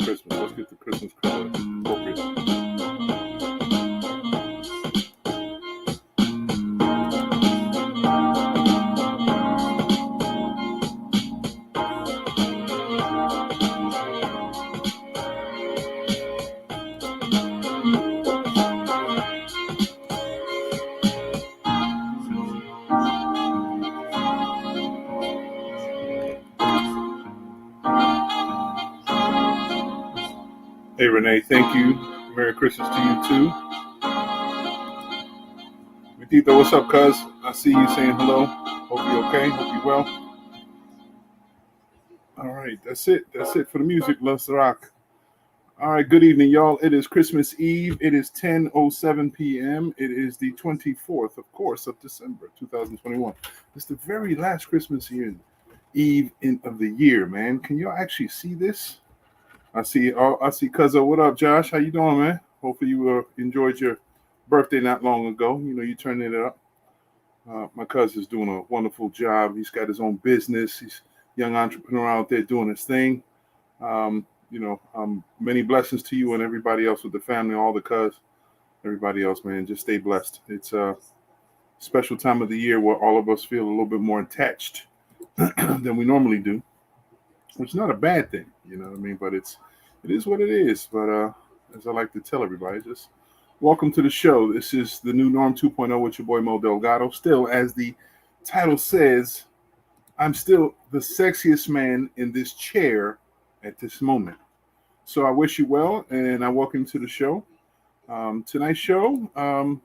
Christmas. Let's get the Christmas color appropriate. Hey, Renee, thank you. Merry Christmas to you, too. Matito, what's up, cuz? I see you saying hello. Hope you're okay. Hope you're well. All right, that's it. That's it for the music. Let's rock. All right, good evening, y'all. It is Christmas Eve. It is 10:07 p.m. It is the 24th, of course, of December, 2021. It's the very last Christmas Eve of the year, man. Can y'all actually see this? I see Cuzzo. What up, Josh? How you doing, man? Hopefully you enjoyed your birthday not long ago. You know, you turned it up. My cousin's doing a wonderful job. He's got his own business. He's a young entrepreneur out there doing his thing. Many blessings to you and everybody else with the family, all the cuz, everybody else, man. Just stay blessed. It's a special time of the year where all of us feel a little bit more attached than we normally do, which is not a bad thing, you know what I mean? But it is what it is. But as I like to tell everybody, just welcome to the show. This is the new Norm 2.0 with your boy Mo Delgado. Still, as the title says, I'm still the sexiest man in this chair at this moment. So I wish you well, and I welcome you to the show. Tonight's show,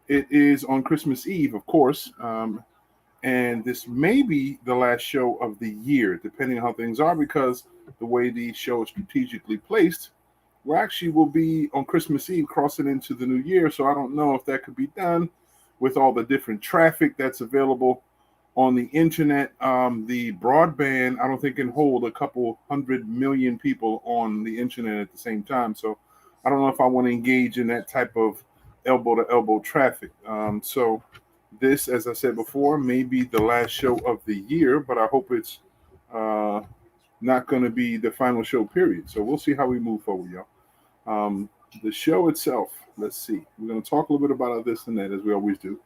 it is on Christmas Eve, of course, and this may be the last show of the year, depending on how things are, because the way the show is strategically placed, we actually will be on Christmas Eve crossing into the new year, so I don't know if that could be done with all the different traffic that's available on the internet. The broadband, I don't think can hold a couple 100 million people on the internet at the same time. So I don't know if I want to engage in that type of elbow to elbow traffic. So this, as I said before, may be the last show of the year, but I hope it's not going to be the final show, period. So we'll see how we move forward, y'all. The show itself, let's see. We're going to talk a little bit about this and that, as we always do.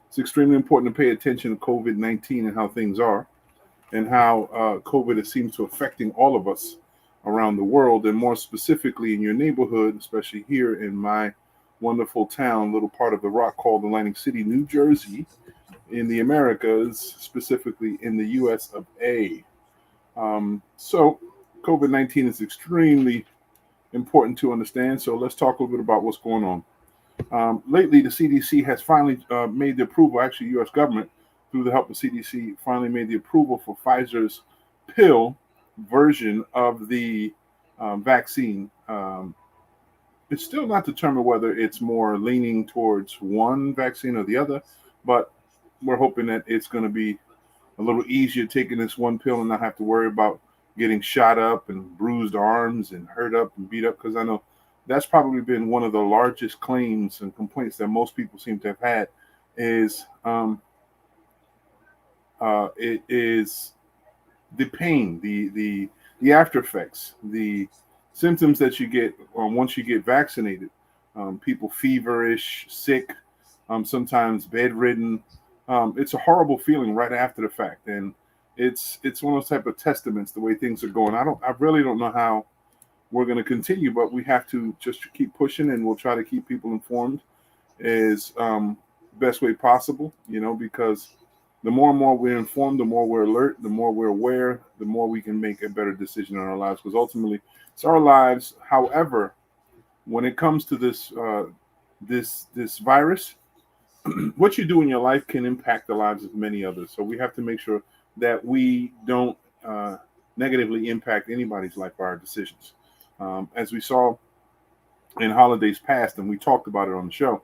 It's extremely important to pay attention to COVID-19 and how things are, and how COVID seems to affecting all of us around the world, and more specifically in your neighborhood, especially here in my wonderful town, little part of the rock called Atlantic City, New Jersey, in the Americas, specifically in the US of A. So COVID-19 is extremely important to understand. So let's talk a little bit about what's going on. Lately, the CDC has finally made the approval, actually, U.S. government, through the help of CDC, finally made the approval for Pfizer's pill version of the vaccine. It's still not determined whether it's more leaning towards one vaccine or the other, but we're hoping that it's going to be a little easier taking this one pill and not have to worry about getting shot up and bruised arms and hurt up and beat up. Because I know that's probably been one of the largest claims and complaints that most people seem to have had is it is the pain, the after effects, the symptoms that you get once you get vaccinated. People feverish, sick, sometimes bedridden. It's a horrible feeling right after the fact, and it's one of those type of testaments the way things are going. I really don't know how we're going to continue, but we have to just keep pushing, and we'll try to keep people informed as best way possible. Because the more and more we're informed, the more we're alert, the more we're aware, the more we can make a better decision in our lives. Because ultimately, it's our lives. However, when it comes to this virus, what you do in your life can impact the lives of many others. So we have to make sure that we don't negatively impact anybody's life by our decisions. As we saw in holidays past, and we talked about it on the show,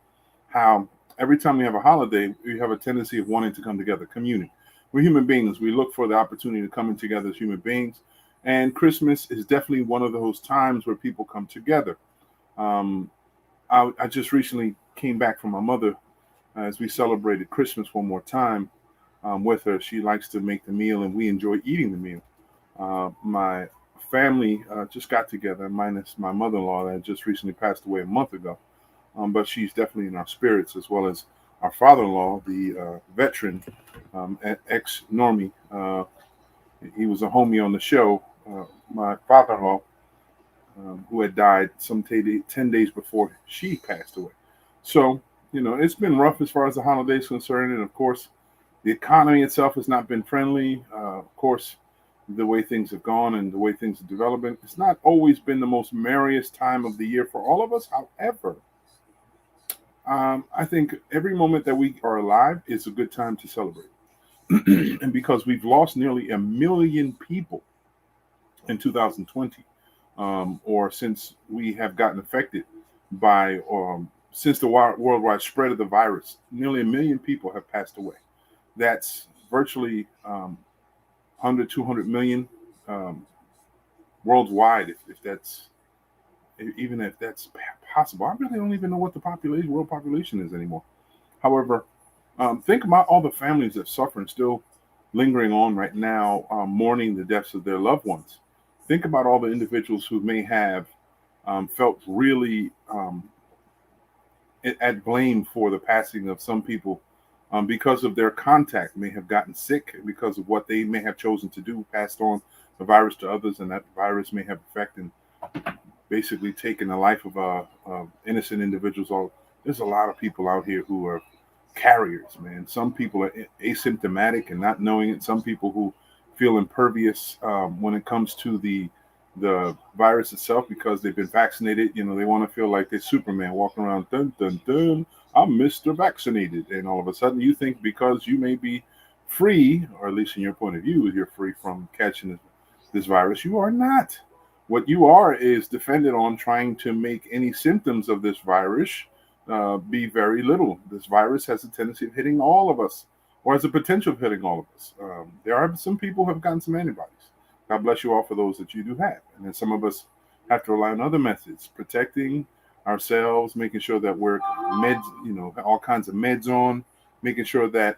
how every time we have a holiday, we have a tendency of wanting to come together, community. We're human beings. We look for the opportunity to come in together as human beings. And Christmas is definitely one of those times where people come together. I just recently came back from my mother as we celebrated Christmas one more time with her. She likes to make the meal, and we enjoy eating the meal. My family just got together, minus my mother-in-law that just recently passed away a month ago. But she's definitely in our spirits, as well as our father-in-law, the veteran, ex-Normie. He was a homie on the show. My father-in-law, who had died some 10 days before she passed away. So, it's been rough as far as the holidays concerned. And of course, the economy itself has not been friendly. Of course, the way things have gone and the way things are developing, it's not always been the most merriest time of the year for all of us. However, I think every moment that we are alive is a good time to celebrate. And because we've lost nearly 1 million people in 2020, or since we have gotten affected by, since the worldwide spread of the virus, nearly 1 million people have passed away. That's virtually 100, 200 million worldwide, if that's, even if that's possible. I really don't even know what the world population is anymore. However, think about all the families that suffer and still lingering on right now, mourning the deaths of their loved ones. Think about all the individuals who may have felt really at blame for the passing of some people because of their contact, may have gotten sick because of what they may have chosen to do, passed on the virus to others, and that virus may have affected, basically taken the life of innocent individuals. There's a lot of people out here who are carriers, man. Some people are asymptomatic and not knowing it. Some people who feel impervious when it comes to the virus itself because they've been vaccinated. They want to feel like they're Superman walking around, dun, dun, dun, I'm Mr. Vaccinated. And all of a sudden you think because you may be free, or at least in your point of view, you're free from catching this virus. You are not. What you are is defended on trying to make any symptoms of this virus be very little. This virus has a tendency of hitting all of us, or has a potential of hitting all of us. There are some people who have gotten some antibodies. God bless you all for those that you do have. And then some of us have to rely on other methods, protecting ourselves, making sure that we're all kinds of meds on, making sure that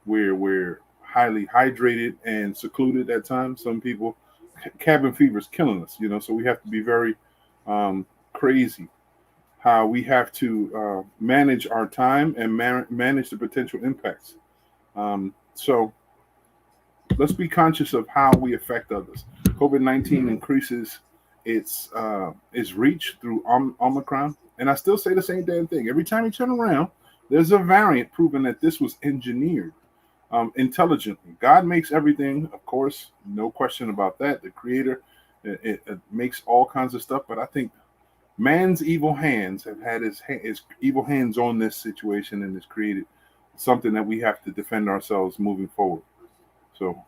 we're highly hydrated and secluded at times. Some people, cabin fever is killing us, so we have to be very crazy how we have to manage our time and manage the potential impacts. So let's be conscious of how we affect others. COVID-19 increases its reach through Omicron. And I still say the same damn thing. Every time you turn around, there's a variant proving that this was engineered intelligently. God makes everything, of course, no question about that. The creator, it makes all kinds of stuff. But I think man's evil hands have had his evil hands on this situation, and has created something that we have to defend ourselves moving forward. So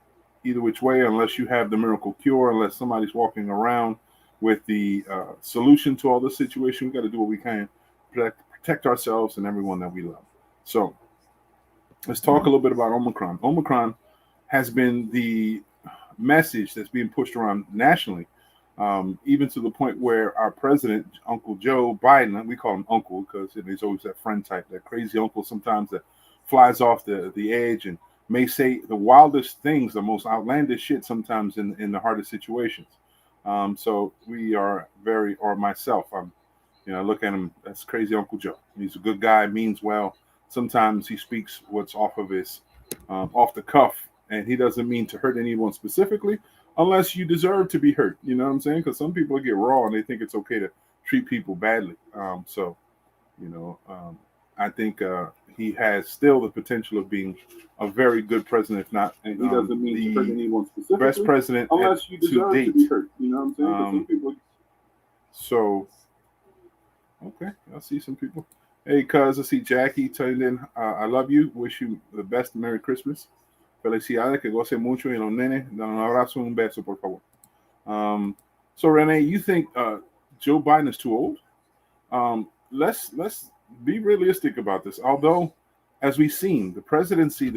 either which way, unless you have the miracle cure, unless somebody's walking around with the solution to all this situation. We got to do what we can to protect ourselves and everyone that we love. So let's talk a little bit about Omicron. Omicron has been the message that's being pushed around nationally, even to the point where our president, Uncle Joe Biden, we call him Uncle because he's always that friend type, that crazy uncle sometimes that flies off the edge and may say the wildest things, the most outlandish shit sometimes in the hardest situations. So we are or myself, I look at him, that's crazy Uncle Joe. He's a good guy, means well. Sometimes he speaks what's off the cuff, and he doesn't mean to hurt anyone specifically unless you deserve to be hurt. You know what I'm saying? Because some people get raw and they think it's okay to treat people badly. I think he has still the potential of being a very good president, if not, and he doesn't mean to hurt anyone specifically. Best president unless you deserve to be hurt. You know what I'm saying? Some people. So, okay, I'll see some people. Hey, cuz, I see Jackie tuned in. I love you. Wish you the best. Merry Christmas. Felicidades, que goce mucho y los nenes. Dan un abrazo, un beso, por favor. So, Renee, you think Joe Biden is too old? Let's be realistic about this. Although, as we've seen, the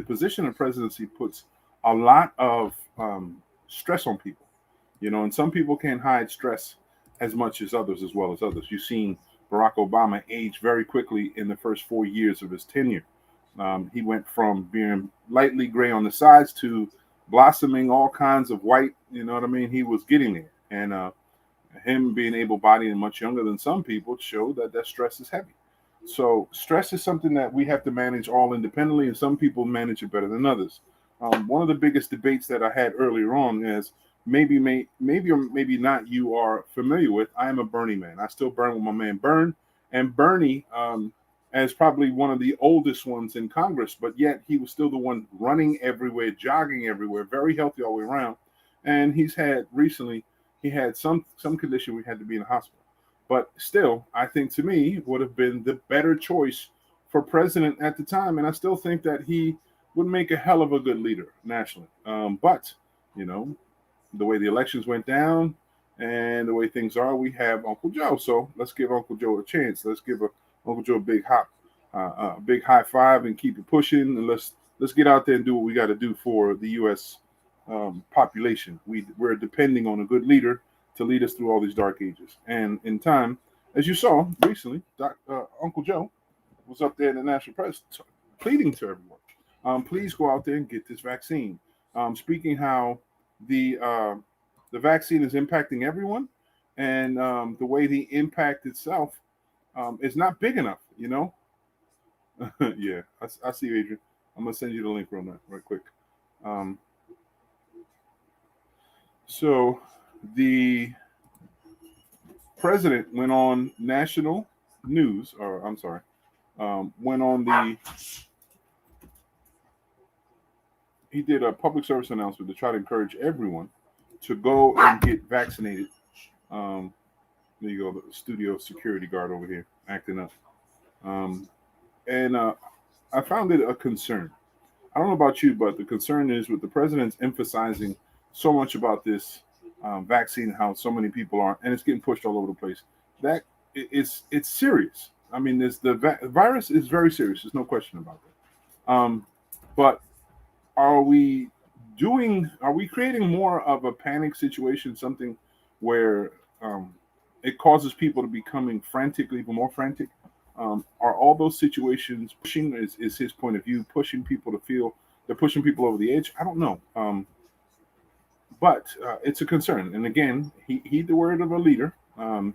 position of presidency puts a lot of stress on people. And some people can't hide stress as much as others, as well as others. You've seen Barack Obama age very quickly in the first 4 years of his tenure. He went from being lightly gray on the sides to blossoming all kinds of white. You know what I mean? He was getting there. And him being able-bodied and much younger than some people showed that stress is heavy. So stress is something that we have to manage all independently, and some people manage it better than others. One of the biggest debates that I had earlier on is maybe or maybe not you are familiar with. I am a Bernie man. I still burn with my man Bern. And Bernie, as probably one of the oldest ones in Congress, but yet he was still the one running everywhere, jogging everywhere, very healthy all the way around. And he had some condition we had to be in the hospital. But still, I think to me would have been the better choice for president at the time. And I still think that he would make a hell of a good leader nationally. But the way the elections went down and the way things are, we have Uncle Joe. So let's give Uncle Joe a chance. Let's give Uncle Joe a big high five and keep it pushing. And let's get out there and do what we got to do for the U.S. Population. We're depending on a good leader to lead us through all these dark ages. And in time, as you saw recently, Uncle Joe was up there in the national press pleading to everyone, please go out there and get this vaccine. Speaking how the vaccine is impacting everyone, and the way the impact itself is not big enough, Yeah, I see you, Adrian. I'm going to send you the link right quick. So the president went on national news, he did a public service announcement to try to encourage everyone to go and get vaccinated. There you go, the studio security guard over here acting up. And I found it a concern. I don't know about you, but the concern is with the president's emphasizing so much about this vaccine, how so many people are, and it's getting pushed all over the place. That it's serious. I mean, the virus is very serious. There's no question about that. But are we creating more of a panic situation, something where it causes people to becoming frantic, even more frantic? Are all those situations pushing, is his point of view, pushing people to feel they're pushing people over the edge? I don't know. But it's a concern. And again, heed the word of a leader,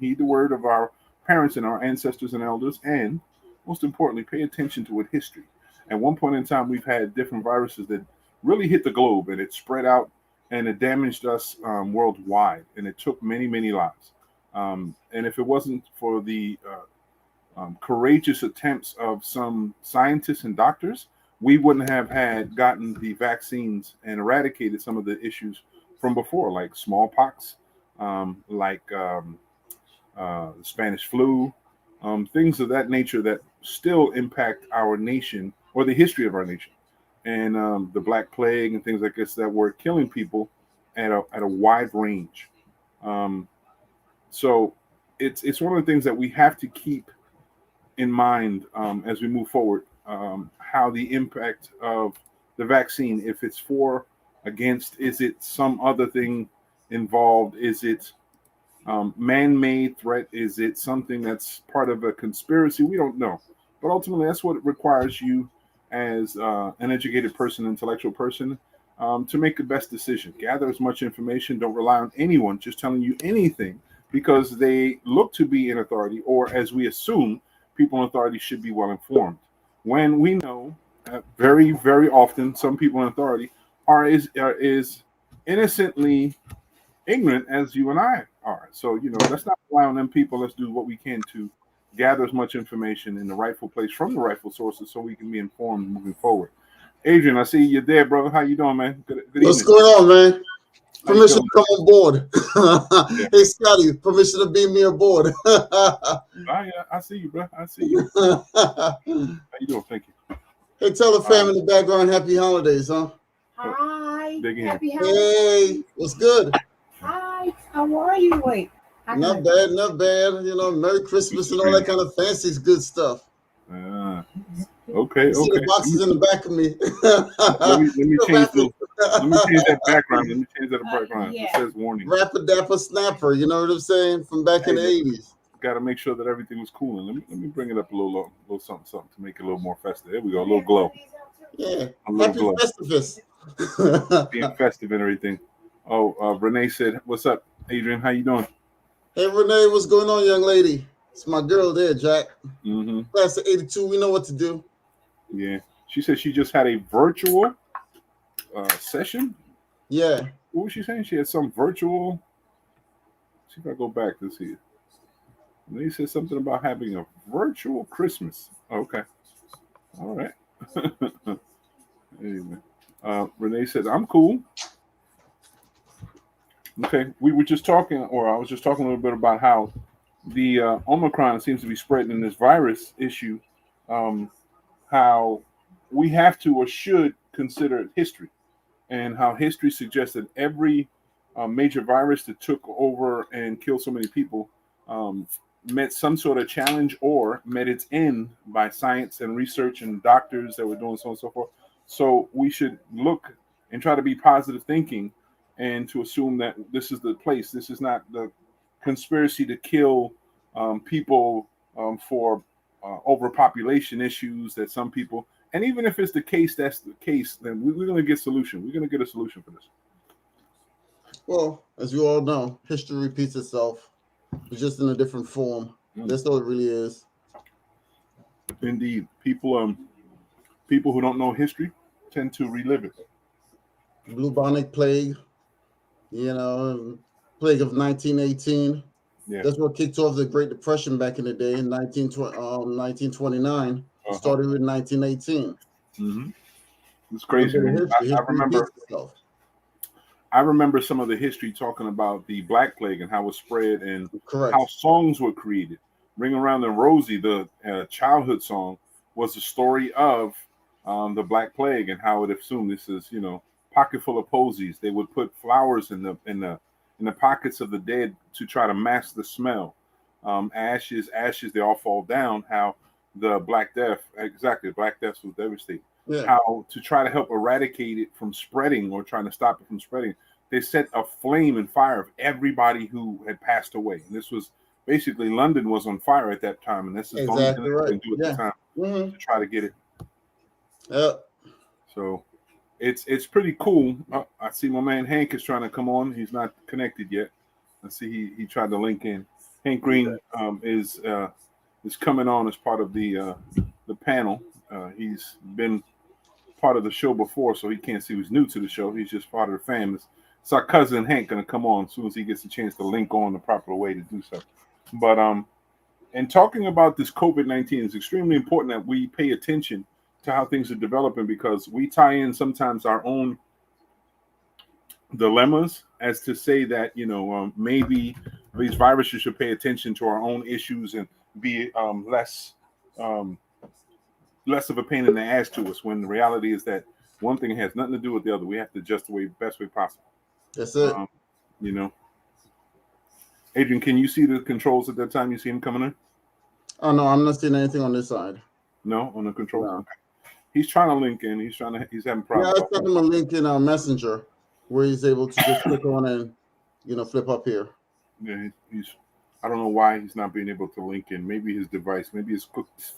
heed the word of our parents and our ancestors and elders, and most importantly, pay attention to what history. At one point in time, we've had different viruses that really hit the globe, and it spread out and it damaged us worldwide, and it took many, many lives. And if it wasn't for the courageous attempts of some scientists and doctors, we wouldn't have gotten the vaccines and eradicated some of the issues from before, like smallpox, like Spanish flu, things of that nature that still impact our nation or the history of our nation, and the Black Plague and things like this that were killing people at a wide range. So it's one of the things that we have to keep in mind as we move forward, how the impact of the vaccine, if it's for, against, is it some other thing involved? Is it man-made threat? Is it something that's part of a conspiracy? We don't know. But ultimately, that's what it requires you as an educated person, intellectual person, to make the best decision. Gather as much information. Don't rely on anyone just telling you anything because they look to be in authority, or as we assume, people in authority should be well informed. When we know very, very often some people in authority is innocently ignorant as you and I are. So, let's not rely on them people. Let's do what we can to gather as much information in the rightful place from the rightful sources so we can be informed moving forward. Adrian, I see you're there, brother. How you doing, man? Good What's evening. going on, man? How you Permission to feeling? come on board. Yeah. Hey, Scotty, permission to beam me aboard. I see you, bro. I see you. Hey, How you doing? Thank you. tell the family in the background happy holidays, huh? Hi. Dig in. Happy Hey, holidays. what's good? Hi. How are you? Wait. Not bad, not bad. Merry Christmas and all that kind of fancy good stuff. Okay. You see the boxes in the back of me. Let me change Rapid. Let me change that background. Let me change that background. Yeah. It says warning. Rapper Dapper Snapper, you know what I'm saying? From back in the 80s. Got to make sure that everything was cool. And let me bring it up a little something to make it a little more festive. There we go. A little glow. Yeah. A little Happy glow. Festivus. Being festive and everything. Oh, Renee said, "What's up, Adrian? How you doing?" Hey, Renee, what's going on, young lady? It's my girl there, Jack. Mm-hmm. Class of 82, we know what to do. Yeah. She said she just had a virtual session. Yeah. What was she saying? She had some virtual. See if I go back to see it. They said something about having a virtual Christmas. Okay. All right. Anyway. Renee said, I'm cool. Okay. We were just talking, or I was just talking a little bit about how the Omicron seems to be spreading in this virus issue. How we have to or should consider history, and how history suggests that every major virus that took over and killed so many people met some sort of challenge or met its end by science and research and doctors that were doing so on and so forth. So we should look and try to be positive thinking and to assume that this is the place. This is not the conspiracy to kill people for overpopulation issues that some people, and even if it's the case, that's the case, then we're going to get solution. We're going to get a solution for this. Well, as you all know, history repeats itself. It's just in a different form. That's all it really is. Indeed. People who don't know history tend to relive it. Bubonic plague, plague of 1918. Yeah. That's what kicked off the Great Depression back in the day in 1929. Started with 1918. Mm-hmm. It's crazy. I remember some of the history talking about the Black Plague and how it was spread and how songs were created. Ring Around the Rosie, the childhood song, was the story of the Black Plague and how it assumed this is, pocket full of posies. They would put flowers in the pockets of the dead to try to mask the smell. Ashes, they all fall down. How the Black Death was devastating. Yeah. How to try to help eradicate it from spreading or trying to stop it from spreading. They set a flame and fire of everybody who had passed away. And this was basically London was on fire at that time. And this is the only thing they can do at the time to try to get it. So it's pretty cool. I see my man Hank is trying to come on. He's not connected yet. I see he tried to link in. Hank Green is coming on as part of the panel. He's been part of the show before, so he can't see who's new to the show. He's just part of the fam. It's our cousin Hank going to come on as soon as he gets a chance to link on the proper way to do so. But and talking about this COVID-19 is extremely important that we pay attention to how things are developing, because we tie in sometimes our own dilemmas as to say that maybe these viruses should pay attention to our own issues and be less of a pain in the ass to us, when the reality is that one thing has nothing to do with the other. We have to adjust the best way possible. That's it. Adrian, can you see the controls at that time? You see him coming in? Oh no, I'm not seeing anything on this side. No, on the controls. No. Okay. He's trying to link in. He's having problems. Yeah, I sent him a link in our messenger where he's able to just click on and flip up here. Yeah, he's. I don't know why he's not being able to link in. Maybe his device. Maybe his cookies.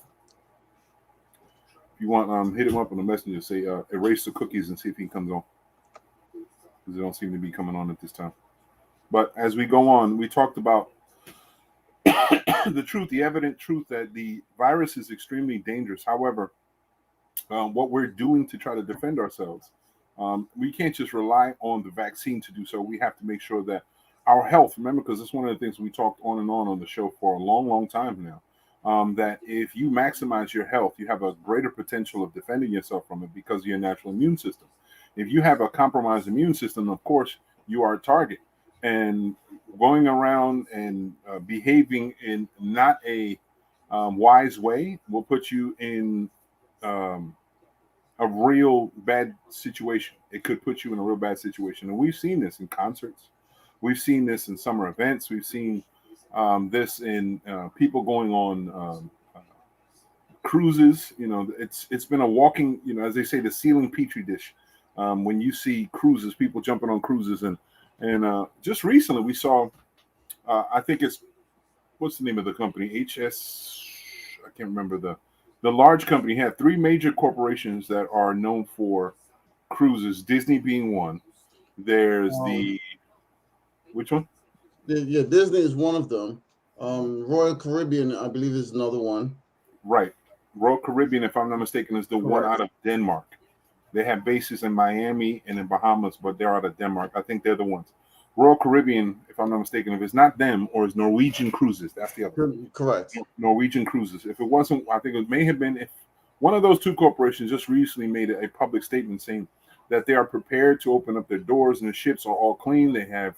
If you want, hit him up on the messenger. Say erase the cookies and see if he comes on. Because they don't seem to be coming on at this time. But as we go on, we talked about the truth, the evident truth that the virus is extremely dangerous. However, what we're doing to try to defend ourselves, we can't just rely on the vaccine to do so. We have to make sure that our health, remember, because it's one of the things we talked on and on the show for a long, long time now, that if you maximize your health, you have a greater potential of defending yourself from it because of your natural immune system. If you have a compromised immune system, of course, you are a target. And going around and behaving in not a wise way will put you in a real bad situation. It could put you in a real bad situation. And we've seen this in concerts. We've seen this in summer events. We've seen this in people going on cruises. It's been a walking, as they say, the ceiling petri dish. When you see cruises, people jumping on cruises. And just recently we saw, I think what's the name of the company? I can't remember the large company had three major corporations that are known for cruises, Disney being one. There's which one? Yeah, Disney is one of them. Royal Caribbean, I believe, is another one. Right. Royal Caribbean, if I'm not mistaken, is the one out of Denmark. They have bases in Miami and in Bahamas, but they're out of Denmark. I think they're the ones. Royal Caribbean, if I'm not mistaken, if it's not them, or it's Norwegian Cruises. That's the other. Correct. Norwegian Cruises. If it wasn't, I think it may have been, if one of those two corporations just recently made a public statement saying that they are prepared to open up their doors and the ships are all clean. They have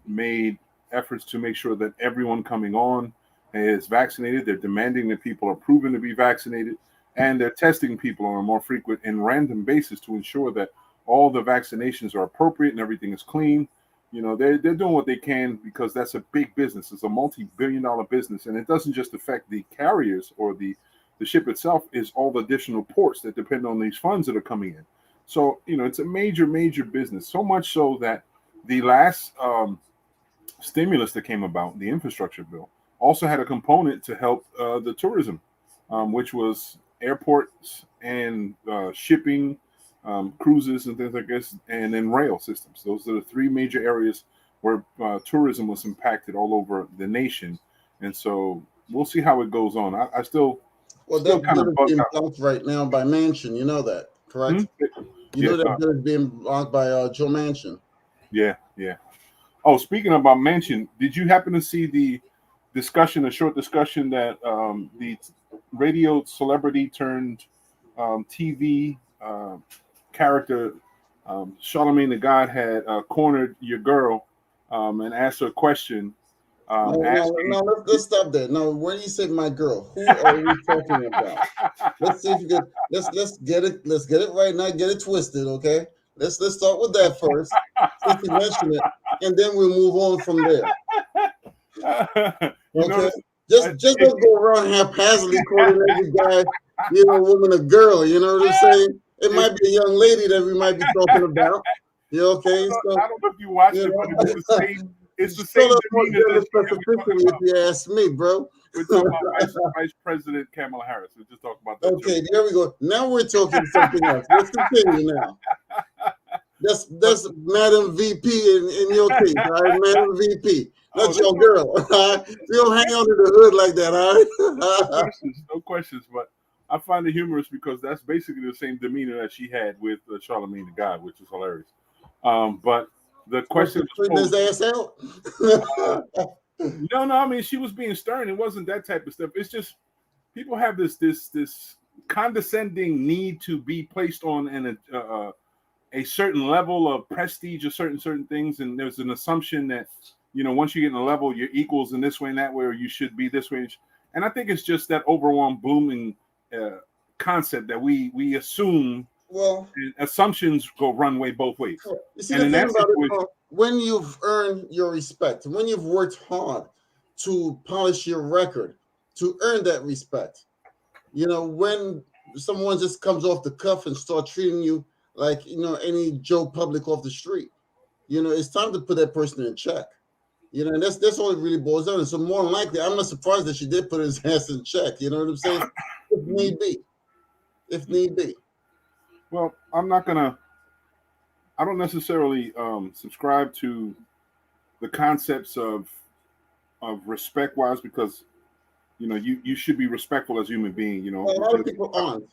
made efforts to make sure that everyone coming on is vaccinated. They're demanding that people are proven to be vaccinated. And they're testing people on a more frequent and random basis to ensure that all the vaccinations are appropriate and everything is clean. They're doing what they can because that's a big business. It's a multi-billion-dollar business, and it doesn't just affect the carriers or the ship itself. Is all the additional ports that depend on these funds that are coming in. So it's a major, major business. So much so that the last stimulus that came about, the infrastructure bill, also had a component to help the tourism, which was airports and shipping, cruises and things like this, and then rail systems. Those are the three major areas where tourism was impacted all over the nation. And so we'll see how it goes on. I still that kind bill of is being blocked right now by Manchin. You know that, correct? You know that bill is being blocked by Joe Manchin. Yeah. Oh, speaking about Manchin, did you happen to see the short discussion that the radio celebrity turned TV character, Charlamagne the God, had cornered your girl and asked her a question. Let's stop there. Now, when you said my girl, who are we talking about? Let's see if you can. Let's get it. Let's get it right now. Get it twisted, okay? Let's start with that first, since you mentioned it, and then we'll move on from there. Okay. Just don't go around haphazardly calling every guy, woman, a girl. You know what I'm saying? It might be a young lady that we might be talking about. Okay? So, I don't know if you watched it, but it's the same. It's the same demeanor specificity, if you ask me, bro. We're talking about Vice President Kamala Harris. We're just talking about that. Okay, there we go. Now we're talking something else. Let's continue now. That's Madam VP in your case, all right? Madam VP. That's your girl. All right? We don't hang on to the hood like that, all right? No questions. But I find it humorous because that's basically the same demeanor that she had with Charlamagne the God, which is hilarious. But the question was his ass out. No. I mean, she was being stern. It wasn't that type of stuff. It's just people have this condescending need to be placed on a certain level of prestige or certain things, and there's an assumption that once you get in a level, you're equals in this way and that way, or you should be this way. And I think it's just that overwhelming blooming concept that we assume Well, and assumptions go run way both ways. you see, And the in thing that about situation, it, when you've earned your respect, when you've worked hard to polish your record, to earn that respect, when someone just comes off the cuff and start treating you like, any Joe Public off the street, it's time to put that person in check. And that's all it really boils down to. So more than likely, I'm not surprised that she did put his ass in check. You know what I'm saying? If need be. If need be. well, I don't necessarily subscribe to the concepts of respect wise, because you should be respectful as a human being. Well, a lot of people aren't.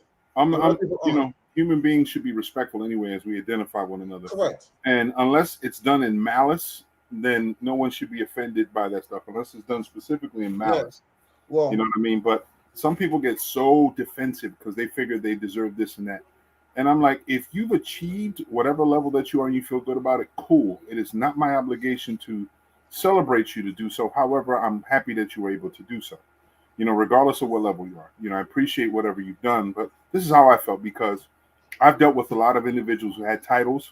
Human beings should be respectful anyway as we identify one another. Correct. And unless it's done in malice, then no one should be offended by that stuff unless it's done specifically in malice. Yeah. Well, you know what I mean? But some people get so defensive because they figure they deserve this and that. And I'm like, if you've achieved whatever level that you are and you feel good about it, cool. It is not my obligation to celebrate you to do so. However, I'm happy that you were able to do so. Regardless of what level you are. I appreciate whatever you've done, but this is how I felt, because I've dealt with a lot of individuals who had titles,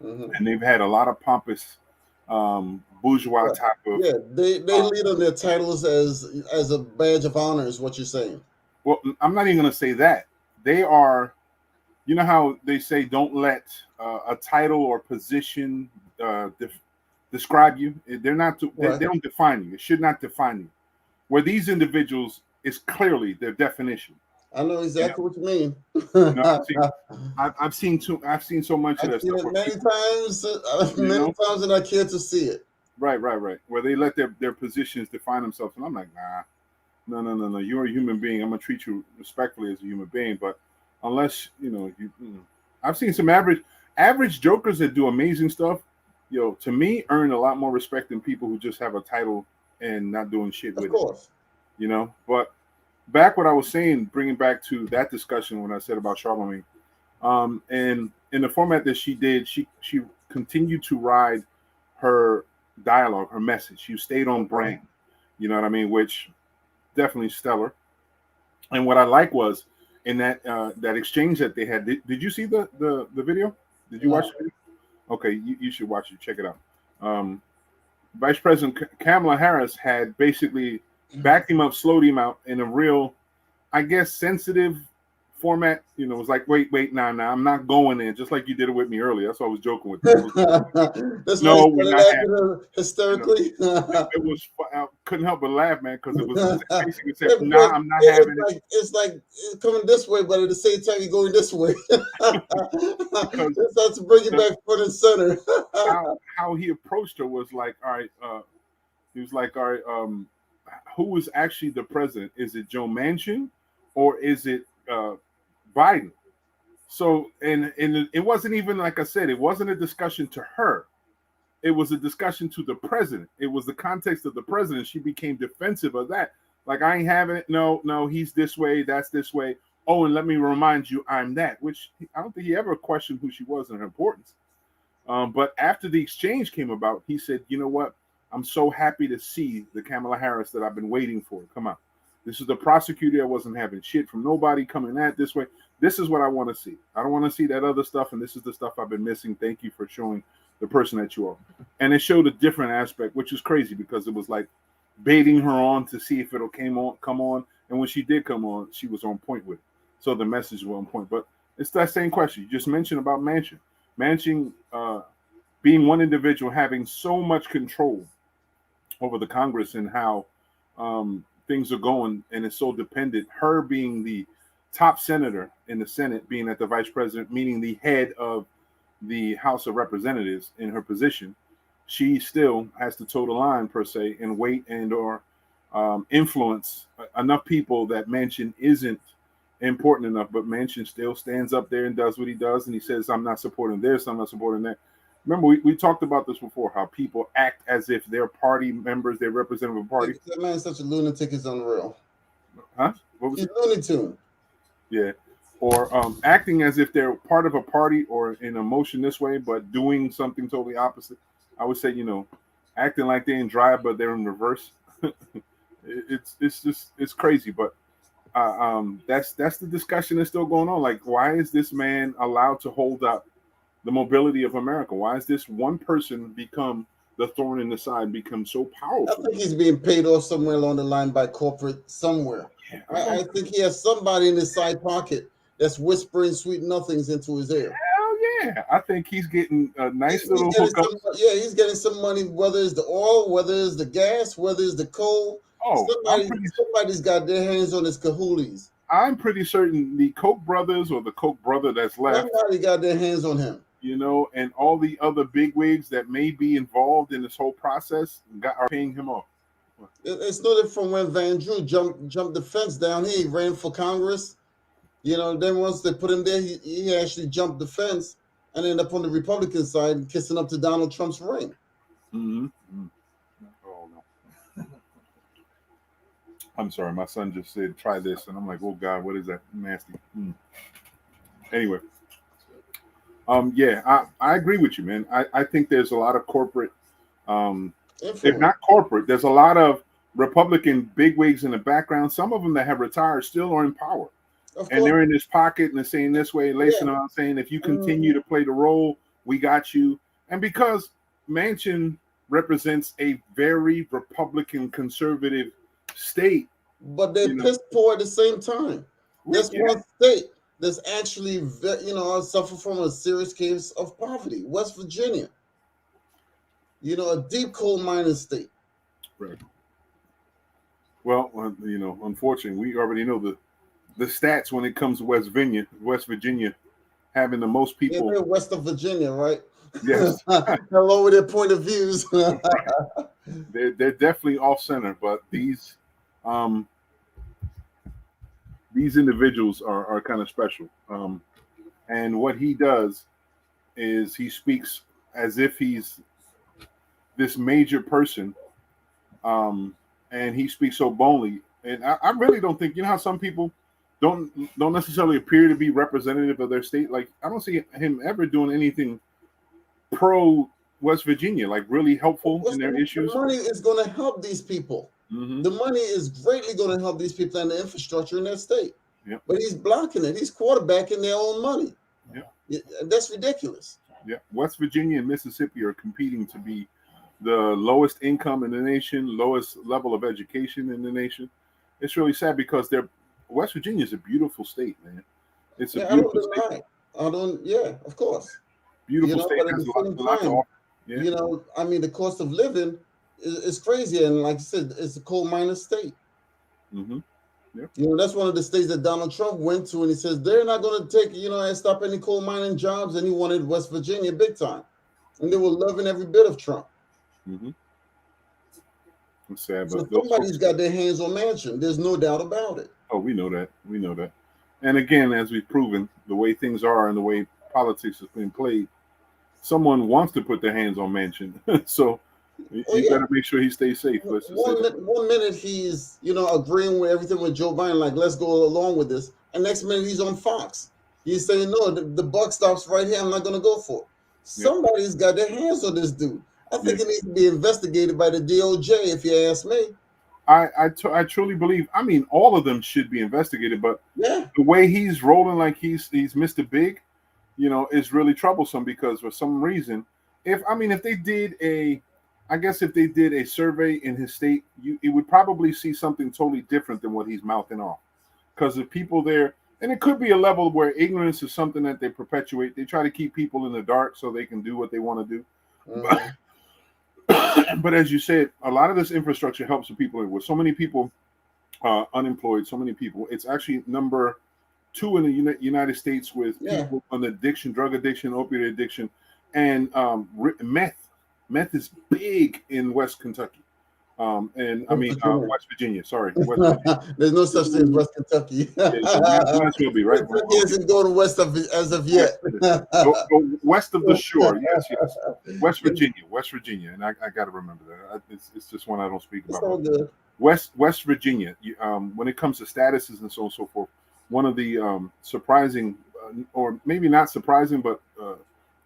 and they've had a lot of pompous bourgeois type of. Yeah, they lead on their titles as a badge of honor, is what you're saying. Well, I'm not even going to say that. They are. You know how they say don't let a title or position describe you. They're not. They don't define you. It should not define you. Where these individuals is clearly their definition. I know exactly what you mean. I've seen so much of that stuff. Many times, and I care to see it. Right. Where they let their positions define themselves, and I'm like, nah, no. You're a human being. I'm gonna treat you respectfully as a human being, but unless I've seen some average jokers that do amazing stuff. To me, earn a lot more respect than people who just have a title and not doing shit with it. Of course. But back what I was saying, bringing back to that discussion when I said about Charlamagne, and in the format that she did, she continued to ride her dialogue, her message. She stayed on brand. You know what I mean? Which definitely stellar. And what I like was in that exchange that they had. Did you see the video? Did you watch the video? Okay, you should watch it. Check it out. Vice President Kamala Harris had basically backed him up, slowed him out in a real, I guess, sensitive format. It was like, wait, nah, I'm not going in, just like you did it with me earlier. That's why I was joking with you. No, we're not having hysterically. It was, I couldn't help but laugh, man, because it was basically saying, nah, I'm not having it. It's like it's coming this way, but at the same time, you're going this way. It's not to bring you back front and center. How he approached her was like, all right, he was like, all right, who is actually the president? Is it Joe Manchin or is it Biden? So, and it wasn't even, like I said, it wasn't a discussion to her. It was a discussion to the president. It was the context of the president. She became defensive of that. Like, I ain't having it. No, he's this way, that's this way. Oh, and let me remind you, I'm that, which I don't think he ever questioned who she was and her importance. But after the exchange came about, he said, you know what? I'm so happy to see the Kamala Harris that I've been waiting for. Come on. This is the prosecutor. I wasn't having shit from nobody coming at this way. This is what I want to see. I don't want to see that other stuff, and this is the stuff I've been missing. Thank you for showing the person that you are. And it showed a different aspect, which is crazy because it was like baiting her on to see if it'll come on. And when she did come on, she was on point with it. So the message was on point. But it's that same question you just mentioned about Manchin. Manchin being one individual having so much control over the Congress and how things are going, and it's so dependent. Her being the top senator in the Senate, being at the vice president, meaning the head of the House of Representatives in her position, she still has to toe the line per se and wait and or influence enough people that Manchin isn't important enough, but Manchin still stands up there and does what he does, and he says, I'm not supporting this, I'm not supporting that. Remember, we talked about this before, how people act as if they're party members, they're representative of a party. That man's such a lunatic, is unreal. Huh? What was He's Looney Tune. Yeah. Or acting as if they're part of a party or in emotion this way, but doing something totally opposite. I would say, acting like they're in drive, but they're in reverse. It's crazy. But that's the discussion that's still going on. Like, why is this man allowed to hold up the mobility of America? Why is this one person become the thorn in the side, become so I powerful? think he's being paid off somewhere along the line by corporate somewhere. I think he has somebody in his side pocket that's whispering sweet nothings into his ear. Hell yeah. I think he's getting a nice He's little getting hookup. he's getting some money, whether it's the oil, whether it's the gas, whether it's the coal. Oh, Somebody's got their hands on his cahoolies. I'm pretty certain the Koch brothers or the Koch brother that's left, Somebody got their hands on him. you know, and all the other bigwigs that may be involved in this whole process are paying him off. It's no different from when Van Drew jumped the fence down here. He ran for Congress. You know, then once they put him there, he actually jumped the fence and ended up on the Republican side, kissing up to Donald Trump's ring. Mm-hmm. Oh no! I'm sorry, my son just said try this, and I'm like, oh God, what is that? Nasty. Anyway, yeah, I agree with you, man. I think there's a lot of corporate, if not corporate, there's a lot of Republican bigwigs in the background. Some of them that have retired still are in power. And they're in his pocket and they're saying this way, lacing on, saying, if you continue to play the role, we got you. And because Manchin represents a very Republican conservative state. But they're piss poor at the same time. There's one state that's actually, suffer from a serious case of poverty, West Virginia. You know, a deep coal mining state. Right. Well, unfortunately, we already know the stats when it comes to West Virginia having the most people. Yeah, west of Virginia, right? Yes. Hello with their point of views. they're definitely off center, but these individuals are kind of special. And what he does is he speaks as if he's this major person, and he speaks so boldly. And I really don't think, how some people don't necessarily appear to be representative of their state. Like, I don't see him ever doing anything pro West Virginia, like really helpful in their issues. The money is going to help these people. Mm-hmm. The money is greatly going to help these people and the infrastructure in their state. Yep. But he's blocking it. He's quarterbacking their own money. Yeah, that's ridiculous. Yeah, West Virginia and Mississippi are competing to be the lowest income in the nation, lowest level of education in the nation. It's really sad because West Virginia is a beautiful state, man. It's a beautiful state. Of course. Beautiful state. But at the same time, the cost of living is crazy. And like I said, it's a coal miner state. Mm-hmm. Yep. That's one of the states that Donald Trump went to, and he says they're not going to take, and stop any coal mining jobs. And he wanted West Virginia big time. And they were loving every bit of Trump. Mm-hmm. It's sad, so but somebody's got their hands on Manchin. There's no doubt about it. Oh, we know that. We know that. And again, as we've proven, the way things are and the way politics has been played, someone wants to put their hands on Manchin. So you got to make sure he stays safe. One minute he's, agreeing with everything with Joe Biden, like, let's go along with this. And next minute he's on Fox. He's saying, no, the buck stops right here. I'm not going to go for it. Somebody's got their hands on this dude. I think it needs to be investigated by the DOJ, if you ask me. I truly believe. I mean, all of them should be investigated, but the way he's rolling, like he's Mr. Big, is really troublesome because for some reason, if they did a survey in his state, you would probably see something totally different than what he's mouthing off, because the people there, and it could be a level where ignorance is something that they perpetuate. They try to keep people in the dark so they can do what they want to do. Mm-hmm. But as you said, a lot of this infrastructure helps the people. With so many people unemployed, so many people, it's actually number 2 in the United States with people on addiction, drug addiction, opioid addiction, and meth. Meth is big in West Kentucky. West Virginia. Sorry, West Virginia. There's no such thing as West Kentucky. Might as well be right. Kentucky isn't going west of as of yet. Go west of the shore. Yes. West Virginia, and I got to remember that. It's just one I don't speak about. It's all good. West Virginia. When it comes to statuses and so on and so forth, one of the surprising, or maybe not surprising, but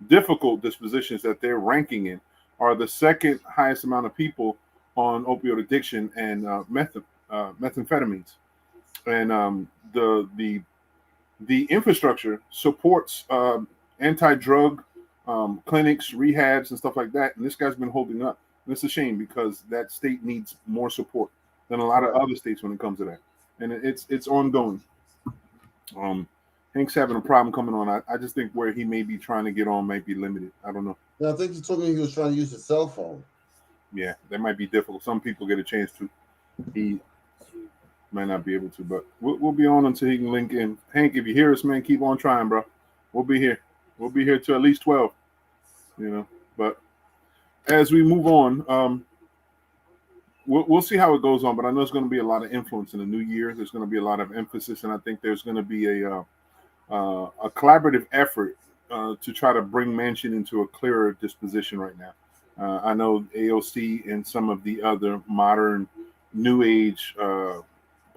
difficult dispositions that they're ranking in are the second highest amount of people on opioid addiction and methamphetamines. and the infrastructure supports anti-drug clinics, rehabs, and stuff like that. And this guy's been holding up. And it's a shame because that state needs more support than a lot of other states when it comes to that. And it's ongoing. Hank's having a problem coming on. I just think where he may be trying to get on might be limited. I don't know. Yeah, I think he told me he was trying to use his cell phone. Yeah, that might be difficult. Some people get a chance to. He might not be able to, but we'll be on until he can link in. Hank, if you hear us, man, keep on trying, bro. We'll be here. We'll be here till at least 12. But as we move on, we'll see how it goes on. But I know there's going to be a lot of influence in the new year. There's going to be a lot of emphasis, and I think there's going to be a collaborative effort to try to bring Manchin into a clearer disposition right now. I know AOC and some of the other modern new age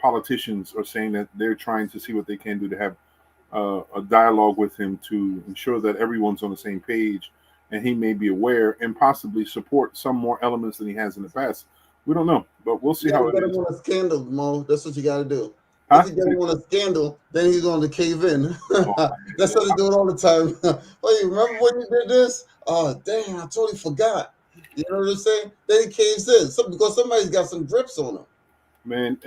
politicians are saying that they're trying to see what they can do to have a dialogue with him to ensure that everyone's on the same page and he may be aware and possibly support some more elements than he has in the past. We don't know, but we'll see how it is. You gotta want a scandal, Mo. That's what you gotta do. Huh? If you don't want a scandal, then he's going to cave in. That's how they do it all the time. Oh, you remember when you did this? Oh, dang, I totally forgot. You know what I'm saying? Then he caves in because somebody's got some drips on him. Man,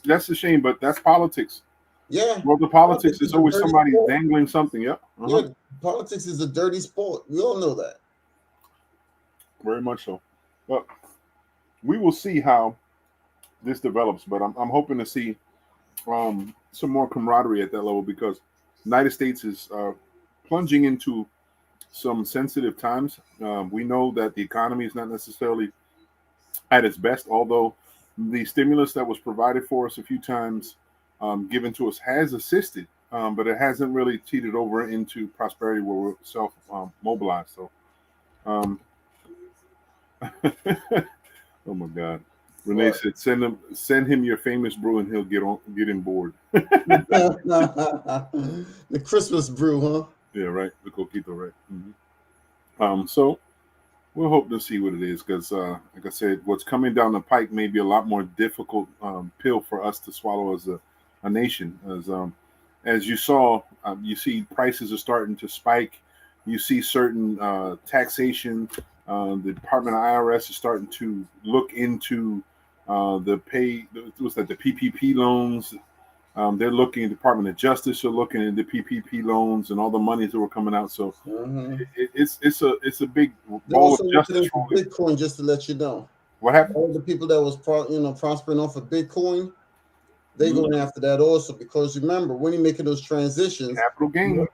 that's a shame, but that's politics. Yeah. Well, the politics is always somebody dangling something. Yep. Yeah, politics is a dirty sport. We all know that. Very much so. But we will see how this develops. But I'm hoping to see some more camaraderie at that level because the United States is plunging into some sensitive times. We know that the economy is not necessarily at its best, although the stimulus that was provided for us a few times given to us has assisted, but it hasn't really teetered over into prosperity where we're self-mobilized. So, oh my God. Renee said, "Send him your famous brew, and he'll get him bored." The Christmas brew, huh? Yeah, right. The coquito, right? Mm-hmm. So we'll hope to see what it is, because, like I said, what's coming down the pike may be a lot more difficult pill for us to swallow as a nation. As you saw, you see prices are starting to spike. You see certain taxation. The Department of IRS is starting to look into the PPP loans. They're looking at Department of Justice are looking at the PPP loans and all the monies that were coming out. So it's a big ball of justice. Bitcoin, just to let you know. What happened? All the people that was prospering off of Bitcoin, they're going after that also, because remember when you're making those transitions, capital gain.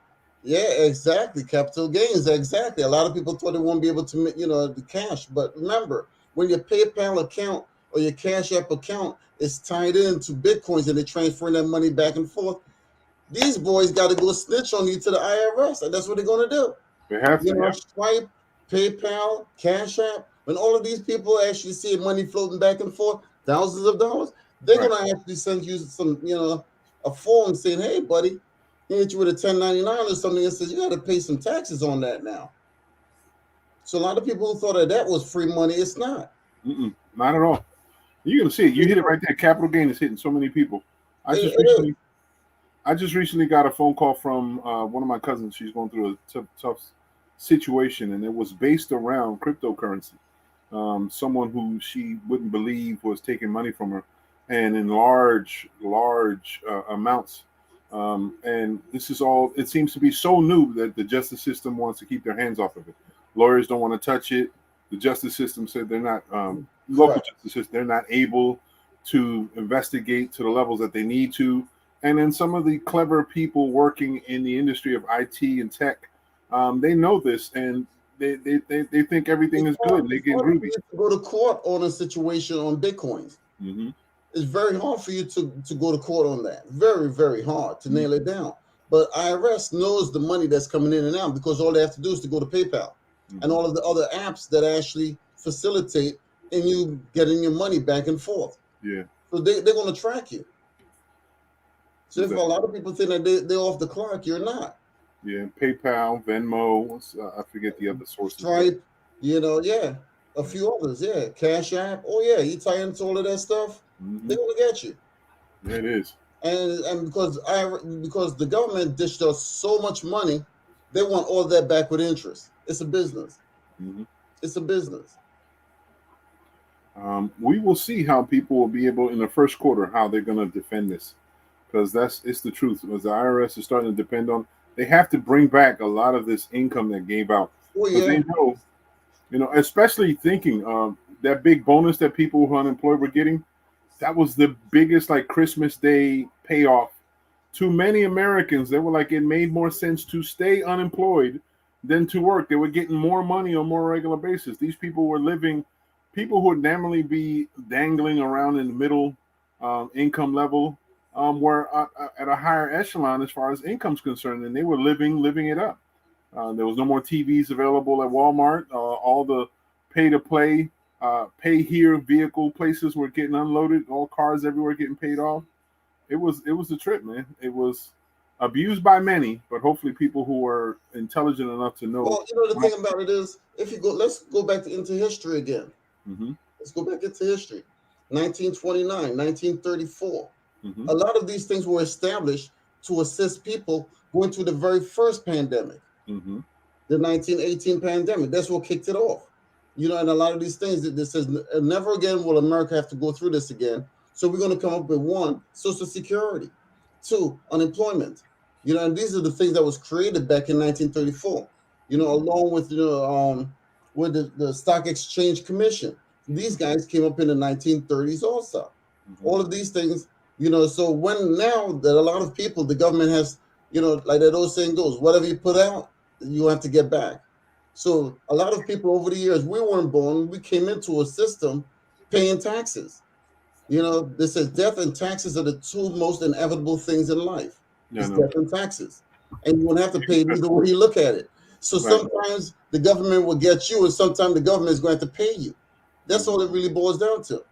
Yeah, exactly. Capital gains, exactly. A lot of people thought they won't be able to, the cash. But remember, when your PayPal account or your Cash App account is tied into Bitcoins and they're transferring that money back and forth, these boys got to go snitch on you to the IRS, and that's what they're going to do. They have to. Stripe, PayPal, Cash App, when all of these people actually see money floating back and forth, thousands of dollars, they're going to actually send you some, a form saying, "Hey, buddy, hit you with a 1099 or something and says you got to pay some taxes on that now." So a lot of people who thought that was free money, it's not. Not at all. You're gonna see it. You hit it right there. Capital gain is hitting so many people. I just recently got a phone call from one of my cousins. She's going through a tough situation, and it was based around cryptocurrency. Someone who she wouldn't believe was taking money from her, and in large amounts. And this is all, it seems to be so new that the justice system wants to keep their hands off of it. Lawyers don't want to touch it. The justice system said they're not, local justice system, they're not able to investigate to the levels that they need to. And then some of the clever people working in the industry of IT and tech, they know this, and they think everything is good. They get groovy. To go to court on a situation on Bitcoins. Mm-hmm. It's very hard for you to go to court on that. Very, very hard to nail it down. But IRS knows the money that's coming in and out, because all they have to do is to go to PayPal and all of the other apps that actually facilitate in you getting your money back and forth. Yeah. So they're going to track you. So if a lot of people think that they're off the clock, you're not. Yeah, PayPal, Venmo, I forget the other sources. Stripe, a few others, Cash App. Oh yeah, you tie into all of that stuff, they're gonna get you. Yeah, it is. and because the government dished us so much money, they want all that back with interest. It's a business. Mm-hmm. It's a business. We will see how people will be able in the first quarter how they're going to defend this, because it's the truth. As the IRS is starting to depend on, they have to bring back a lot of this income that gave out, Oh because yeah. they know, especially thinking that big bonus that people who are unemployed were getting. That was the biggest like Christmas Day payoff to many Americans. They were like, it made more sense to stay unemployed than to work. They were getting more money on a more regular basis. These people were living, people who would normally be dangling around in the middle income level were at a higher echelon as far as income's concerned, and they were living it up. There was no more TVs available at Walmart. All the pay to play, pay here vehicle places were getting unloaded. All cars everywhere getting paid off. It was a trip, man. It was abused by many, but hopefully people who are intelligent enough to know. Well, the thing about it is, if you go, let's go back into history again. Mm-hmm. Let's go back into history. 1929, 1934. Mm-hmm. A lot of these things were established to assist people going through the very first pandemic, Mm-hmm. the 1918 pandemic. That's what kicked it off. And a lot of these things that says never again will America have to go through this again. So we're going to come up with one, Social Security, two, unemployment. And these are the things that was created back in 1934. Along with with the Stock Exchange Commission. These guys came up in the 1930s also. Mm-hmm. All of these things, so when now that a lot of people, the government has, like that old saying goes, whatever you put out, you have to get back. So a lot of people over the years, we weren't born, we came into a system paying taxes. This says death and taxes are the two most inevitable things in life. It's death and taxes. And you won't have to pay it either way you look at it. So sometimes the government will get you, and sometimes the government is going to pay you. That's all it really boils down to.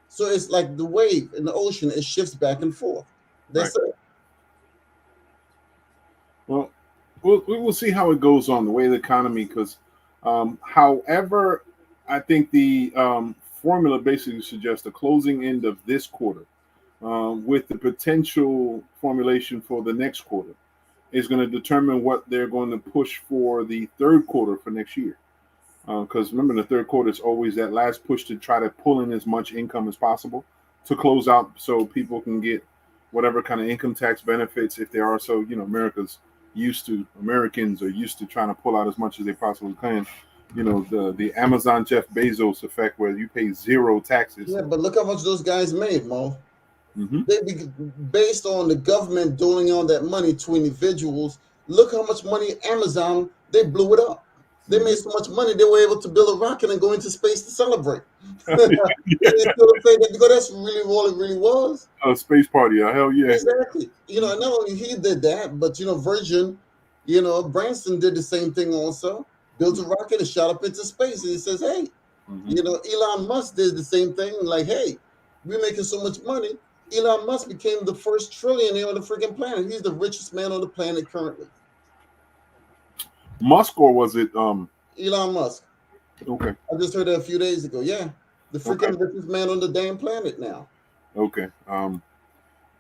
So it's like the wave in the ocean, it shifts back and forth. That's it. Well, we will see how it goes on the way of the economy, because however, I think the formula basically suggests the closing end of this quarter with the potential formulation for the next quarter is going to determine what they're going to push for the third quarter for next year. Because remember, the third quarter is always that last push to try to pull in as much income as possible to close out so people can get whatever kind of income tax benefits if they are. So, Americans are used to trying to pull out as much as they possibly can. The Amazon Jeff Bezos effect where you pay zero taxes. Yeah, but look how much those guys made, Mo. Mm-hmm. Based on the government doling all that money to individuals, look how much money Amazon, they blew it up. They made so much money, they were able to build a rocket and go into space to celebrate. They still say that because that's really all it really was. A space party, hell yeah. Exactly. And not only he did that, but Virgin, Branson did the same thing also. Built a rocket and shot up into space. And he says, hey, Elon Musk did the same thing. Like, hey, we're making so much money. Elon Musk became the first trillionaire on the freaking planet. He's the richest man on the planet currently. Musk, or was it Elon Musk? Okay. I just heard that a few days ago. Yeah. The freaking richest man on the damn planet now. Okay. I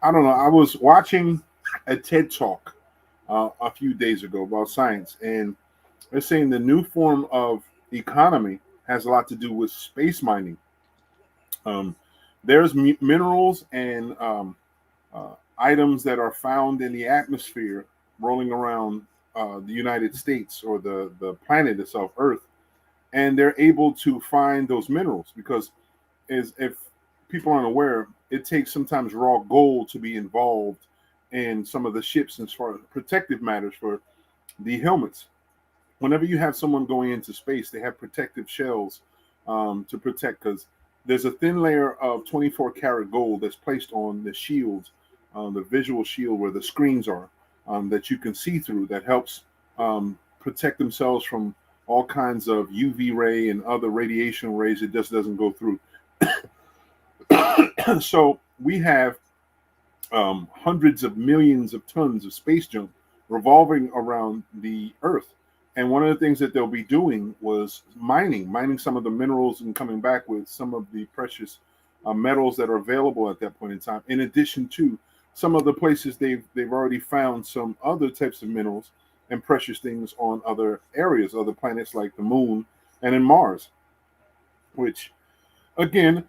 don't know. I was watching a TED Talk a few days ago about science, and they're saying the new form of economy has a lot to do with space mining. There's minerals and items that are found in the atmosphere rolling around the United States or the planet itself, Earth, and they're able to find those minerals because, if people aren't aware, it takes sometimes raw gold to be involved in some of the ships as far as protective matters for the helmets. Whenever you have someone going into space, they have protective shells to protect, because there's a thin layer of 24 karat gold that's placed on the shields, the visual shield where the screens are, that you can see through, that helps protect themselves from all kinds of UV ray and other radiation rays. It just doesn't go through. So we have hundreds of millions of tons of space junk revolving around the Earth. And one of the things that they'll be doing was mining some of the minerals and coming back with some of the precious metals that are available at that point in time, in addition to some of the places they've already found some other types of minerals and precious things on other areas, other planets like the moon and in Mars. Which, again,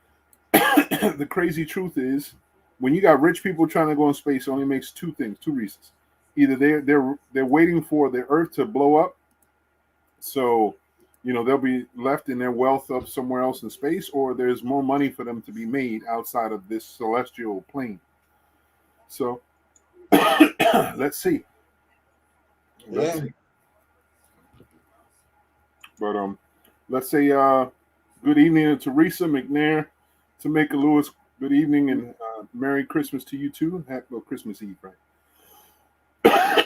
the crazy truth is, when you got rich people trying to go in space, it only makes two reasons. Either they're waiting for the Earth to blow up, so they'll be left in their wealth up somewhere else in space, or there's more money for them to be made outside of this celestial plane. So let's see. Let's see. But let's say good evening to Teresa McNair, Tamika Lewis. Good evening and Merry Christmas to you too. Christmas Eve, right?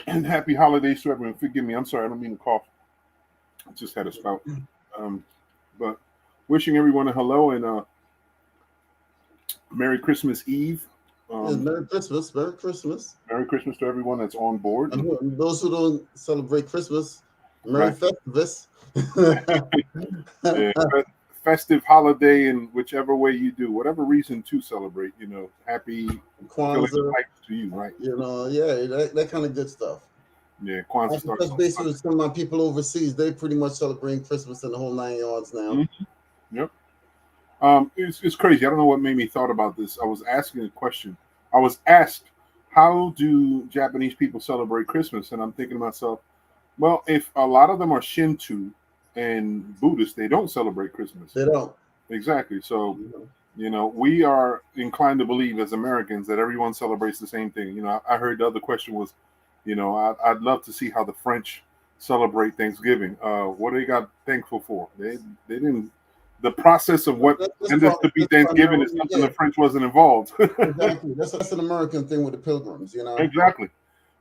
And happy holidays to everyone. Forgive me. I'm sorry. I don't mean to cough. I just had a spout. But wishing everyone a hello and Merry Christmas Eve. Merry Christmas. Merry Christmas. Merry Christmas to everyone that's on board. And those who don't celebrate Christmas, Merry Festivus. Yeah, festive holiday in whichever way you do, whatever reason to celebrate, happy Kwanzaa to you, right? That kind of good stuff. Yeah, Kwanzaa starts. Basically, some of my people overseas, they pretty much celebrating Christmas in the whole 9 yards now. Mm-hmm. Yep. It's crazy. I don't know what made me thought about this. I was asking a question. I was asked, how do Japanese people celebrate Christmas? And I'm thinking to myself, well, if a lot of them are Shinto and Buddhist, they don't celebrate Christmas. They don't. Exactly. So, we are inclined to believe as Americans that everyone celebrates the same thing. I heard the other question was, I'd love to see how the French celebrate Thanksgiving. What they got thankful for? They didn't. The process of what ended up to be Thanksgiving is something the French wasn't involved. Exactly. That's an American thing with the pilgrims,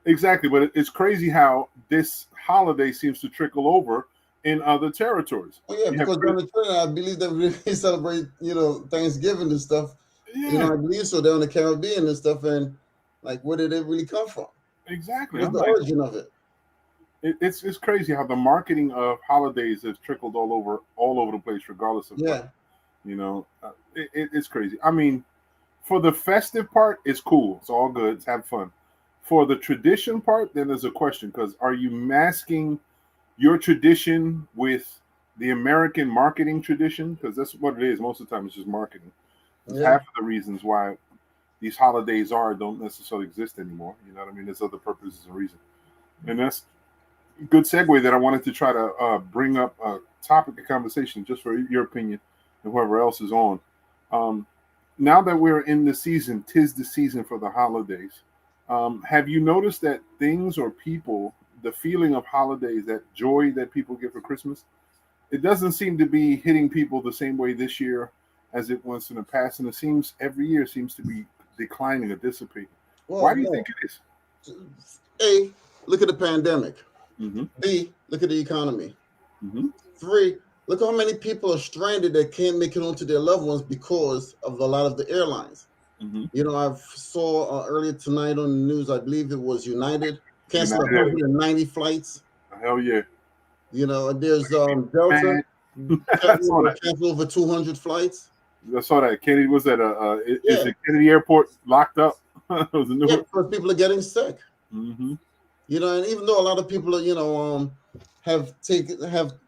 Exactly. But it's crazy how this holiday seems to trickle over in other territories. Oh yeah, because down the train, I believe they really celebrate, Thanksgiving and stuff. Yeah. I believe so down in the Caribbean and stuff. And where did it really come from? Exactly. What's the origin of it? It's crazy how the marketing of holidays has trickled all over the place, regardless of what. It's crazy. I mean, for the festive part, it's cool. It's all good. It's have fun. For the tradition part, then there's a question, because are you masking your tradition with the American marketing tradition? Because that's what it is. Most of the time, it's just marketing. Half of the reasons why these holidays don't necessarily exist anymore. You know what I mean? There's other purposes and reasons. And that's a good segue that I wanted to try to bring up a topic of conversation just for your opinion and whoever else is on. Now that we're in the season, 'tis the season for the holidays. Have you noticed that things or people, the feeling of holidays, that joy that people get for Christmas, it doesn't seem to be hitting people the same way this year as it was in the past, and it seems every year seems to be declining or dissipating. Why do you think it is? A, look at the pandemic. Mm-hmm. B, look at the economy. Mm-hmm. 3, look how many people are stranded that can't make it onto their loved ones because of a lot of the airlines. Mm-hmm. I saw earlier tonight on the news, I believe it was United canceled 190 flights. Hell yeah. There's Delta canceled over 200 flights. I saw that. Kennedy, was that is the Kennedy Airport locked up? Because people are getting sick. Mm-hmm. And even though a lot of people are, have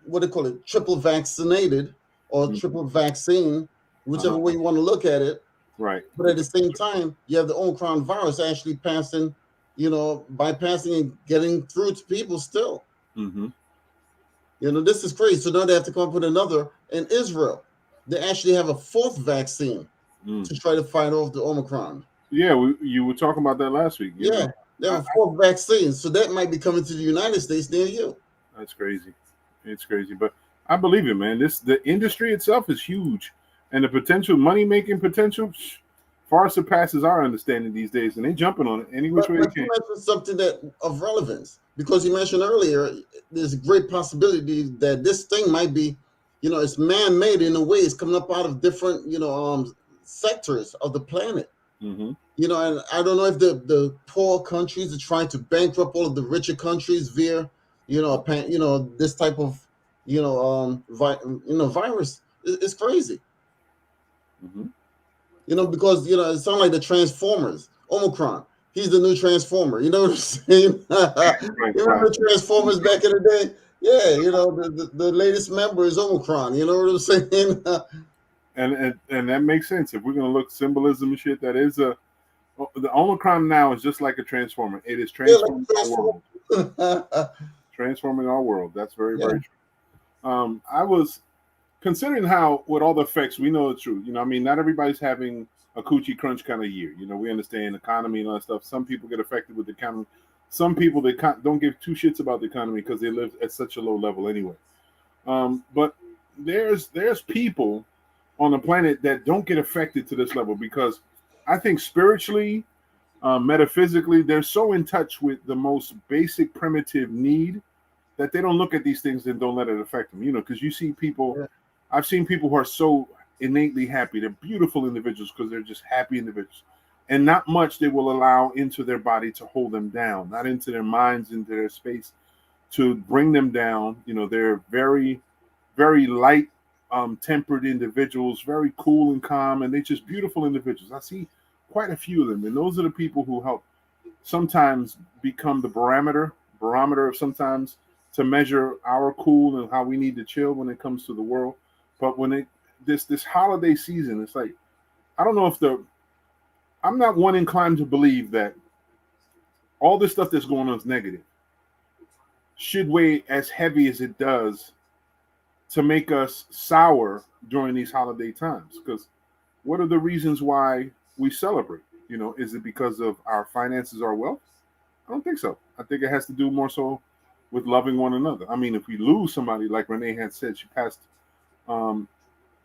what they call it, triple vaccinated or triple vaccine, whichever way you want to look at it. Right. But at the same time, you have the Omicron virus actually passing, bypassing and getting through to people still. Mm-hmm. This is crazy. So now they have to come up with another. In Israel, they actually have a 4th vaccine to try to fight off the Omicron. Yeah, you were talking about that last week. They have a 4th vaccine. So that might be coming to the United States near you. That's crazy. It's crazy. But I believe it, man. The industry itself is huge. And the potential, money-making potential far surpasses our understanding these days. And they're jumping on it any which way they can. You mentioned something that of relevance. Because you mentioned earlier, there's a great possibility that this thing might be, it's man-made in a way. It's coming up out of different, sectors of the planet. Mm-hmm. And I don't know if the poor countries are trying to bankrupt all of the richer countries via, this type of, virus. It's crazy. Mm-hmm. Because it sounds like the Transformers, Omicron. he's the new Transformer. You know what I'm saying? You remember Transformers back in the day? Yeah, the latest member is Omicron. You know what I'm saying? and that makes sense. If we're gonna look symbolism and shit, that is the Omicron now is just like a transformer. It is transforming our world. Transforming our world. That's very, very true. I was considering how, with all the effects, we know the truth. I mean, not everybody's having a coochie crunch kind of year. We understand economy and all that stuff. Some people get affected with the economy. Some people, they don't give two shits about the economy because they live at such a low level anyway. But there's people on the planet that don't get affected to this level because I think spiritually, metaphysically, they're so in touch with the most basic primitive need that they don't look at these things and don't let it affect them. Because you see people, I've seen people who are so innately happy. They're beautiful individuals because they're just happy individuals. And not much they will allow into their body to hold them down, not into their minds, into their space to bring them down. They're very, very light tempered individuals, very cool and calm, and they're just beautiful individuals. I see quite a few of them, and those are the people who help sometimes become the barometer of sometimes to measure our cool and how we need to chill when it comes to the world. But when this holiday season, it's like, I don't know if I'm not one inclined to believe that all this stuff that's going on is negative should weigh as heavy as it does to make us sour during these holiday times. Because what are the reasons why we celebrate? Is it because of our finances, our wealth? I don't think so. I think it has to do more so with loving one another. I mean, if we lose somebody, like Renee had said, she passed the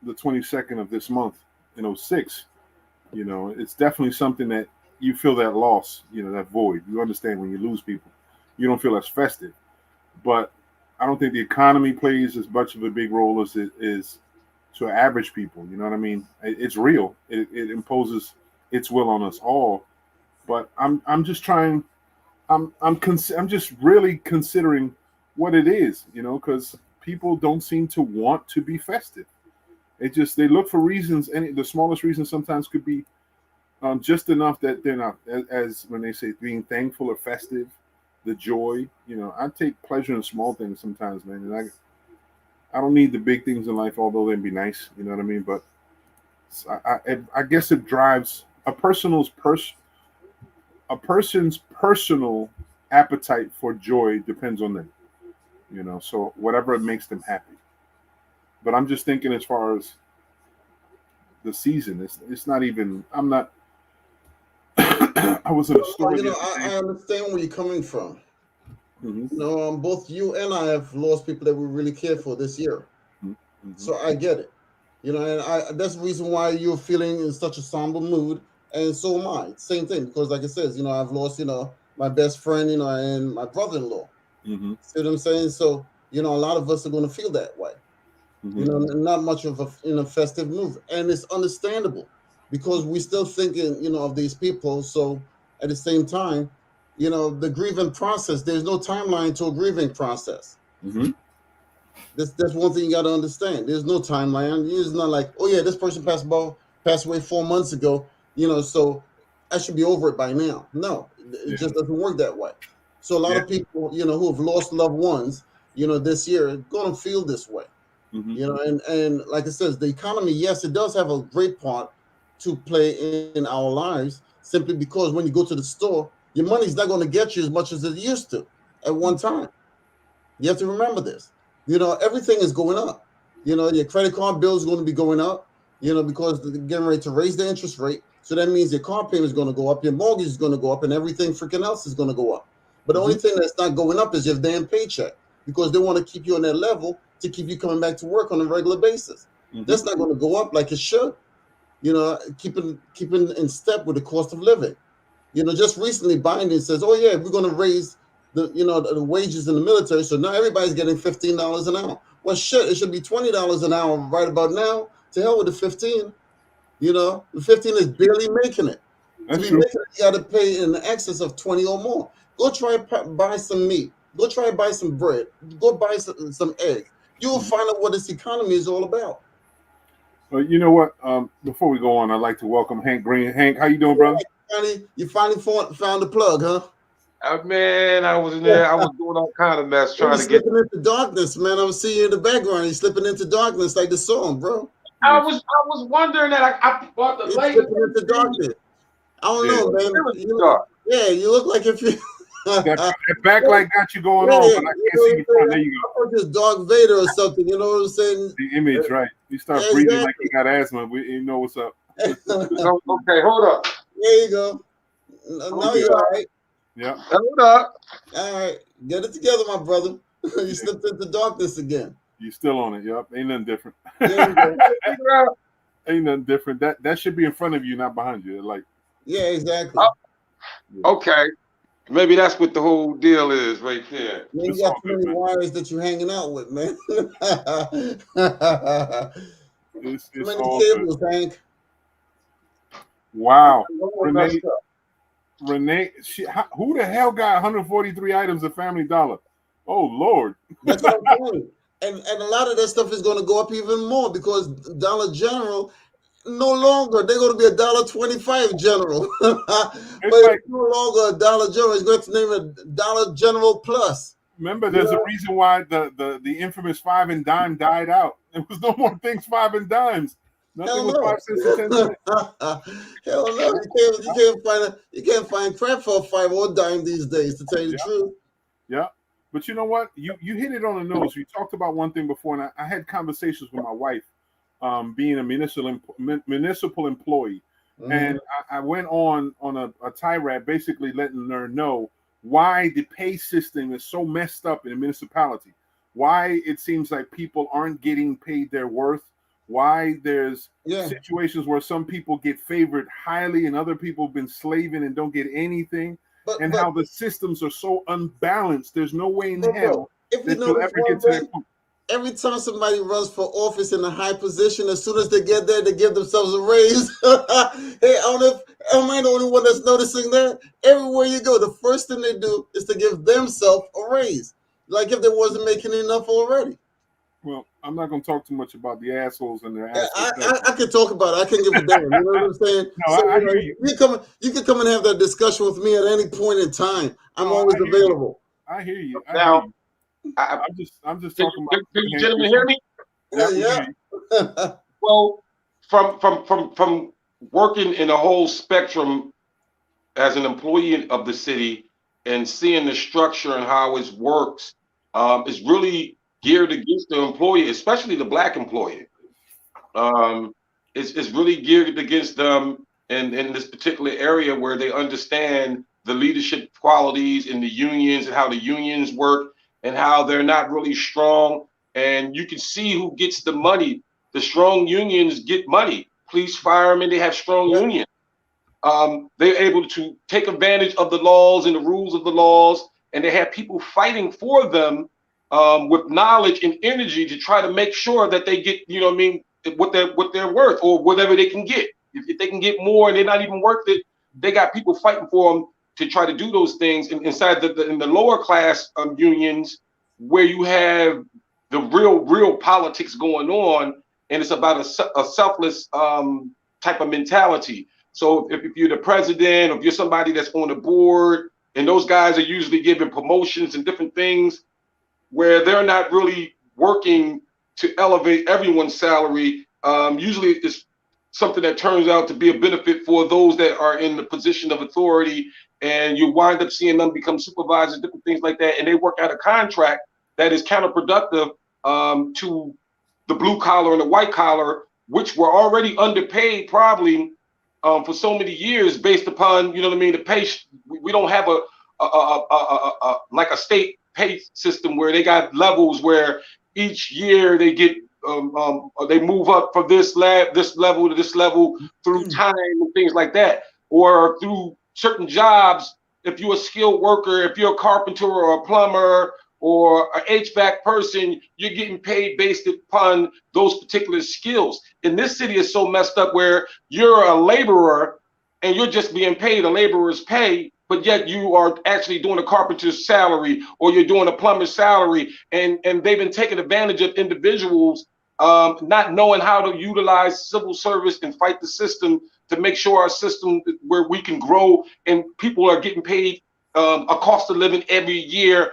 22nd of this month in 2006. It's definitely something that you feel that loss, that void. You understand when you lose people, you don't feel as festive. But I don't think the economy plays as much of a big role as it is to average people. You know what I mean? It's real. It imposes its will on us all. But I'm just trying. I'm just really considering what it is. Because people don't seem to want to be festive. They look for reasons, and the smallest reason sometimes could be just enough that they're not, as when they say being thankful or festive, the joy. I take pleasure in small things sometimes, man. And I don't need the big things in life, although they'd be nice. You know what I mean? But I guess it drives a person's personal appetite for joy depends on them. So whatever makes them happy. But I'm just thinking as far as the season, it's not even. I'm not. I was in a store. I understand where you're coming from. Mm-hmm. Both you and I have lost people that we really cared for this year. Mm-hmm. So I get it. And that's the reason why you're feeling in such a somber mood, and so am I. Same thing, because like it says, I've lost, my best friend, and my brother-in-law. Mm-hmm. See what I'm saying? So, a lot of us are going to feel that way. Mm-hmm. Not much of a festive move, and it's understandable because we're still thinking, of these people. So at the same time, the grieving process. There's no timeline to a grieving process. Mm-hmm. That's one thing you got to understand. There's no timeline. It's not like, oh yeah, this person passed away 4 months ago. So I should be over it by now. No, it just doesn't work that way. So a lot of people, who have lost loved ones, this year, are going to feel this way. Mm-hmm. And like it says, the economy, yes, it does have a great part to play in our lives, simply because when you go to the store, your money's not going to get you as much as it used to at one time. You have to remember this. Everything is going up. Your credit card bill is going to be going up, because they're getting ready to raise the interest rate. So that means your car payment is going to go up, your mortgage is going to go up, and everything freaking else is going to go up. But the only thing that's not going up is your damn paycheck, because they want to keep you on that level to keep you coming back to work on a regular basis. Mm-hmm. That's not going to go up like it should. Keeping in step with the cost of living. Just recently Biden says, oh yeah, we're going to raise the wages in the military, so now everybody's getting $15 an hour. Well, shit, it should be $20 an hour right about now. To hell with the 15. The 15 is barely making it. That's to be true. making it, you got to pay in excess of 20 or more. Go try buy some meat. Go try buy some bread. Go buy some eggs. You will find out what this economy is all about. Well, you know what? Before we go on, I'd like to welcome Hank Green. Hank, how you doing, brother? You finally found the plug, huh? Man, I was in there. I was doing all kind of mess trying to get. Slipping into darkness, man. I'm seeing you in the background. He's slipping into darkness like the song, bro. I was wondering that I bought the He's light. slipping into darkness. I don't know, man. You look like if you. that backlight got you going on, but I can't see you front. There you go. I just Dark Vader or something. You know what I'm saying? The image, right? You start breathing like you got asthma. You know what's up. Okay, hold up. There you go. Now you're all right. Yeah. Hold up. All right, get it together, my brother. You slipped into darkness again. You still on it? Yep. Ain't nothing different. Go. Ain't nothing different. That should be in front of you, not behind you. Like. Yeah, exactly. Okay. Maybe that's what the whole deal is right there. Man, you got too many wires that you're hanging out with, man. Too many cables, Hank. Wow. Renee, who the hell got 143 items at Family Dollar? Oh, Lord. That's what I'm saying. And a lot of that stuff is going to go up even more because Dollar General no longer, they're going to be $1.25 General. But it's no longer a Dollar General. It's going to name it Dollar General Plus. Remember, there's a reason why the infamous 5 and dime died out. There was no more things 5 and dimes. Nothing was 5 cents and 10 cents. Hell no, you can't find crap for a 5 or dime these days, to tell you the truth. Yeah. But you know what? You hit it on the nose. You talked about one thing before, and I had conversations with my wife, being a municipal employee. Mm-hmm. And I went on a tirade basically letting her know why the pay system is so messed up in a municipality, why it seems like people aren't getting paid their worth, why there's situations where some people get favored highly and other people have been slaving and don't get anything, and how the systems are so unbalanced. There's no way in hell that you'll ever get to that point. Every time somebody runs for office in a high position, as soon as they get there, they give themselves a raise. Hey, am I the only one that's noticing that? Everywhere you go, the first thing they do is to give themselves a raise, like if they wasn't making enough already. Well, I'm not going to talk too much about the assholes and their assholes. I can talk about it. I can give a damn. You know what I'm saying? No, so, I hear you. You can come and have that discussion with me at any point in time. I'm always available. I hear you. I'm just talking about. Can you gentlemen hear me? Yeah. Well, from working in a whole spectrum as an employee of the city and seeing the structure and how it works, is really geared against the employee, especially the Black employee. It's really geared against them in this particular area where they understand the leadership qualities in the unions and how the unions work and how they're not really strong. And you can see who gets the money. The strong unions get money. Police, firemen, they have strong unions. They're able to take advantage of the laws and the rules of the laws, and they have people fighting for them with knowledge and energy to try to make sure that they get, what they're worth or whatever they can get. If they can get more and they're not even worth it, they got people fighting for them to try to do those things. Inside in the lower class unions, where you have the real politics going on, and it's about a selfless type of mentality. So if you're the president, or if you're somebody that's on the board, and those guys are usually given promotions and different things, where they're not really working to elevate everyone's salary. Usually it's something that turns out to be a benefit for those that are in the position of authority, and you wind up seeing them become supervisors, different things like that, and they work out a contract that is counterproductive to the blue collar and the white collar, which were already underpaid probably for so many years based upon, the pay. We don't have like a state pay system where they got levels where each year they get they move up from this level to this level through time and things like that, or through certain jobs. If you're a skilled worker, if you're a carpenter or a plumber or an HVAC person, you're getting paid based upon those particular skills. And this city is so messed up where you're a laborer and you're just being paid a laborer's pay, but yet you are actually doing a carpenter's salary or you're doing a plumber's salary. And they've been taking advantage of individuals not knowing how to utilize civil service and fight the system to make sure our system where we can grow and people are getting paid a cost of living every year.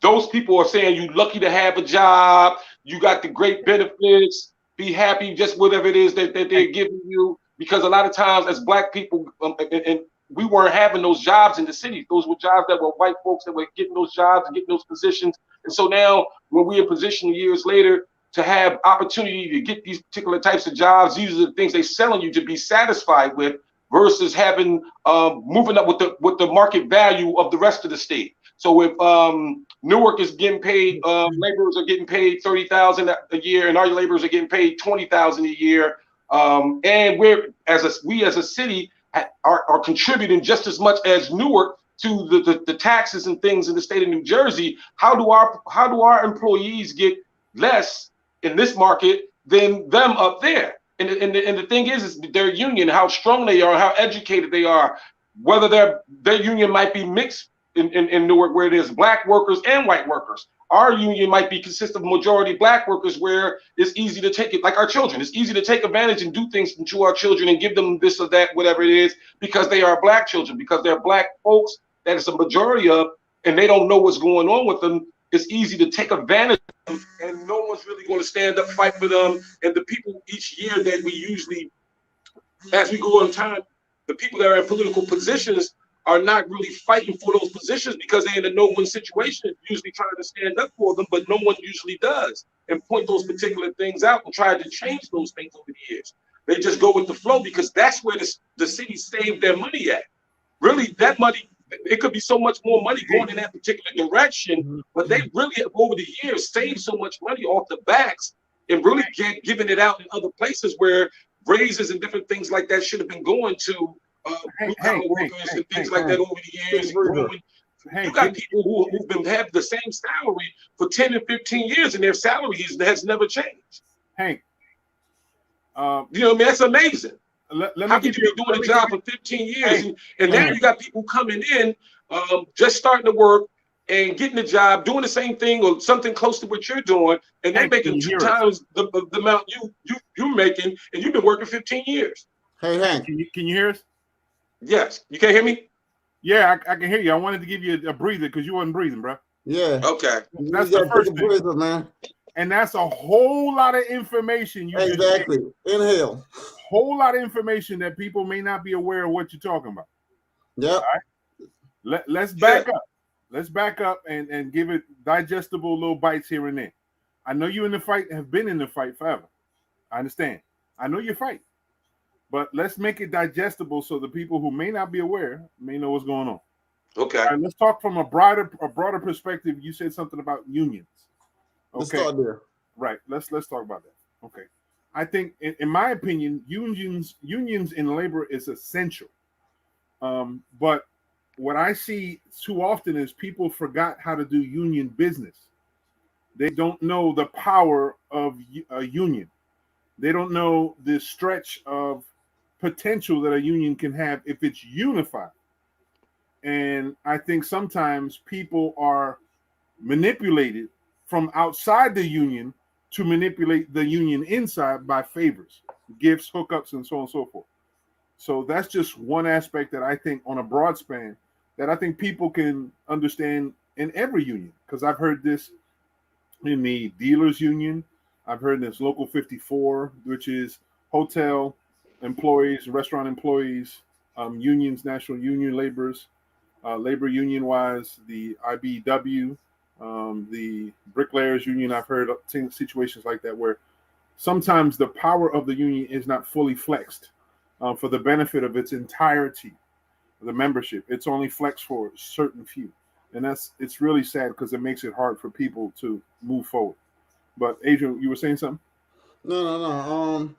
Those people are saying you're lucky to have a job, you got the great benefits, be happy, just whatever it is that they're giving you. Because a lot of times as Black people, and we weren't having those jobs in the cities. Those were jobs that were white folks that were getting those jobs and getting those positions. And so now when we're in position years later to have opportunity to get these particular types of jobs, these are the things they're selling you to be satisfied with versus having moving up with the market value of the rest of the state. So if Newark is getting paid, laborers are getting paid $30,000 a year, and our laborers are getting paid $20,000 a year, and we as a city are contributing just as much as Newark to the taxes and things in the state of New Jersey. How do our employees get less in this market than them up there? And the thing is their union, how strong they are, how educated they are, whether their union might be mixed in Newark where there's Black workers and white workers. Our union might be consist of majority Black workers where it's easy to take it, like our children. It's easy to take advantage and do things to our children and give them this or that, whatever it is, because they are Black children, because they're Black folks that it's a majority of, and they don't know what's going on with them. It's easy to take advantage of them, and no one's really going to stand up, fight for them. And the people each year that we usually, as we go on time, the people that are in political positions are not really fighting for those positions because they're in a no-win situation, usually trying to stand up for them, but no one usually does and point those particular things out and try to change those things over the years. They just go with the flow because that's where the city saved their money at. Really, that money, it could be so much more money going in that particular direction, but they really, over the years, saved so much money off the backs and really giving it out in other places where raises and different things like that should have been going to workers and things like that over the years. You got people who've have the same salary for 10 and 15 years, and their salary has never changed. Hank, you know what I mean? That's amazing. How could you be doing a job for 15 years, and now you got people coming in, just starting to work and getting a job, doing the same thing or something close to what you're doing, and they're making 2 times the amount you're making, and you've been working 15 years. Hey, Hank, can you hear us? Yes, you can't hear me? Yeah, I can hear you. I wanted to give you a breather because you wasn't breathing, bro. Yeah. Okay. That's the first thing. Breather, man. And that's a whole lot of information. Exactly. Inhale. Whole lot of information that people may not be aware of what you're talking about. Yeah. All right. Let's back up. Let's back up and give it digestible little bites here and there. I know you in the fight have been in the fight forever. I understand. I know you're fighting. But let's make it digestible so the people who may not be aware may know what's going on. Okay. All right, let's talk from a broader perspective. You said something about unions. Okay. Let's start there. Right. Let's talk about that. Okay. I think, in my opinion, unions in labor is essential. But what I see too often is people forgot how to do union business. They don't know the power of a union. They don't know the stretch of potential that a union can have if it's unified. And I think sometimes people are manipulated from outside the union to manipulate the union inside by favors, gifts, hookups, and so on and so forth. So that's just one aspect that I think on a broad span that I think people can understand in every union, because I've heard this in the dealers union. I've heard this local 54, which is hotel employees, restaurant employees, unions, national union laborers, labor union wise, the IBW, the bricklayers union. I've heard situations like that where sometimes the power of the union is not fully flexed for the benefit of its entirety, the membership. It's only flexed for a certain few. And it's really sad because it makes it hard for people to move forward. But Adrian, you were saying something? No.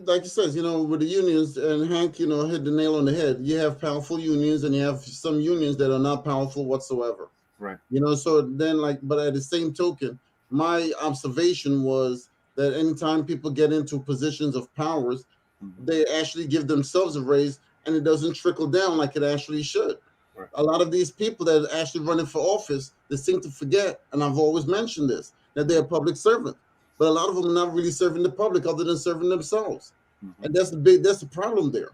Like you said, with the unions, and Hank, hit the nail on the head. You have powerful unions, and you have some unions that are not powerful whatsoever. Right. So then, but at the same token, my observation was that anytime people get into positions of powers, they actually give themselves a raise, and it doesn't trickle down like it actually should. Right. A lot of these people that are actually running for office, they seem to forget, and I've always mentioned this, that they're a public servant. But a lot of them are not really serving the public other than serving themselves. And that's the problem there.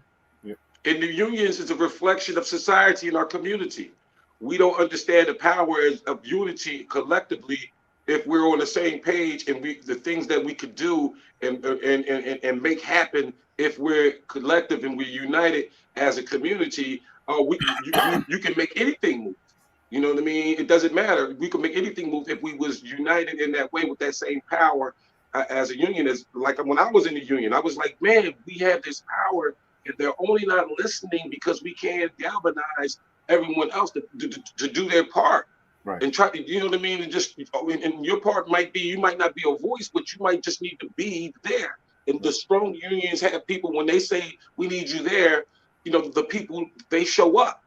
And the unions is a reflection of society in our community. We don't understand the power of unity collectively if we're on the same page, and the things that we could do and make happen if we're collective and we're united as a community. You can make anything move. You know what I mean? It doesn't matter. We can make anything move if we was united in that way with that same power as a union. As like when I was in the union, I was like, man, we have this power, and they're only not listening because we can't galvanize everyone else to do their part. Right. And try to, you know what I mean? And just, and your part might be, you might not be a voice, but you might just need to be there. And the strong unions have people, when they say, we need you there, you know, the people, they show up.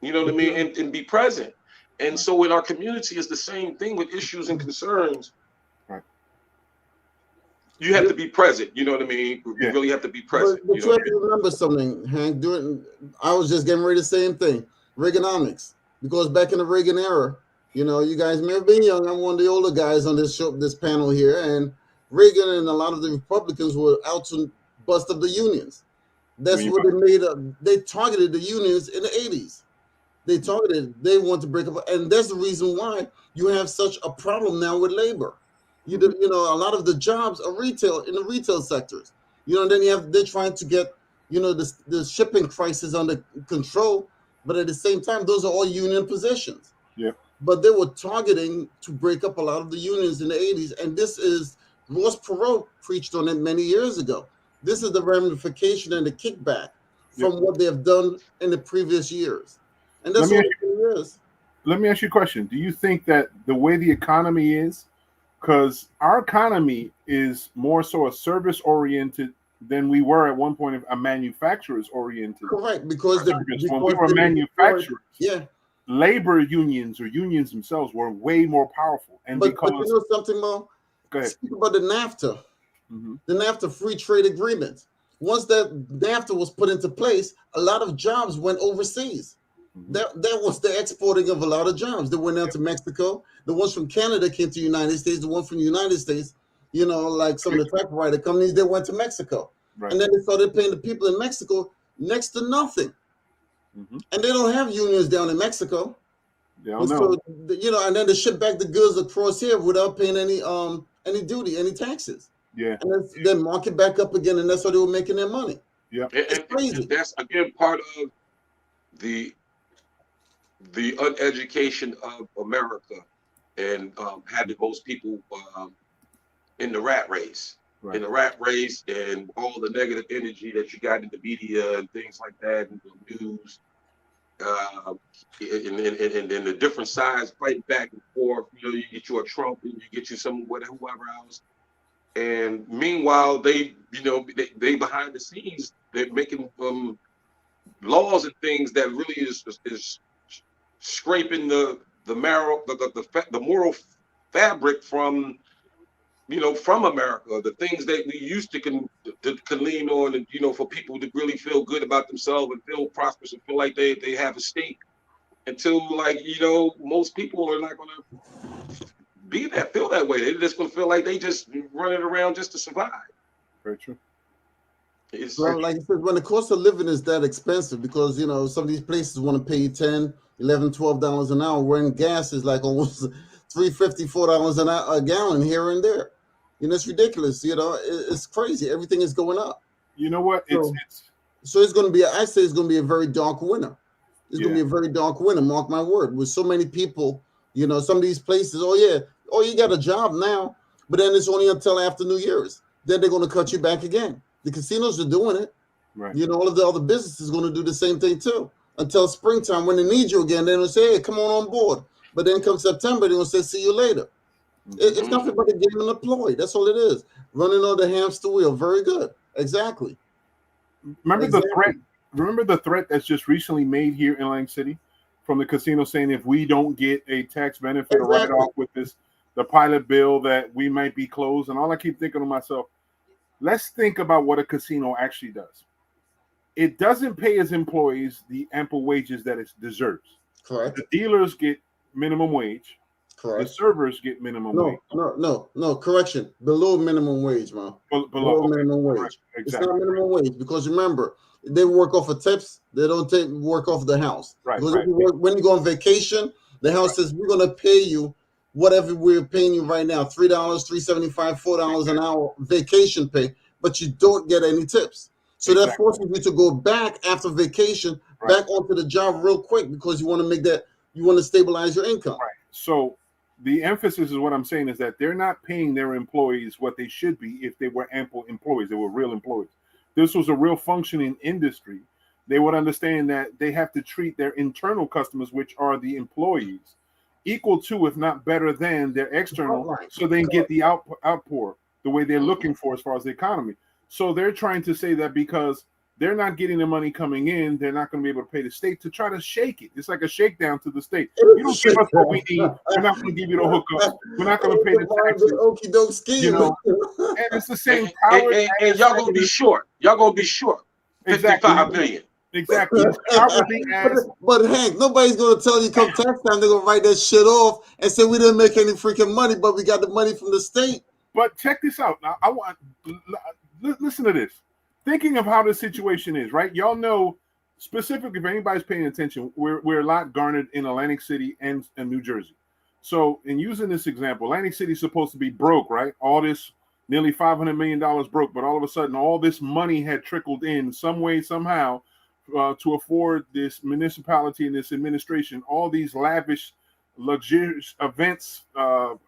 You know what I mean? And be present. And so in our community, it's the same thing with issues and concerns. You have to be present. You know what I mean? You really have to be present. But you have to remember something, Hank. I was just getting ready to say the same thing. Reaganomics. Because back in the Reagan era, you know, you guys may have been young. I'm one of the older guys on this show, this panel here. And Reagan and a lot of the Republicans were out to bust up the unions. That's what they made up. They targeted the unions in the 80s. They want to break up. And that's the reason why you have such a problem now with labor. You know, a lot of the jobs are retail in the retail sectors. You know, and then they're trying to get, you know, the shipping crisis under control. But at the same time, those are all union positions. Yeah. But they were targeting to break up a lot of the unions in the 80s. And this is, Ross Perot preached on it many years ago. This is the ramification and the kickback from what they have done in the previous years. And that's what it is. Let me ask you a question. Do you think that the way the economy is, because our economy is more so a service-oriented than we were at one point, a manufacturers-oriented. Correct, because when we were manufacturers, labor unions or unions themselves were way more powerful. And but you know something, Mo? Go ahead. Speak about the NAFTA, the NAFTA free trade agreement. Once that NAFTA was put into place, a lot of jobs went overseas. That was the exporting of a lot of jobs. They went out to Mexico. The ones from Canada came to the United States. The one from the United States, you know, like some of the typewriter companies, they went to Mexico. Right. And then they started paying the people in Mexico next to nothing. And they don't have unions down in Mexico. So, you know, and then they ship back the goods across here without paying any duty, any taxes. Yeah. And then mark it back up again, and that's how they were making their money. Yeah. It's crazy. And that's again part of the uneducation of America, and having most people in the rat race. In the rat race, and all the negative energy that you got in the media and things like that, and the news, and the different sides fighting back and forth. You know, you get you a Trump and you get you some whoever else. And meanwhile, they behind the scenes, they're making laws and things that really is scraping the marrow, the moral fabric from America, the things that we used to can lean on, and, you know, for people to really feel good about themselves and feel prosperous and feel like they have a stake. Until, like, you know, most people are not going to feel that way. They're just going to feel like they just running around just to survive. Very true. Well, like I said, when the cost of living is that expensive, because, you know, some of these places want to pay you $10, $11, $12 an hour, when gas is like almost $3.50, $4 a gallon here and there. You know, it's ridiculous. You know, it's crazy. Everything is going up. You know what? So it's going to be, I say it's going to be a very dark winter. It's going to be a very dark winter, mark my word, with so many people, you know, some of these places, you got a job now, but then it's only until after New Year's. Then they're going to cut you back again. The casinos are doing it. Right. You know, all of the other businesses are going to do the same thing too. Until springtime, when they need you again, they're going to say, hey, come on board. But then come September, they're going to say, see you later. It's nothing but a game and a ploy. That's all it is. Running on the hamster wheel. Very good. Exactly. Remember the threat? Remember the threat that's just recently made here in Atlantic City from the casino, saying if we don't get a tax benefit or write off with the pilot bill, that we might be closed. And all I keep thinking to myself, let's think about what a casino actually does. It doesn't pay its employees the ample wages that it deserves. Correct. The dealers get minimum wage. The Correct. servers get minimum wage. No. Correction. Below minimum wage, man. Below Okay. minimum wage. Correct. It's Exactly. not minimum wage because remember, they work off of tips. They don't work off the house. Right, Because right. when you go on vacation, the house says we're gonna pay you whatever we're paying you right now, $3, $3.75, $4 an hour vacation pay, but you don't get any tips. So that Exactly. forces you to go back after vacation, Right. back onto the job real quick because you want to stabilize your income. Right. So the emphasis is what I'm saying is that they're not paying their employees what they should be if they were ample employees. They were real employees. This was a real functioning industry. They would understand that they have to treat their internal customers, which are the employees, equal to, if not better than, their external, so they can get the outpour the way they're looking for as far as the economy. So they're trying to say that because they're not getting the money coming in, they're not going to be able to pay the state to try to shake it. It's like a shakedown to the state. You don't give us what we need. We're not going to give you the hookups. We're not going to pay the taxes. Okie doke scheme. You know, and it's the same power. And y'all gonna be short. Y'all gonna be short. Exactly. 55 billion. Exactly. It's cowardly as. But Hank, nobody's gonna tell you come tax time they're gonna write that shit off and say we didn't make any freaking money, but we got the money from the state. But check this out. Now, I want listen to this. Thinking of how the situation is, right? Y'all know specifically, if anybody's paying attention, we're a lot garnered in Atlantic City and New Jersey. So, in using this example, Atlantic City is supposed to be broke, right? All this nearly $500 million broke, but all of a sudden, all this money had trickled in some way, somehow, to afford this municipality and this administration all these lavish, luxurious events,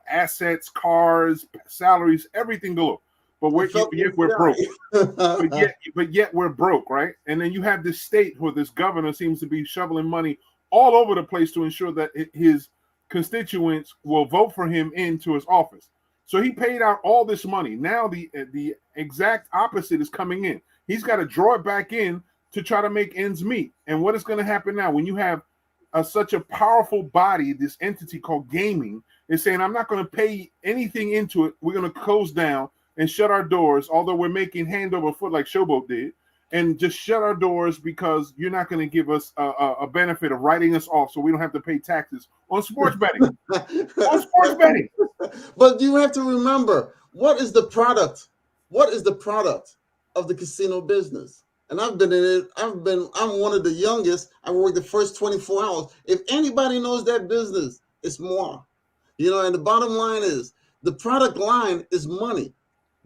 assets, cars, salaries, everything galore. But yet we're broke. but yet we're broke, right? And then you have this state where this governor seems to be shoveling money all over the place to ensure that his constituents will vote for him into his office. So he paid out all this money. Now the exact opposite is coming in. He's got to draw it back in to try to make ends meet. And what is going to happen now when you have such a powerful body, this entity called gaming, is saying, I'm not going to pay anything into it. We're going to close down and shut our doors, although we're making hand over foot like Showboat did, and just shut our doors because you're not going to give us a benefit of writing us off so we don't have to pay taxes on sports betting. On sports betting. But you have to remember, what is the product? What is the product of the casino business? And I've been in it. I'm one of the youngest. I worked the first 24 hours. If anybody knows that business, it's moi. You know, and the bottom line is the product line is money.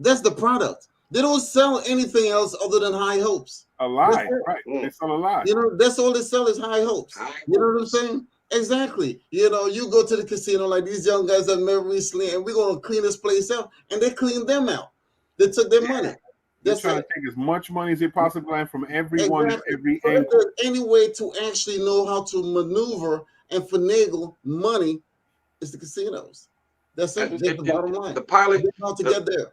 That's the product. They don't sell anything else other than high hopes. A lie, right? They sell a lie. You know, that's all they sell is high hopes. You know what I'm saying? Exactly. You know, you go to the casino like these young guys that met recently, and we're gonna clean this place out, and they cleaned them out. They took their money. They're trying to take as much money as they possibly can from everyone, every so angle. if there's any way to actually know how to maneuver and finagle money, is the casinos. That's it. That's the bottom line. The pilot, how to get there.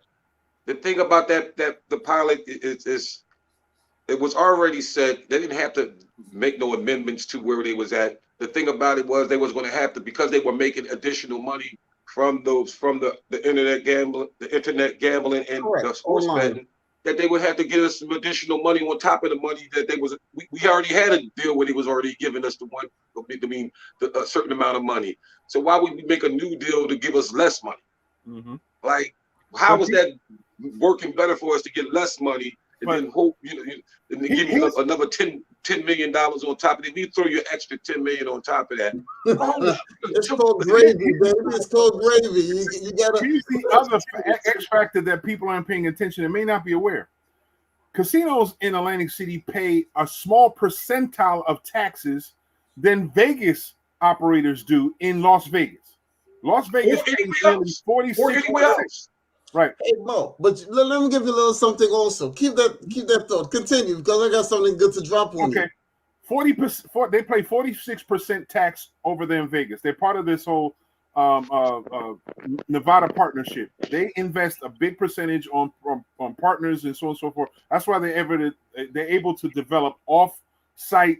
The thing about that the pilot is it was already said. They didn't have to make no amendments to where they was at. The thing about it was they was going to have to, because they were making additional money from the internet gambling, and the sports betting, that they would have to give us some additional money on top of the money that we already had a deal where he was already giving us a certain amount of money. So why would we make a new deal to give us less money? Mm-hmm. Like, how is that working better for us to get less money and then hope and give you another $10 million on top of it? We throw you an extra $10 million on top of that. It's called gravy, baby. It's called gravy. You gotta. Here's the other X factor that people aren't paying attention and may not be aware. Casinos in Atlantic City pay a small percentile of taxes than Vegas operators do in Las Vegas. Las Vegas pays nearly 46%. Right. Hey Mo, but let me give you a little something also. Keep that thought. Continue, because I got something good to drop on you. 40%. They pay 46% tax over there in Vegas. They're part of this whole Nevada partnership. They invest a big percentage on partners and so on and so forth. That's why they're able to develop off-site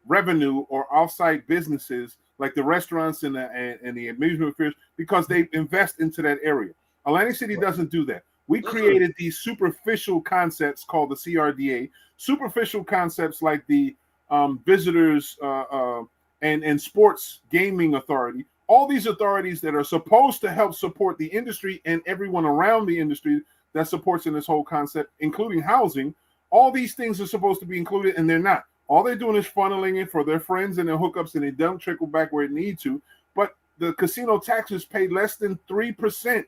revenue or off-site businesses like the restaurants and the amusement affairs, because they invest into that area. Atlantic City doesn't do that. We created these superficial concepts called the CRDA, superficial concepts like the Visitors and Sports Gaming Authority, all these authorities that are supposed to help support the industry and everyone around the industry that supports in this whole concept, including housing, all these things are supposed to be included, and they're not. All they're doing is funneling it for their friends and their hookups, and they don't trickle back where it needs to. But the casino taxes pay less than 3%.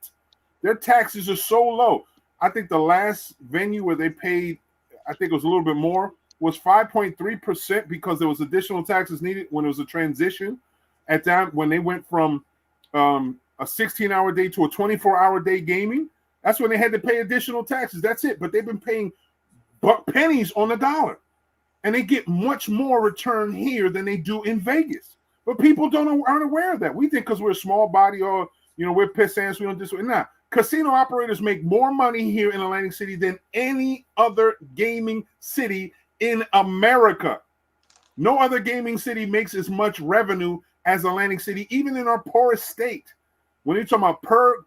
Their taxes are so low. I think the last venue where they paid, I think it was a little bit more, was 5.3% because there was additional taxes needed when it was a transition at that when they went from a 16-hour day to a 24-hour day gaming. That's when they had to pay additional taxes. That's it. But they've been paying pennies on the dollar, and they get much more return here than they do in Vegas. But people aren't aware of that. We think because we're a small body or we're pissants, we don't do this. Nah, casino operators make more money here in Atlantic City than any other gaming city in America. No other gaming city makes as much revenue as Atlantic City, even in our poorest state. When you're talking about per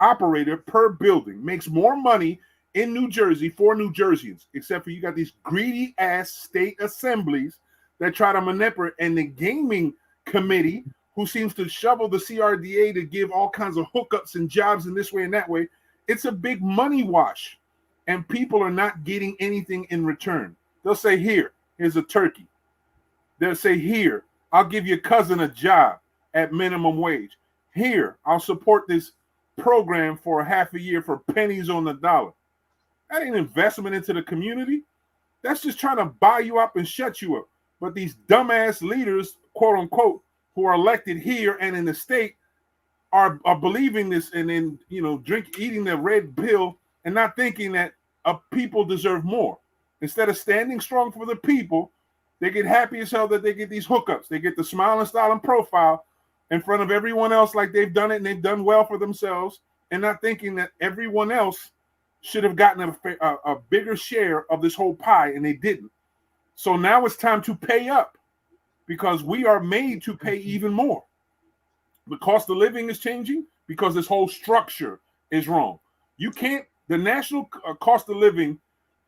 operator, per building, makes more money in New Jersey for New Jerseyans, except for you got these greedy ass state assemblies that try to manipulate, and the gaming committee who seems to shovel the CRDA to give all kinds of hookups and jobs in this way and that way. It's a big money wash, and people are not getting anything in return. They'll say, here's a turkey. They'll say, here, I'll give your cousin a job at minimum wage. Here, I'll support this program for a half a year for pennies on the dollar. That ain't investment into the community. That's just trying to buy you up and shut you up. But these dumbass leaders, quote unquote, who are elected here and in the state are believing this and then, eating the red pill and not thinking that people deserve more. Instead of standing strong for the people, they get happy as hell that they get these hookups. They get the smile and style and profile in front of everyone else like they've done it and they've done well for themselves, and not thinking that everyone else should have gotten a bigger share of this whole pie, and they didn't. So now it's time to pay up because we are made to pay even more. The cost of living is changing because this whole structure is wrong. The national cost of living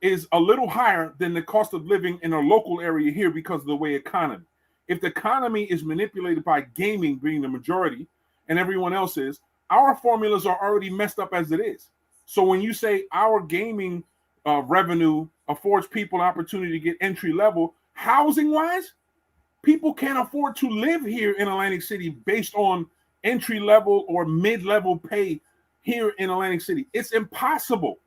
is a little higher than the cost of living in a local area here because of the way economy. If the economy is manipulated by gaming being the majority and everyone else is, our formulas are already messed up as it is. So when you say our gaming revenue affords people an opportunity to get entry level, housing wise, people can't afford to live here in Atlantic City based on entry level or mid-level pay here in Atlantic City. It's impossible.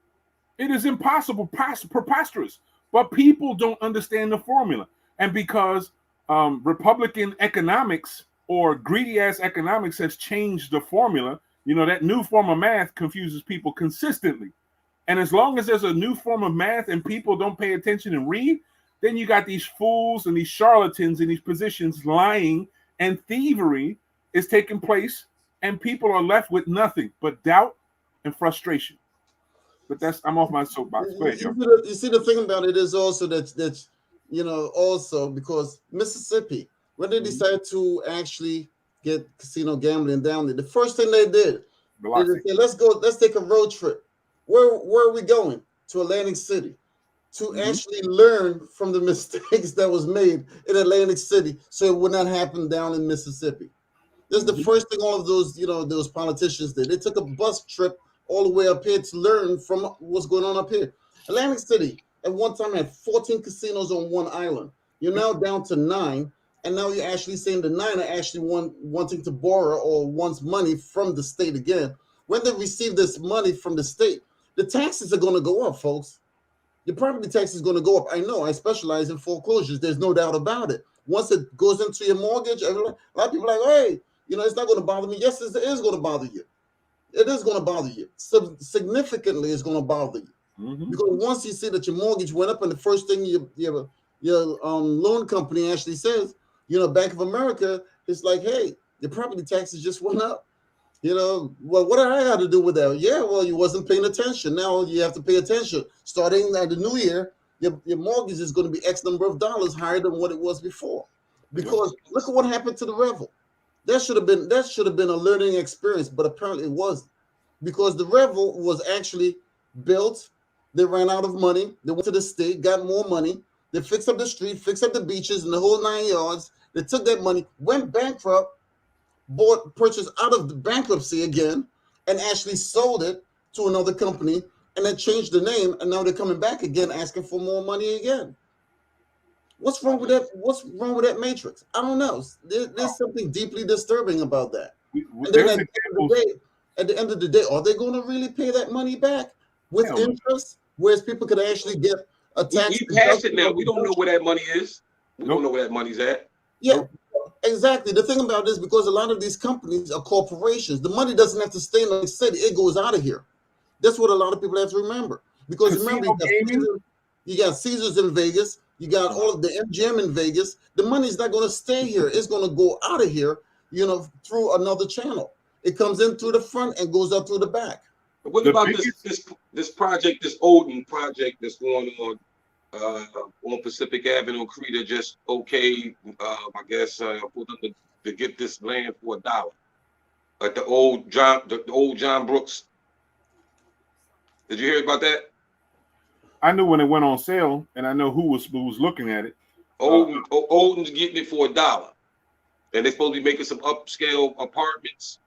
It is impossible, preposterous. But people don't understand the formula. And because Republican economics or greedy ass economics has changed the formula, that new form of math confuses people consistently. And as long as there's a new form of math and people don't pay attention and read, then you got these fools and these charlatans in these positions lying, and thievery is taking place, and people are left with nothing but doubt and frustration. But I'm off my soapbox. Go ahead, you see, the thing about it is also that also because Mississippi, when they decided to actually get casino gambling down there, the first thing they did, they said, let's take a road trip. Where are we going? To Atlantic City to actually learn from the mistakes that was made in Atlantic City so it would not happen down in Mississippi. That's the first thing all of those politicians did. They took a bus trip all the way up here to learn from what's going on up here. Atlantic City at one time had 14 casinos on one island. You're now down to 9, and now you're actually saying the 9 are actually wanting to borrow or wants money from the state again. When they receive this money from the state, the taxes are going to go up, folks. Your property tax is going to go up. I know. I specialize in foreclosures. There's no doubt about it. Once it goes into your mortgage, a lot of people are like, hey, it's not going to bother me. Yes, it is going to bother you. It is going to bother you. So significantly, it's going to bother you. Mm-hmm. Because once you see that your mortgage went up, and the first thing your loan company actually says, Bank of America is like, hey, your property taxes just went up. Well, what did I have to do with that? Yeah, well, you wasn't paying attention. Now you have to pay attention. Starting at the new year, your mortgage is going to be X number of dollars higher than what it was before. Because look at what happened to the Revel. That should have been a learning experience, but apparently it wasn't. Because the Revel was actually built. They ran out of money. They went to the state, got more money. They fixed up the street, fixed up the beaches, and the whole 9 yards. They took that money, went bankrupt, purchased out of the bankruptcy again and actually sold it to another company and then changed the name, and now they're coming back again asking for more money again. What's wrong with that? What's wrong with that matrix? I don't know. There's something deeply disturbing about that. And then There's at the end of the day, are they going to really pay that money back with Hell no. interest? Whereas people could actually get a tax. We passed it now. We don't know where that money is. We don't know where that money's at. Yeah, exactly. The thing about this, because a lot of these companies are corporations, the money doesn't have to stay in the city. It goes out of here. That's what a lot of people have to remember. Because remember, you got Caesars in Vegas. You got all of the MGM in Vegas. The money's not going to stay here. It's going to go out of here, through another channel. It comes in through the front and goes out through the back. What about this project, this Odin project that's going on Pacific Avenue, Creta, just okay, I guess, for them to get this land for $1 at the old John Brooks. Did you hear about that? I knew when it went on sale, and I know who was looking at it. Odin's getting it for $1, and they're supposed to be making some upscale apartments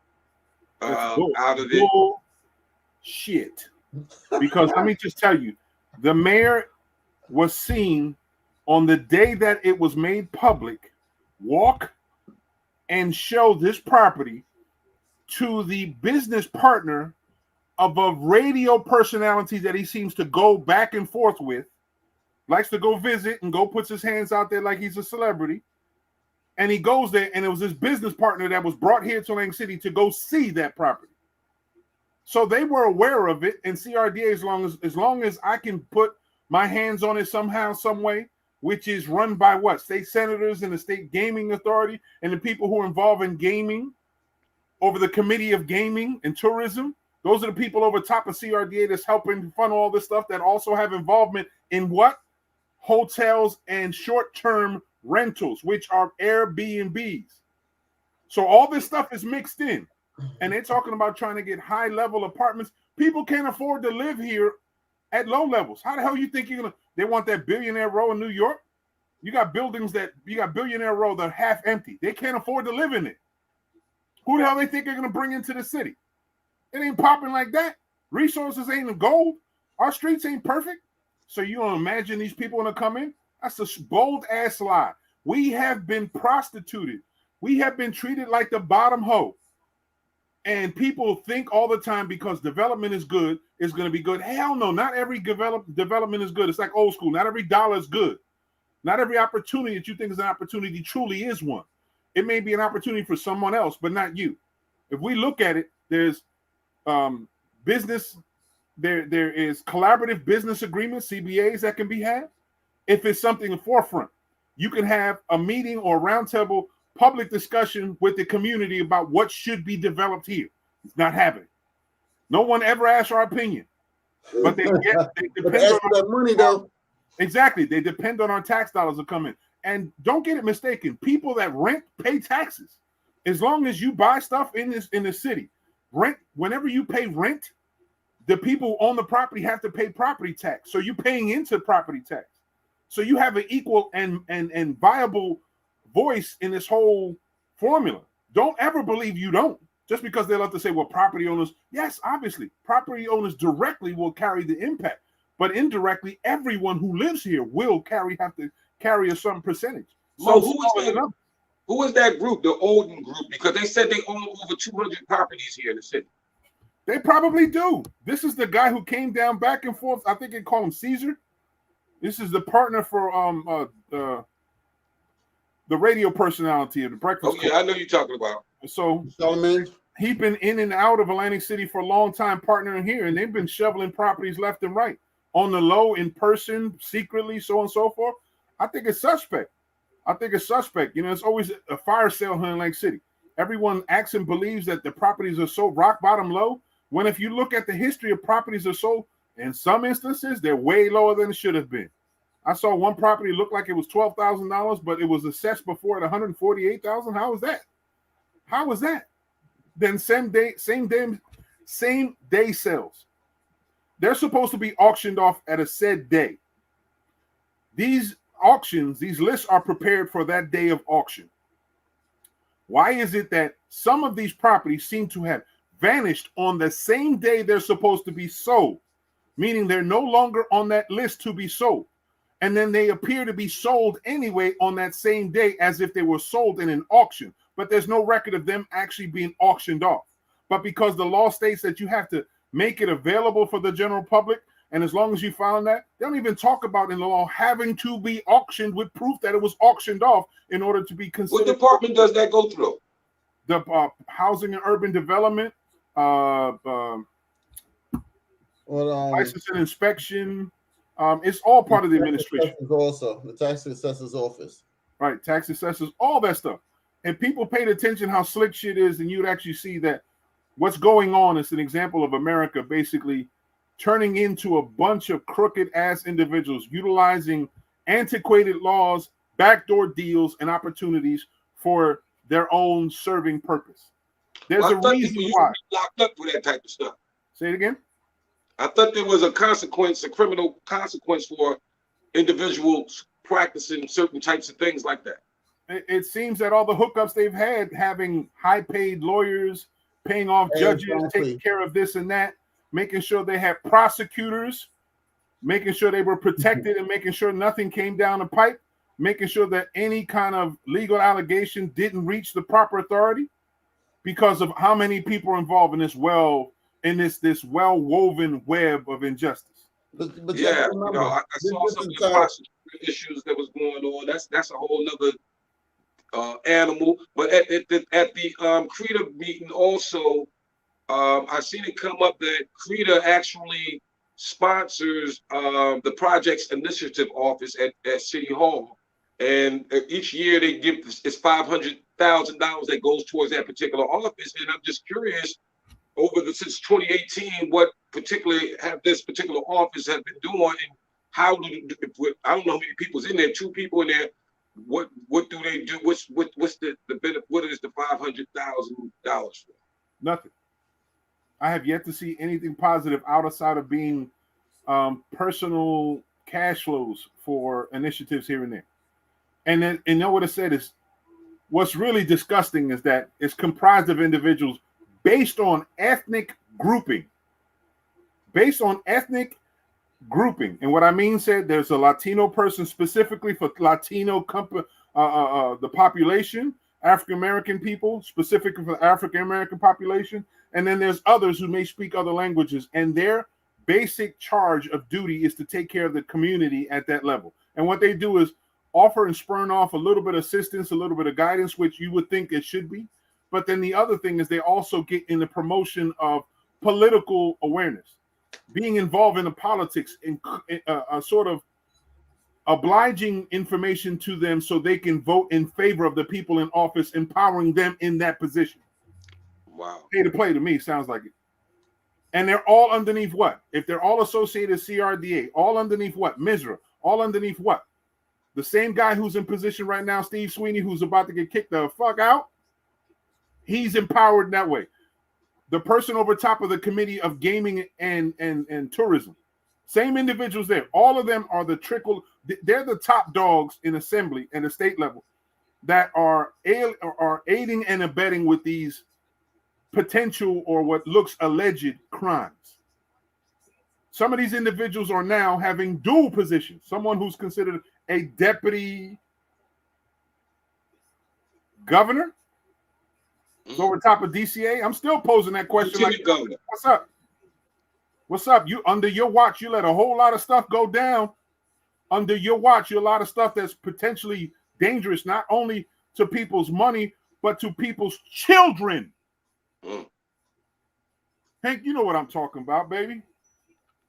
out of it. Shit, because let me just tell you, the mayor was seen on the day that it was made public walk and show this property to the business partner of a radio personality that he seems to go back and forth with, likes to go visit and go puts his hands out there like he's a celebrity. And he goes there, and it was his business partner that was brought here to Lang City to go see that property. So they were aware of it, and CRDA, as long as I can put my hands on it somehow, some way, which is run by what? State senators and the state gaming authority and the people who are involved in gaming over the Committee of Gaming and Tourism. Those are the people over top of CRDA that's helping fund all this stuff that also have involvement in what? Hotels and short-term rentals, which are Airbnbs. So all this stuff is mixed in. And they're talking about trying to get high-level apartments. People can't afford to live here at low levels. How the hell you think they want that billionaire row in New York? You got billionaire row that are half empty. They can't afford to live in it. Who the hell they think they're going to bring into the city? It ain't popping like that. Resources ain't gold. Our streets ain't perfect. So you don't imagine these people going to come in? That's a bold-ass lie. We have been prostituted. We have been treated like the bottom hoe. And people think all the time because development is good, it's going to be good. Hell no, not every development is good. It's like old school. Not every dollar is good. Not every opportunity that you think is an opportunity truly is one. It may be an opportunity for someone else, but not you. If we look at it, there's business, there is collaborative business agreements, CBAs that can be had. If it's something in the forefront, you can have a meeting or a roundtable public discussion with the community about what should be developed here. It's not happening. No one ever asks our opinion, but they depend on that money though. Exactly, they depend on our tax dollars to come in. And don't get it mistaken, people that rent pay taxes. As long as you buy stuff in the city, rent. Whenever you pay rent, the people who own the property have to pay property tax. So you're paying into property tax. So you have an equal and viable voice in this whole formula. Don't ever believe you don't. Just because they love to say, well, property owners, yes, obviously, property owners directly will carry the impact, but indirectly, everyone who lives here will have to carry a certain percentage. So who is that group, the Odin group? Because they said they own over 200 properties here in the city. They probably do. This is the guy who came down back and forth. I think they call him Caesar. This is the partner for the radio personality of the Breakfast Club. I know you're talking about. So he's been in and out of Atlantic City for a long time, partnering here, and they've been shoveling properties left and right, on the low, in person, secretly, so on and so forth. I think it's suspect. You know, it's always a fire sale here in Atlantic City. Everyone acts and believes that the properties are so rock bottom low, when if you look at the history of properties are sold, in some instances, they're way lower than it should have been. I saw one property look like it was $12,000, but it was assessed before at $148,000. How was that? How was that? Then same day sales. They're supposed to be auctioned off at a said day. These auctions, these lists are prepared for that day of auction. Why is it that some of these properties seem to have vanished on the same day they're supposed to be sold, meaning they're no longer on that list to be sold, and then they appear to be sold anyway on that same day as if they were sold in an auction, but there's no record of them actually being auctioned off. But because the law states that you have to make it available for the general public, and as long as you found that, they don't even talk about in the law having to be auctioned with proof that it was auctioned off in order to be considered. What department does that go through? The Housing and Urban Development, license and inspection. It's all part of the administration. Also, the tax assessor's office. Right, tax assessors, all that stuff. And people paid attention how slick shit is, and you'd actually see that what's going on is an example of America basically turning into a bunch of crooked ass individuals utilizing antiquated laws, backdoor deals, and opportunities for their own serving purpose. There's a reason why. Locked up for that type of stuff. Say it again. I thought there was a consequence, a criminal consequence for individuals practicing certain types of things like that. It seems that all the hookups they've had, having high-paid lawyers, paying off judges, taking care of this and that, making sure they had prosecutors, making sure they were protected, and making sure nothing came down the pipe, making sure that any kind of legal allegation didn't reach the proper authority, because of how many people are involved in this well-woven web of injustice. But yeah, I saw some of the prosecution issues that was going on. That's a whole nother animal. But at the CRETA meeting also, I seen it come up that CRETA actually sponsors the Projects Initiative Office at City Hall, and each year they give it's $500,000 that goes towards that particular office. And I'm just curious, since 2018, what particularly have this particular office have been doing, and how do I don't know how many people's in there, 2 people in there. What do they do? What's the benefit? What is the $500,000 for? Nothing. I have yet to see anything positive outside of being personal cash flows for initiatives here and there. And then, you know what it said is, what's really disgusting is that it's comprised of individuals based on ethnic grouping. Based on ethnic grouping. And what I mean said, there's a Latino person specifically for Latino the population, African-American people specifically for the African-American population. And then there's others who may speak other languages, and their basic charge of duty is to take care of the community at that level. And what they do is offer and spurn off a little bit of assistance, a little bit of guidance, which you would think it should be. But then the other thing is they also get in the promotion of political awareness, being involved in the politics, and sort of obliging information to them so they can vote in favor of the people in office, empowering them in that position. Wow. Pay to play to me sounds like it. And they're all underneath what? If they're all associated CRDA, all underneath what? MISRA, all underneath what? The same guy who's in position right now, Steve Sweeney, who's about to get kicked the fuck out, he's empowered in that way. The person over top of the Committee of Gaming and Tourism, same individuals there. All of them are the trickle. They're the top dogs in assembly and the state level that are aiding and abetting with these potential or what looks alleged crimes. Some of these individuals are now having dual positions. Someone who's considered a deputy governor is over top of DCA. I'm still posing that question. Like, what's up? What's up? You under your watch, you let a whole lot of stuff go down. Under your watch, a lot of stuff that's potentially dangerous, not only to people's money, but to people's children. Hank, you know what I'm talking about, baby.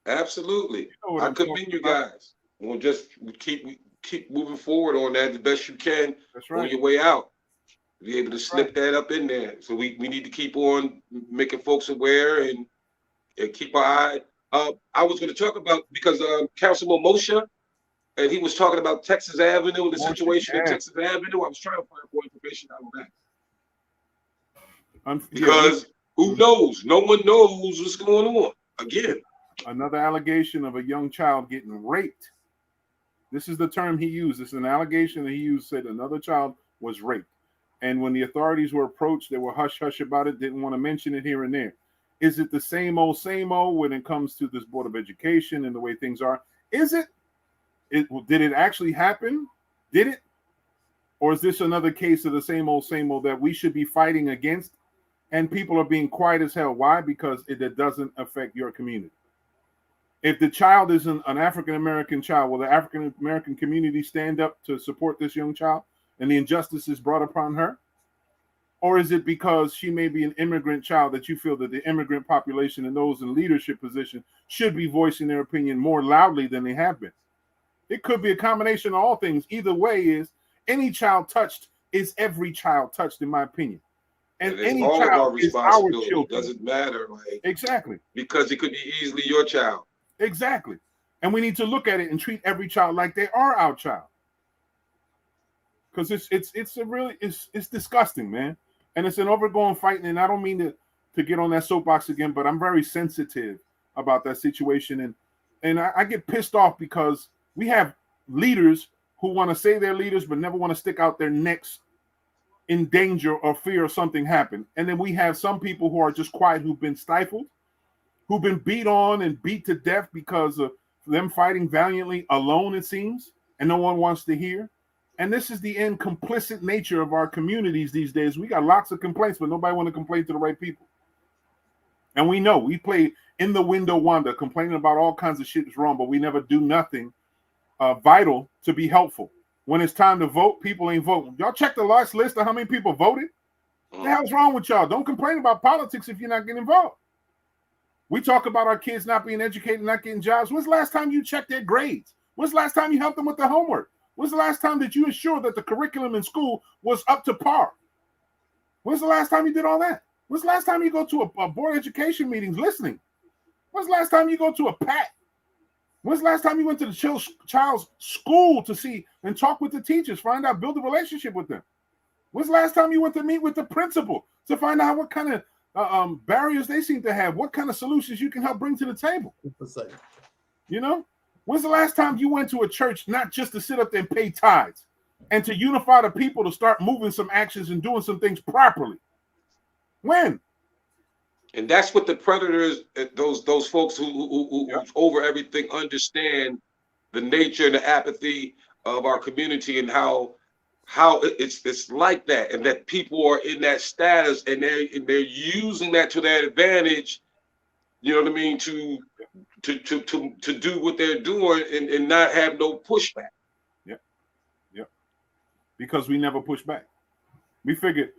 Absolutely. You know I commend you guys. We'll just keep moving forward on that the best you can. That's right. On your way out. Be able to slip that up in there. So we need to keep on making folks aware and keep our eye. I was going to talk about, because Councilman Moshe, and he was talking about Texas Avenue, the situation at Texas Avenue. I was trying to find more information out on that. Because who knows? No one knows what's going on. Again. Another allegation of a young child getting raped. This is the term he used. It's an allegation that he used, said another child was raped. And when the authorities were approached, they were hush hush about it, didn't want to mention it here and there. Is it the same old when it comes to this Board of Education and the way things are? Is it? Did it actually happen? Did it? Or is this another case of the same old that we should be fighting against? And people are being quiet as hell. Why? Because it doesn't affect your community. If the child is an African-American child, will the African-American community stand up to support this young child and the injustices brought upon her? Or is it because she may be an immigrant child that you feel that the immigrant population and those in leadership position should be voicing their opinion more loudly than they have been? It could be a combination of all things. Either way is any child touched is every child touched, in my opinion. And any all of our child is our responsibility. children. Doesn't matter, like, exactly, because it could be easily your child. Exactly. And we need to look at it and treat every child like they are our child. Because it's disgusting, man. And it's an overgoing fight. And I don't mean to get on that soapbox again, but I'm very sensitive about that situation. And I get pissed off because we have leaders who want to say they're leaders but never want to stick out their necks in danger or fear of something happen. And then we have some people who are just quiet, who've been stifled, who've been beat on and beat to death because of them fighting valiantly alone, it seems, and no one wants to hear. And this is the complicit nature of our communities these days. We got lots of complaints, but nobody want to complain to the right people. And we know we play in the window Wanda, complaining about all kinds of shit is wrong, but we never do nothing vital to be helpful. When it's time to vote, people ain't voting. Y'all check the last list of how many people voted? What the hell's wrong with y'all? Don't complain about politics if you're not getting involved. We talk about our kids not being educated, not getting jobs. When's the last time you checked their grades? When's the last time you helped them with the homework? When's the last time that you ensured that the curriculum in school was up to par? When's the last time you did all that? When's the last time you go to a board education meetings listening? When's the last time you go to a PAT? When's the last time you went to the child's school to see and talk with the teachers, find out, build a relationship with them? When's the last time you went to meet with the principal to find out what kind of barriers they seem to have, what kind of solutions you can help bring to the table? You know? When's the last time you went to a church not just to sit up there and pay tithes and to unify the people to start moving some actions and doing some things properly? When? And that's what the predators, those folks who over everything, understand the nature and the apathy of our community and how it's like that, and that people are in that status and they're using that to their advantage. You know what I mean? To do what they're doing and not have no pushback. Yep. Because we never push back. We figured,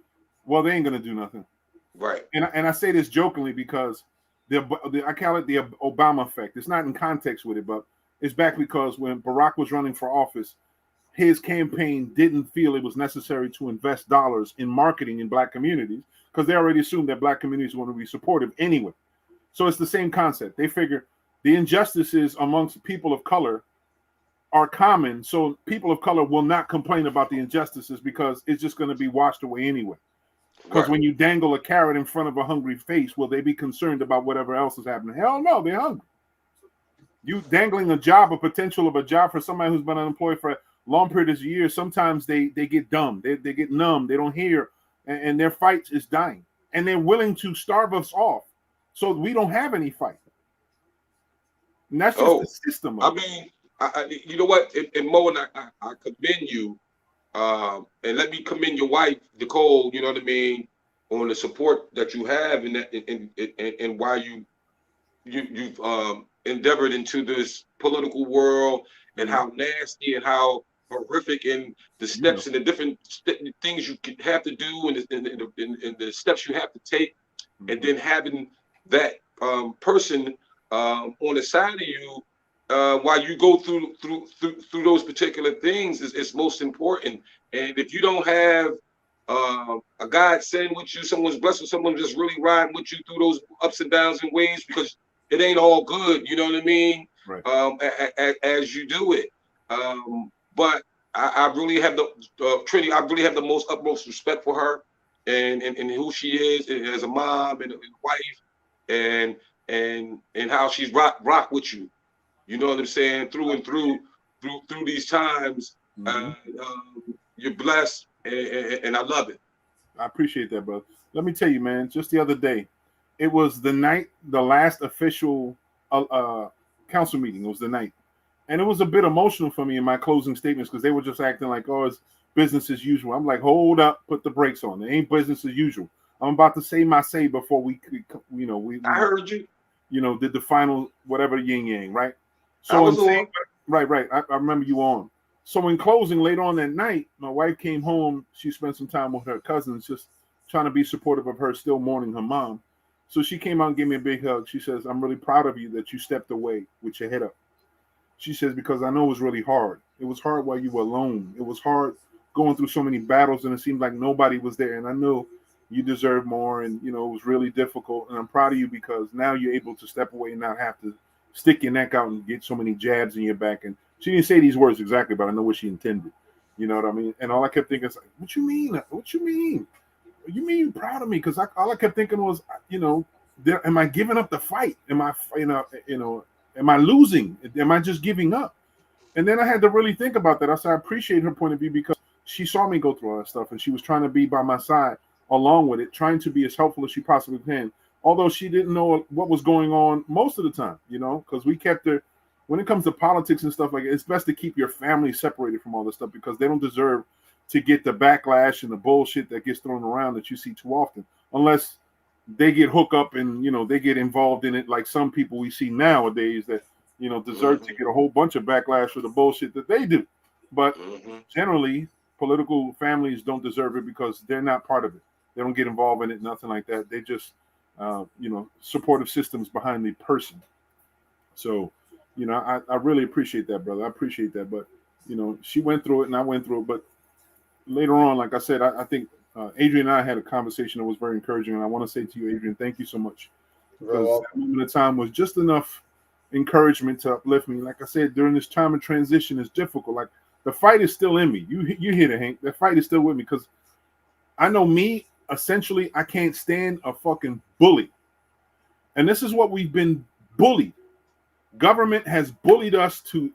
well, they ain't gonna do nothing. Right. And I say this jokingly because I call it the Obama effect. It's not in context with it, but it's back because when Barack was running for office, his campaign didn't feel it was necessary to invest dollars in marketing in Black communities because they already assumed that Black communities were going to be supportive anyway. So it's the same concept. They figure the injustices amongst people of color are common, so people of color will not complain about the injustices because it's just going to be washed away anyway. Because when you dangle a carrot in front of a hungry face, will they be concerned about whatever else is happening? Hell no, they're hungry. You dangling a potential of a job for somebody who's been unemployed for a long period of years, sometimes they get dumb, they get numb, they don't hear, and their fight is dying. And they're willing to starve us off so we don't have any fight. And that's just the system. I mean, you know what? And Mo, and I commend you. And let me commend your wife, Nicole, you know what I mean, on the support that you have and why you've endeavored into this political world and how nasty and how horrific and the steps and the different things you have to do and the steps you have to take, and then having that person on the side of you while you go through those particular things is most important. And if you don't have a God send with you, someone's blessed with someone just really riding with you through those ups and downs and waves, because it ain't all good, you know what I mean? Right. As you do it. But I really have Trinity, I really have the utmost respect for her and who she is as a mom and a wife and how she's rock with you. You know what I'm saying? Through and through these times. You're blessed, and I love it. I appreciate that, brother. Let me tell you, man. Just the other day, it was the last official council meeting. It was the night, and it was a bit emotional for me in my closing statements because they were just acting like, oh, it's business as usual. I'm like, hold up, put the brakes on. It ain't business as usual. I'm about to say my say before we I heard you. Did the final whatever yin yang, right? I So was on. right. I remember you on. So in closing, later on that night, my wife came home. She spent some time with her cousins, just trying to be supportive of her, still mourning her mom. So she came out and gave me a big hug. She says, I'm really proud of you that you stepped away with your head up. She says, because I know it was really hard. It was hard while you were alone. It was hard going through so many battles, and it seemed like nobody was there. And I know you deserve more, and it was really difficult. And I'm proud of you because now you're able to step away and not have to stick your neck out and get so many jabs in your back. And she didn't say these words exactly, but I know what she intended. You know what I mean? And all I kept thinking is, like, what you mean? What you mean? You mean you're proud of me? Because all I kept thinking was, am I giving up the fight? Am I, am I losing? Am I just giving up? And then I had to really think about that. I said, I appreciate her point of view because she saw me go through all that stuff, and she was trying to be by my side along with it, trying to be as helpful as she possibly can. Although she didn't know what was going on most of the time, because we kept her. When it comes to politics and stuff like that, it's best to keep your family separated from all this stuff because they don't deserve to get the backlash and the bullshit that gets thrown around that you see too often, unless they get hooked up and they get involved in it, like some people we see nowadays that deserve to get a whole bunch of backlash for the bullshit that they do. But generally, political families don't deserve it because they're not part of it. They don't get involved in it, nothing like that. They just supportive systems behind the person. So I really appreciate that, brother. I appreciate that. But she went through it and I went through it. But later on, like I said, I think Adrian and I had a conversation that was very encouraging, and I want to say to you, Adrian, thank you so much. Because that moment of time was just enough encouragement to uplift me. Like I said, during this time of transition is difficult. Like the fight is still in me. You hear it, Hank. The fight is still with me because I know me, essentially, I can't stand a fucking bully. And this is what we've been bullied. Government has bullied us to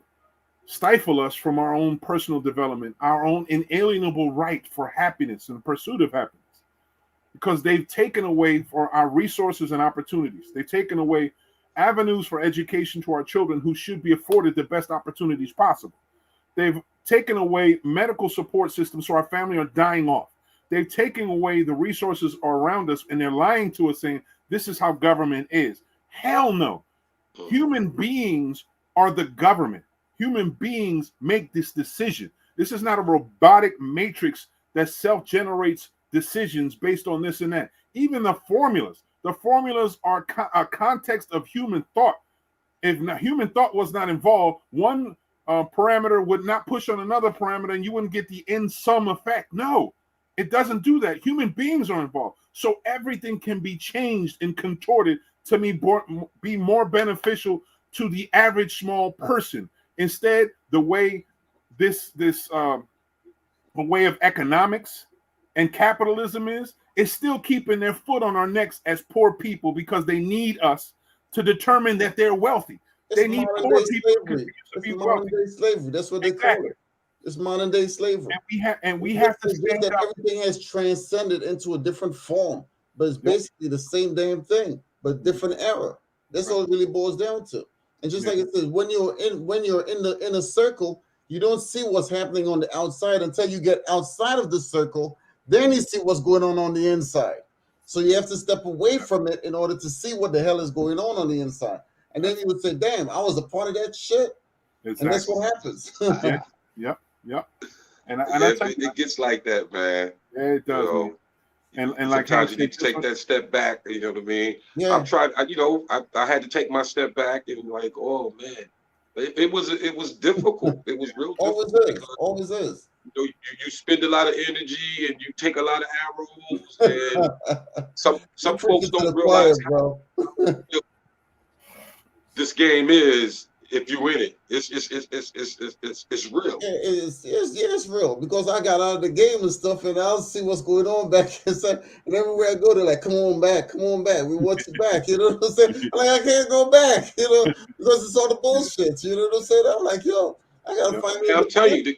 stifle us from our own personal development, our own inalienable right for happiness and pursuit of happiness, because they've taken away for our resources and opportunities. They've taken away avenues for education to our children who should be afforded the best opportunities possible. They've taken away medical support systems so our family are dying off. They've taken away the resources around us, and they're lying to us saying this is how government is. Hell no. Human beings are the government. Human beings make this decision. This is not a robotic matrix that self-generates decisions based on this and that. Even the formulas are a context of human thought. If human thought was not involved, one parameter would not push on another parameter and you wouldn't get the in sum effect. No, it doesn't do that. Human beings are involved. So everything can be changed and contorted to be more beneficial to the average small person. Instead, the way a way of economics and capitalism is still keeping their foot on our necks as poor people because they need us to determine that they're wealthy. They need poor people to be wealthy. Modern day slavery. That's what they call it. It's modern day slavery. And we have to stand up. Everything has transcended into a different form, but it's basically the same damn thing, but different era. That's all it really boils down to. And just like it says, when you're in the inner circle, you don't see what's happening on the outside until you get outside of the circle. Then you see what's going on the inside. So you have to step away from it in order to see what the hell is going on the inside. And then you would say, "Damn, I was a part of that shit." Exactly. And that's what happens. Yep. And it gets like that, man. Yeah, it does. And like sometimes you need to take that step back. You know what I mean? Yeah. I've tried. I had to take my step back and like, oh man, it was difficult. It was real difficult. Always is. You spend a lot of energy and you take a lot of arrows, and some folks don't realize how this game is. If you win it, it's real. It's real because I got out of the game and stuff, and I'll see what's going on back inside. And everywhere I go, they're like, "Come on back. We want you back." You know what I'm saying? I'm like, I can't go back, because it's all the bullshit. You know what I'm saying? I'm like, yo, I gotta find. I'll tell you,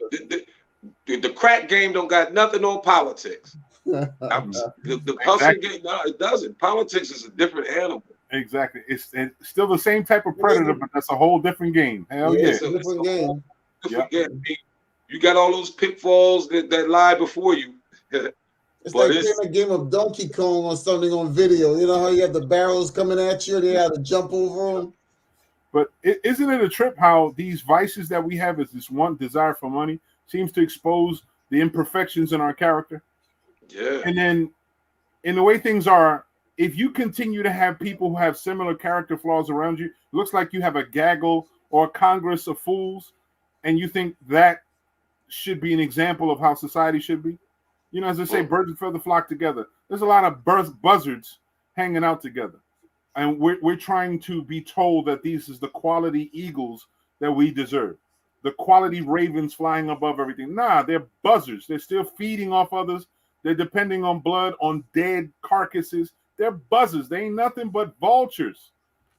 the crack game don't got nothing on politics. The hustle game, no, it doesn't. Politics is a different animal. Exactly. It's still the same type of predator, but that's a whole different game. Hell yeah. It's a different game. Different game. I mean, you got all those pitfalls that lie before you. It's like playing a game of Donkey Kong or something on video. You know how you have the barrels coming at you and you have to jump over them? But isn't it a trip how these vices that we have is this one desire for money seems to expose the imperfections in our character? Yeah. And then in the way things are, if you continue to have people who have similar character flaws around you, it looks like you have a gaggle or a congress of fools, and you think that should be an example of how society should be. You know, as I say, birds of feather flock together. There's a lot of buzzards hanging out together. And we're trying to be told that these is the quality eagles that we deserve. The quality ravens flying above everything. Nah, they're buzzards. They're still feeding off others. They're depending on blood, on dead carcasses. They're buzzards. They ain't nothing but vultures.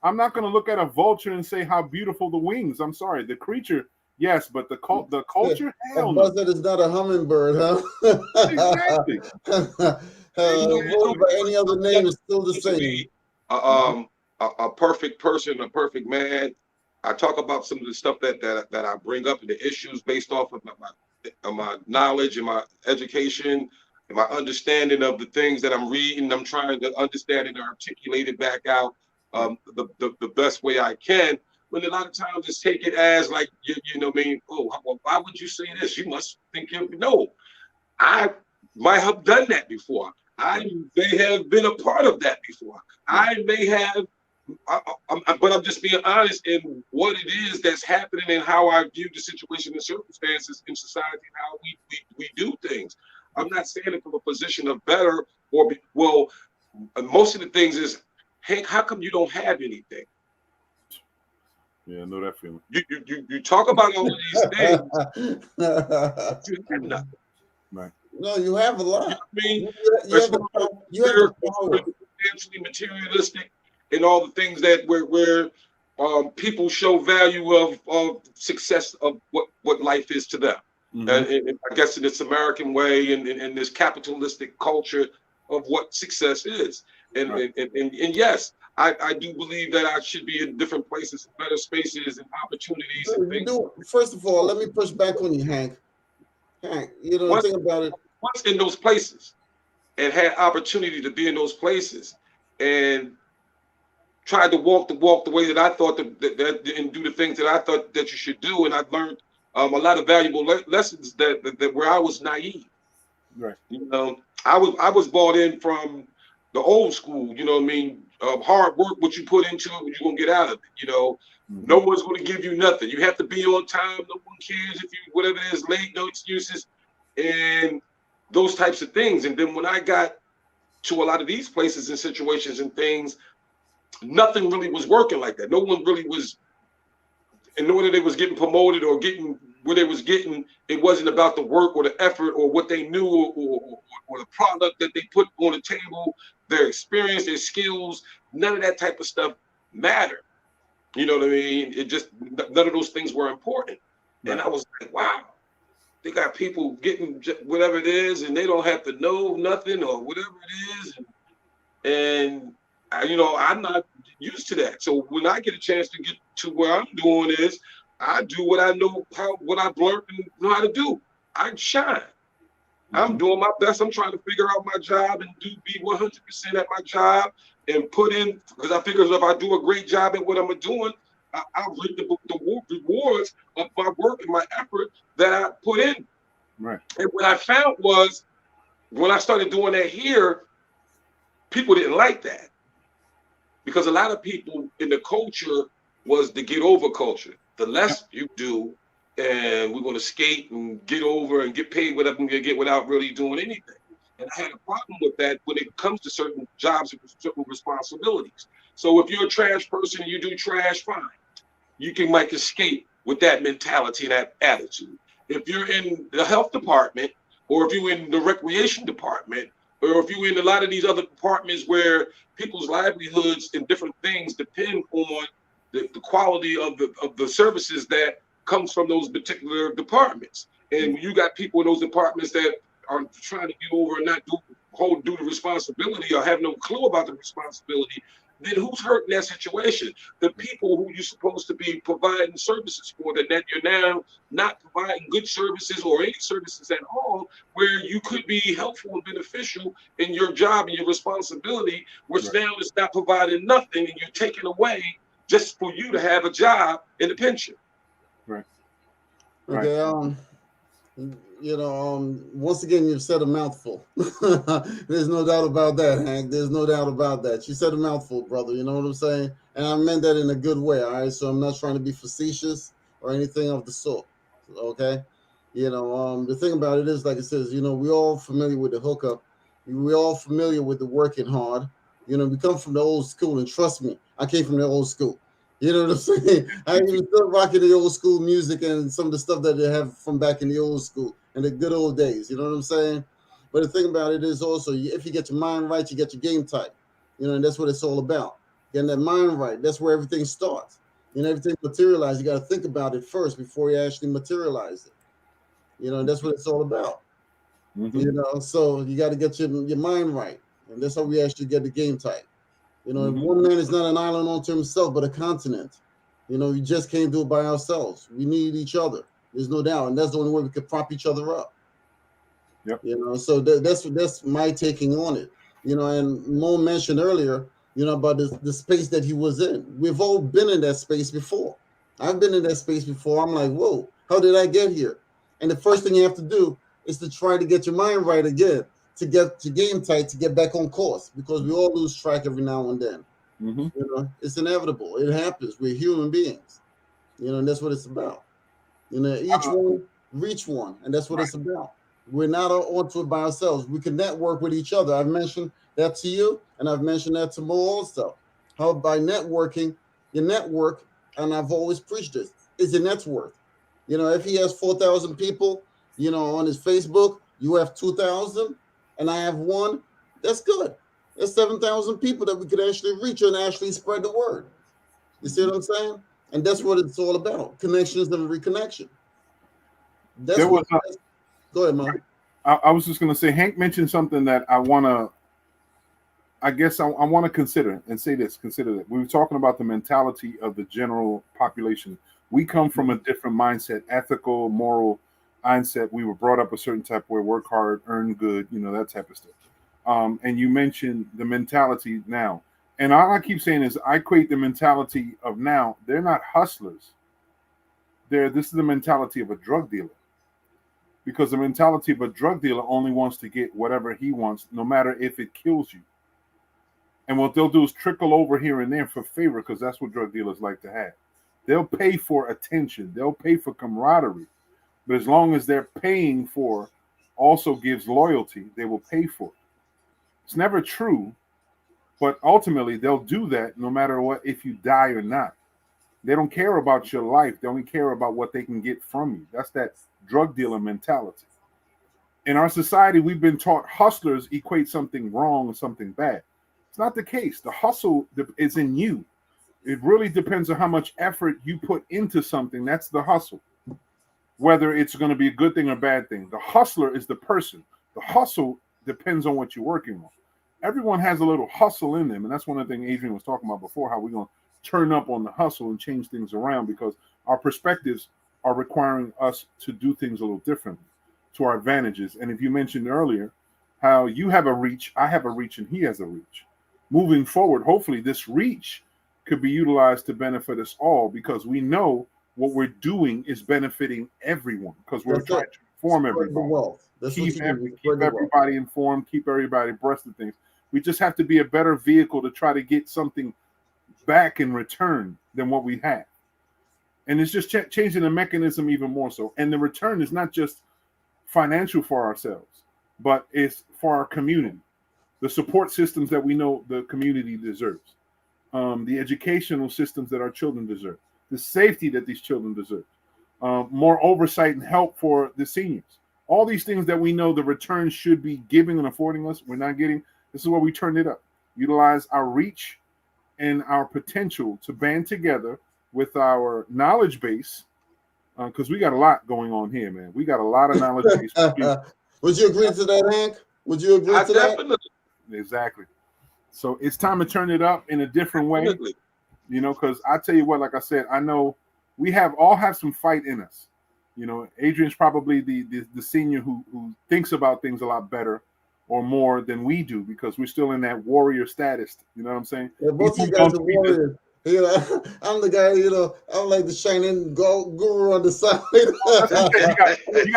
I'm not going to look at a vulture and say how beautiful the wings. I'm sorry. The creature, yes, but the culture, hell no. A buzzard is not a hummingbird, huh? Exactly. By any other name is still the same. A perfect person, a perfect man. I talk about some of the stuff that I bring up and the issues based off of my knowledge and my education and my understanding of the things that I'm reading. I'm trying to understand and articulate it back out the best way I can. When a lot of times just take it as like, you know what I mean? Oh, well, why would you say this? You must think no. I might have done that before. I may have been a part of that before. I may have, but I'm just being honest in what it is that's happening and how I view the situation and circumstances in society and how we do things. I'm not saying it from a position of better or most of the things is, Hank, how come you don't have anything? Yeah, I know that feeling. You talk about all of these things, but you have nothing. Right. No, you have a lot. I mean, you have the power. Financially, materialistic, and all the things that where people show value of success of what life is to them. Mm-hmm. And I guess in this American way and this capitalistic culture of what success is. And right. and yes, I do believe that I should be in different places, better spaces and opportunities and things. First of all, let me push back on you, Hank. Hank, you know, think about it. Once in those places and had opportunity to be in those places and tried to walk the way that I thought that and do the things that I thought that you should do. And I've learned a lot of valuable lessons that where I was naive. Right. You know, I was brought in from the old school, you know what I mean? Hard work, what you put into it, what you're gonna get out of it, you know. Mm-hmm. No one's gonna give you nothing. You have to be on time, no one cares if you whatever it is, late, no excuses, and those types of things. And then when I got to a lot of these places and situations and things, nothing really was working like that. No one really was, in order they was getting promoted or getting where they was getting, it wasn't about the work or the effort or what they knew or the product that they put on the table, their experience, their skills, none of that type of stuff mattered. You know what I mean? It just, none of those things were important. Right. And I was like, wow, they got people getting whatever it is and they don't have to know nothing or whatever it is. And you know, I'm not used to that. So when I get a chance to get to where I'm doing is, I do what I know, what I've learned and know how to do. I shine. Mm-hmm. I'm doing my best. I'm trying to figure out my job and be 100% at my job and put in, because I figure if I do a great job at what I'm doing, I'll reap the rewards of my work and my effort that I put in. Right. And what I found was when I started doing that here, people didn't like that. Because a lot of people in the culture was the get over culture. The less you do, and we're going to skate and get over and get paid whatever I'm going to get without really doing anything. And I had a problem with that when it comes to certain jobs and certain responsibilities. So if you're a trash person and you do trash, fine. You can like escape with that mentality and that attitude. If you're in the health department, or if you're in the recreation department, or if you're in a lot of these other departments where people's livelihoods and different things depend on the quality of the services that comes from those particular departments. And you got people in those departments that are trying to get over and not do hold due to responsibility or have no clue about the responsibility, then who's hurting that situation? The people who you're supposed to be providing services for, that you're now not providing good services or any services at all, where you could be helpful and beneficial in your job and your responsibility, which now is not providing nothing, and you're taking away just for you to have a job and a pension. Right. Okay. Once again, you've said a mouthful. There's no doubt about that, Hank. There's no doubt about that. You said a mouthful, brother. You know what I'm saying? And I meant that in a good way. All right. So I'm not trying to be facetious or anything of the sort. Okay. The thing about it is, like it says, we're all familiar with the hookup. We're all familiar with the working hard. We come from the old school, and trust me, I came from the old school. You know what I'm saying? I even still rocking the old school music and some of the stuff that they have from back in the old school and the good old days. You know what I'm saying? But the thing about it is also, if you get your mind right, you get your game tight. And that's what it's all about. Getting that mind right. That's where everything starts. Everything materializes. You got to think about it first before you actually materialize it. And that's what it's all about. Mm-hmm. So you got to get your mind right. And that's how we actually get the game tight. Mm-hmm. One man is not an island unto himself, but a continent. We just can't do it by ourselves. We need each other. There's no doubt, and that's the only way we can prop each other up. Yep. So that's my taking on it. And Mo mentioned earlier, about the space that he was in. We've all been in that space before. I've been in that space before. I'm like, whoa, how did I get here? And the first thing you have to do is to try to get your mind right again, to get your game tight, to get back on course, because we all lose track every now and then. Mm-hmm. It's inevitable. It happens. We're human beings. And that's what it's about. Each one reach one, and that's what it's about. We're not onto it by ourselves. We can network with each other. I've mentioned that to you, and I've mentioned that to Mo also. How by networking, your network, and I've always preached this, is your net worth. If he has 4,000 people, on his Facebook, you have 2,000, and I have one, that's good. There's 7,000 people that we could actually reach and actually spread the word. You see what I'm saying? And that's what it's all about. Connections and reconnection. Go ahead, Mo. I was just going to say, Hank mentioned something that I want to consider and say this. Consider that. We were talking about the mentality of the general population. We come from a different mindset, ethical, moral mindset. We were brought up a certain type of way, work hard, earn good, that type of stuff. And you mentioned the mentality now. And all I keep saying is I equate the mentality of now. They're not hustlers. This is the mentality of a drug dealer. Because the mentality of a drug dealer only wants to get whatever he wants, no matter if it kills you. And what they'll do is trickle over here and there for favor, because that's what drug dealers like to have. They'll pay for attention. They'll pay for camaraderie. But as long as they're paying for also gives loyalty, they will pay for it. It's never true, but ultimately they'll do that no matter what, if you die or not. They don't care about your life. They only care about what they can get from you. That's that drug dealer mentality. In our society, we've been taught hustlers equate something wrong or something bad. It's not the case. The hustle is in you. It really depends on how much effort you put into something. That's the hustle. Whether it's going to be a good thing or bad thing. The hustler is the person. The hustle depends on what you're working on. Everyone has a little hustle in them. And that's one of the things Adrian was talking about before, how we're going to turn up on the hustle and change things around, because our perspectives are requiring us to do things a little differently to our advantages. And if you mentioned earlier how you have a reach, I have a reach, and he has a reach. Moving forward, hopefully this reach could be utilized to benefit us all, because we know what we're doing is benefiting everyone, because we're trying to inform everybody. Keep everybody informed, keep everybody abreast of things. We just have to be a better vehicle to try to get something back in return than what we have. And it's just changing the mechanism even more so. And the return is not just financial for ourselves, but it's for our community. The support systems that we know the community deserves. The educational systems that our children deserve. The safety that these children deserve. More oversight and help for the seniors. All these things that we know the return should be giving and affording us, we're not getting. This is where we turned it up. Utilize our reach and our potential to band together with our knowledge base, because we got a lot going on here, man. We got a lot of knowledge base. Would you agree to that, Hank? Would you agree to that? Definitely. Exactly. So it's time to turn it up in a different way. Definitely. You know, because I tell you what, like I said, I know we all have some fight in us. You know, Adrian's probably the senior who thinks about things a lot better or more than we do because we're still in that warrior status. You know what I'm saying? Yeah, both of you guys are warriors. You know, I'm the guy, you know, I'm like the shining guru on the side. you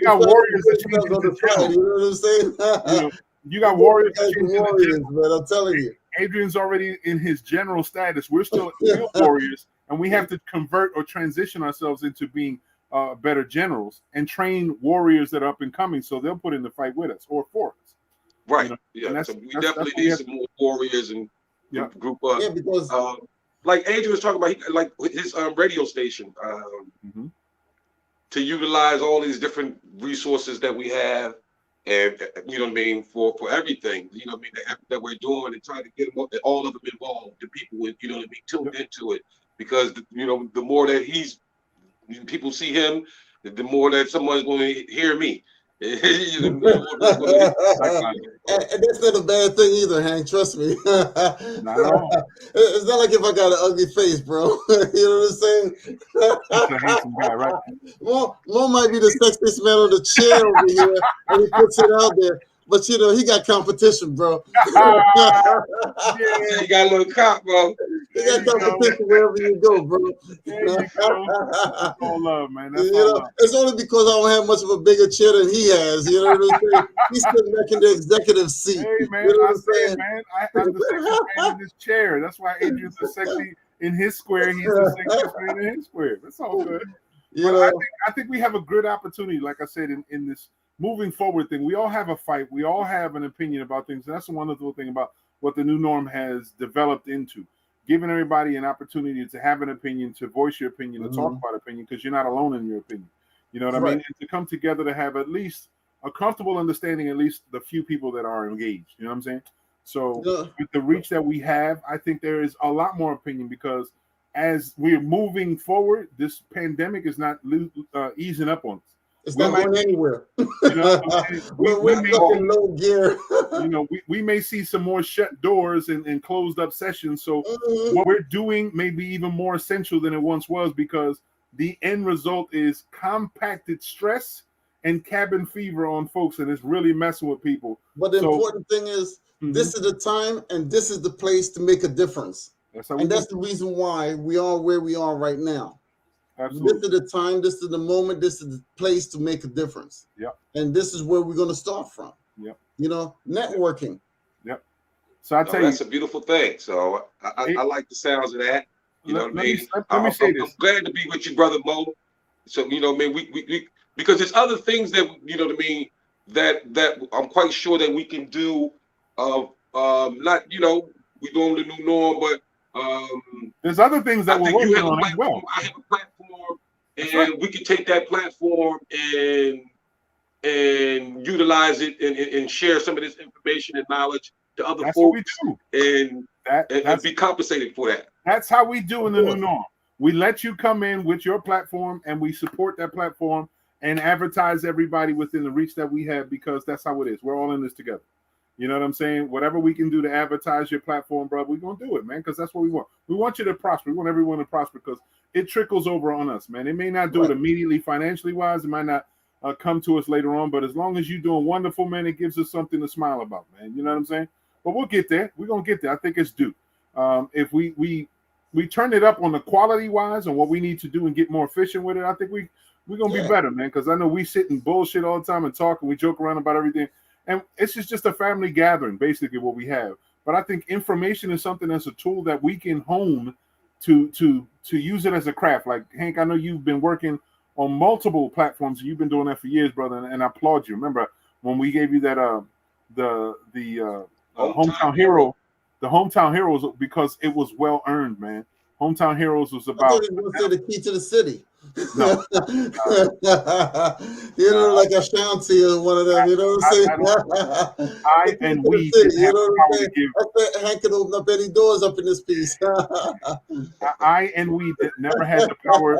got warriors that change into generals. You know what I'm saying? You got warriors that change into warriors, man. I'm telling you. Adrian's already in his general status. We're still real warriors, and we have to convert or transition ourselves into being better generals and train warriors that are up and coming, so they'll put in the fight with us or for us. Right. You know? Yeah. So we definitely need some more warriors and group up. Yeah, because like Adrian was talking about, like his radio station, to utilize all these different resources that we have. And you know what I mean, for everything, you know what I mean, that we're doing and trying to get them all of them involved, the people with, you know what I mean, tuned into it, because you know the more that people see him, the more that someone's going to hear me. And that's not a bad thing either, Hank. Trust me. Not at all. It's not like if I got an ugly face, bro. You know what I'm saying? He's a handsome guy, right? Mo might be the sexiest man on the chair over here, and he puts it out there. But you know, he got competition, bro. You got a little cop, bro. You got competition wherever you go, bro. There you go. That's all love, man. That's you all know, love. it's only because I don't have much of a bigger chair than he has. You know what I'm saying? He's sitting back in the executive seat. Hey, man, you know I said, man, I'm the sexiest man in this chair. That's why Adrian's the sexy in his square. He's the sexiest man in his square. That's all good. You but know, I think we have a good opportunity, like I said, in this moving forward thing. We all have a fight. We all have an opinion about things. And that's the wonderful thing about what the new norm has developed into. Giving everybody an opportunity to have an opinion, to voice your opinion, to talk about opinion, because you're not alone in your opinion. You know what I mean? And to come together to have at least a comfortable understanding, at least the few people that are engaged. You know what I'm saying? So with the reach that we have, I think there is a lot more opinion because as we're moving forward, this pandemic is not easing up on us. It's not going anywhere. You know, we're stuck in low gear. You know, we may see some more shut doors and closed up sessions. So what we're doing may be even more essential than it once was because the end result is compacted stress and cabin fever on folks, and it's really messing with people. But the important thing is this is the time and this is the place to make a difference. That's the reason why we are where we are right now. Absolutely. This is the time, this is the moment, this is the place to make a difference. Yep. And this is where we're going to start from. Yep. You know, networking. Yep. So I tell you, that's a beautiful thing. So I like the sounds of that. You know what I mean? Let me say this. I'm glad to be with you, brother Mo. So you know, I mean, we because there's other things that you know what I mean that I'm quite sure that we can do. Not you know we're doing the new norm, but there's other things that we're working on as well. I have a platform, and we can take that platform and utilize it and share some of this information and knowledge to other folks. What we do. And be compensated for that. That's how we do in the new norm. We let you come in with your platform, and we support that platform and advertise everybody within the reach that we have because that's how it is. We're all in this together. You know what I'm saying? Whatever we can do to advertise your platform, bro, we're going to do it, man, because that's what we want. We want you to prosper. We want everyone to prosper because it trickles over on us, man. It may not do it immediately financially wise. It might not come to us later on, but as long as you're doing wonderful, man, it gives us something to smile about, man. You know what I'm saying? But we'll get there. We're going to get there. I think it's due. If we turn it up on the quality wise and what we need to do and get more efficient with it, I think we're going to be better, man, because I know we sit and bullshit all the time and talk and we joke around about everything. And it's just a family gathering, basically what we have. But I think information is something that's a tool that we can hone to use it as a craft. Like, Hank, I know you've been working on multiple platforms. And you've been doing that for years, brother, and I applaud you. Remember when we gave you that the hometown hero, the hometown heroes, because it was well earned, man. Hometown Heroes was I about. thought he was going to say the key to the city. No. You know, like Ashanti or one of them. You know what I'm saying? I and we didn't have the power to give. I bet Hank could open up any doors up in this piece. I and we never had the power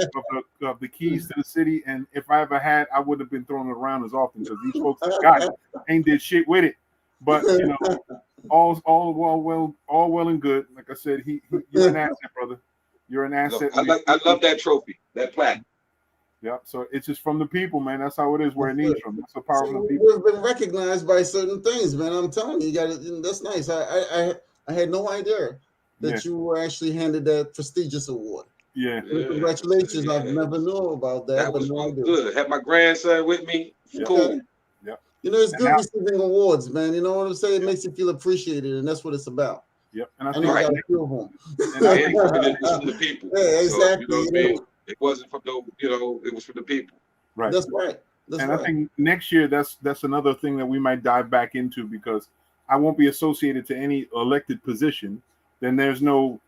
of the keys to the city, and if I ever had, I wouldn't have been throwing it around as often because these folks that got it ain't did shit with it. But you know, all well and good. Like I said, you're an asset, brother. You're an asset. I love that trophy, that plaque. Yeah, so it's just from the people, man. That's how it is. Where it needs from. That's the power of the people. We've been recognized by certain things, man. I'm telling you, you got it. That's nice. I had no idea that you were actually handed that prestigious award. Yeah. Congratulations. Yeah. I've never known about that. That was good. Had my grandson with me. Yeah. Cool. Yeah. You know, it's good receiving awards, man. You know what I'm saying? It makes you feel appreciated, and that's what it's about. Yep. And I think I got a few of them. And it was from the people. Yeah, exactly. So, you know what I mean? It wasn't from the, it was from the people. Right. That's right. I think next year that's another thing that we might dive back into, because I won't be associated to any elected position. Then there's no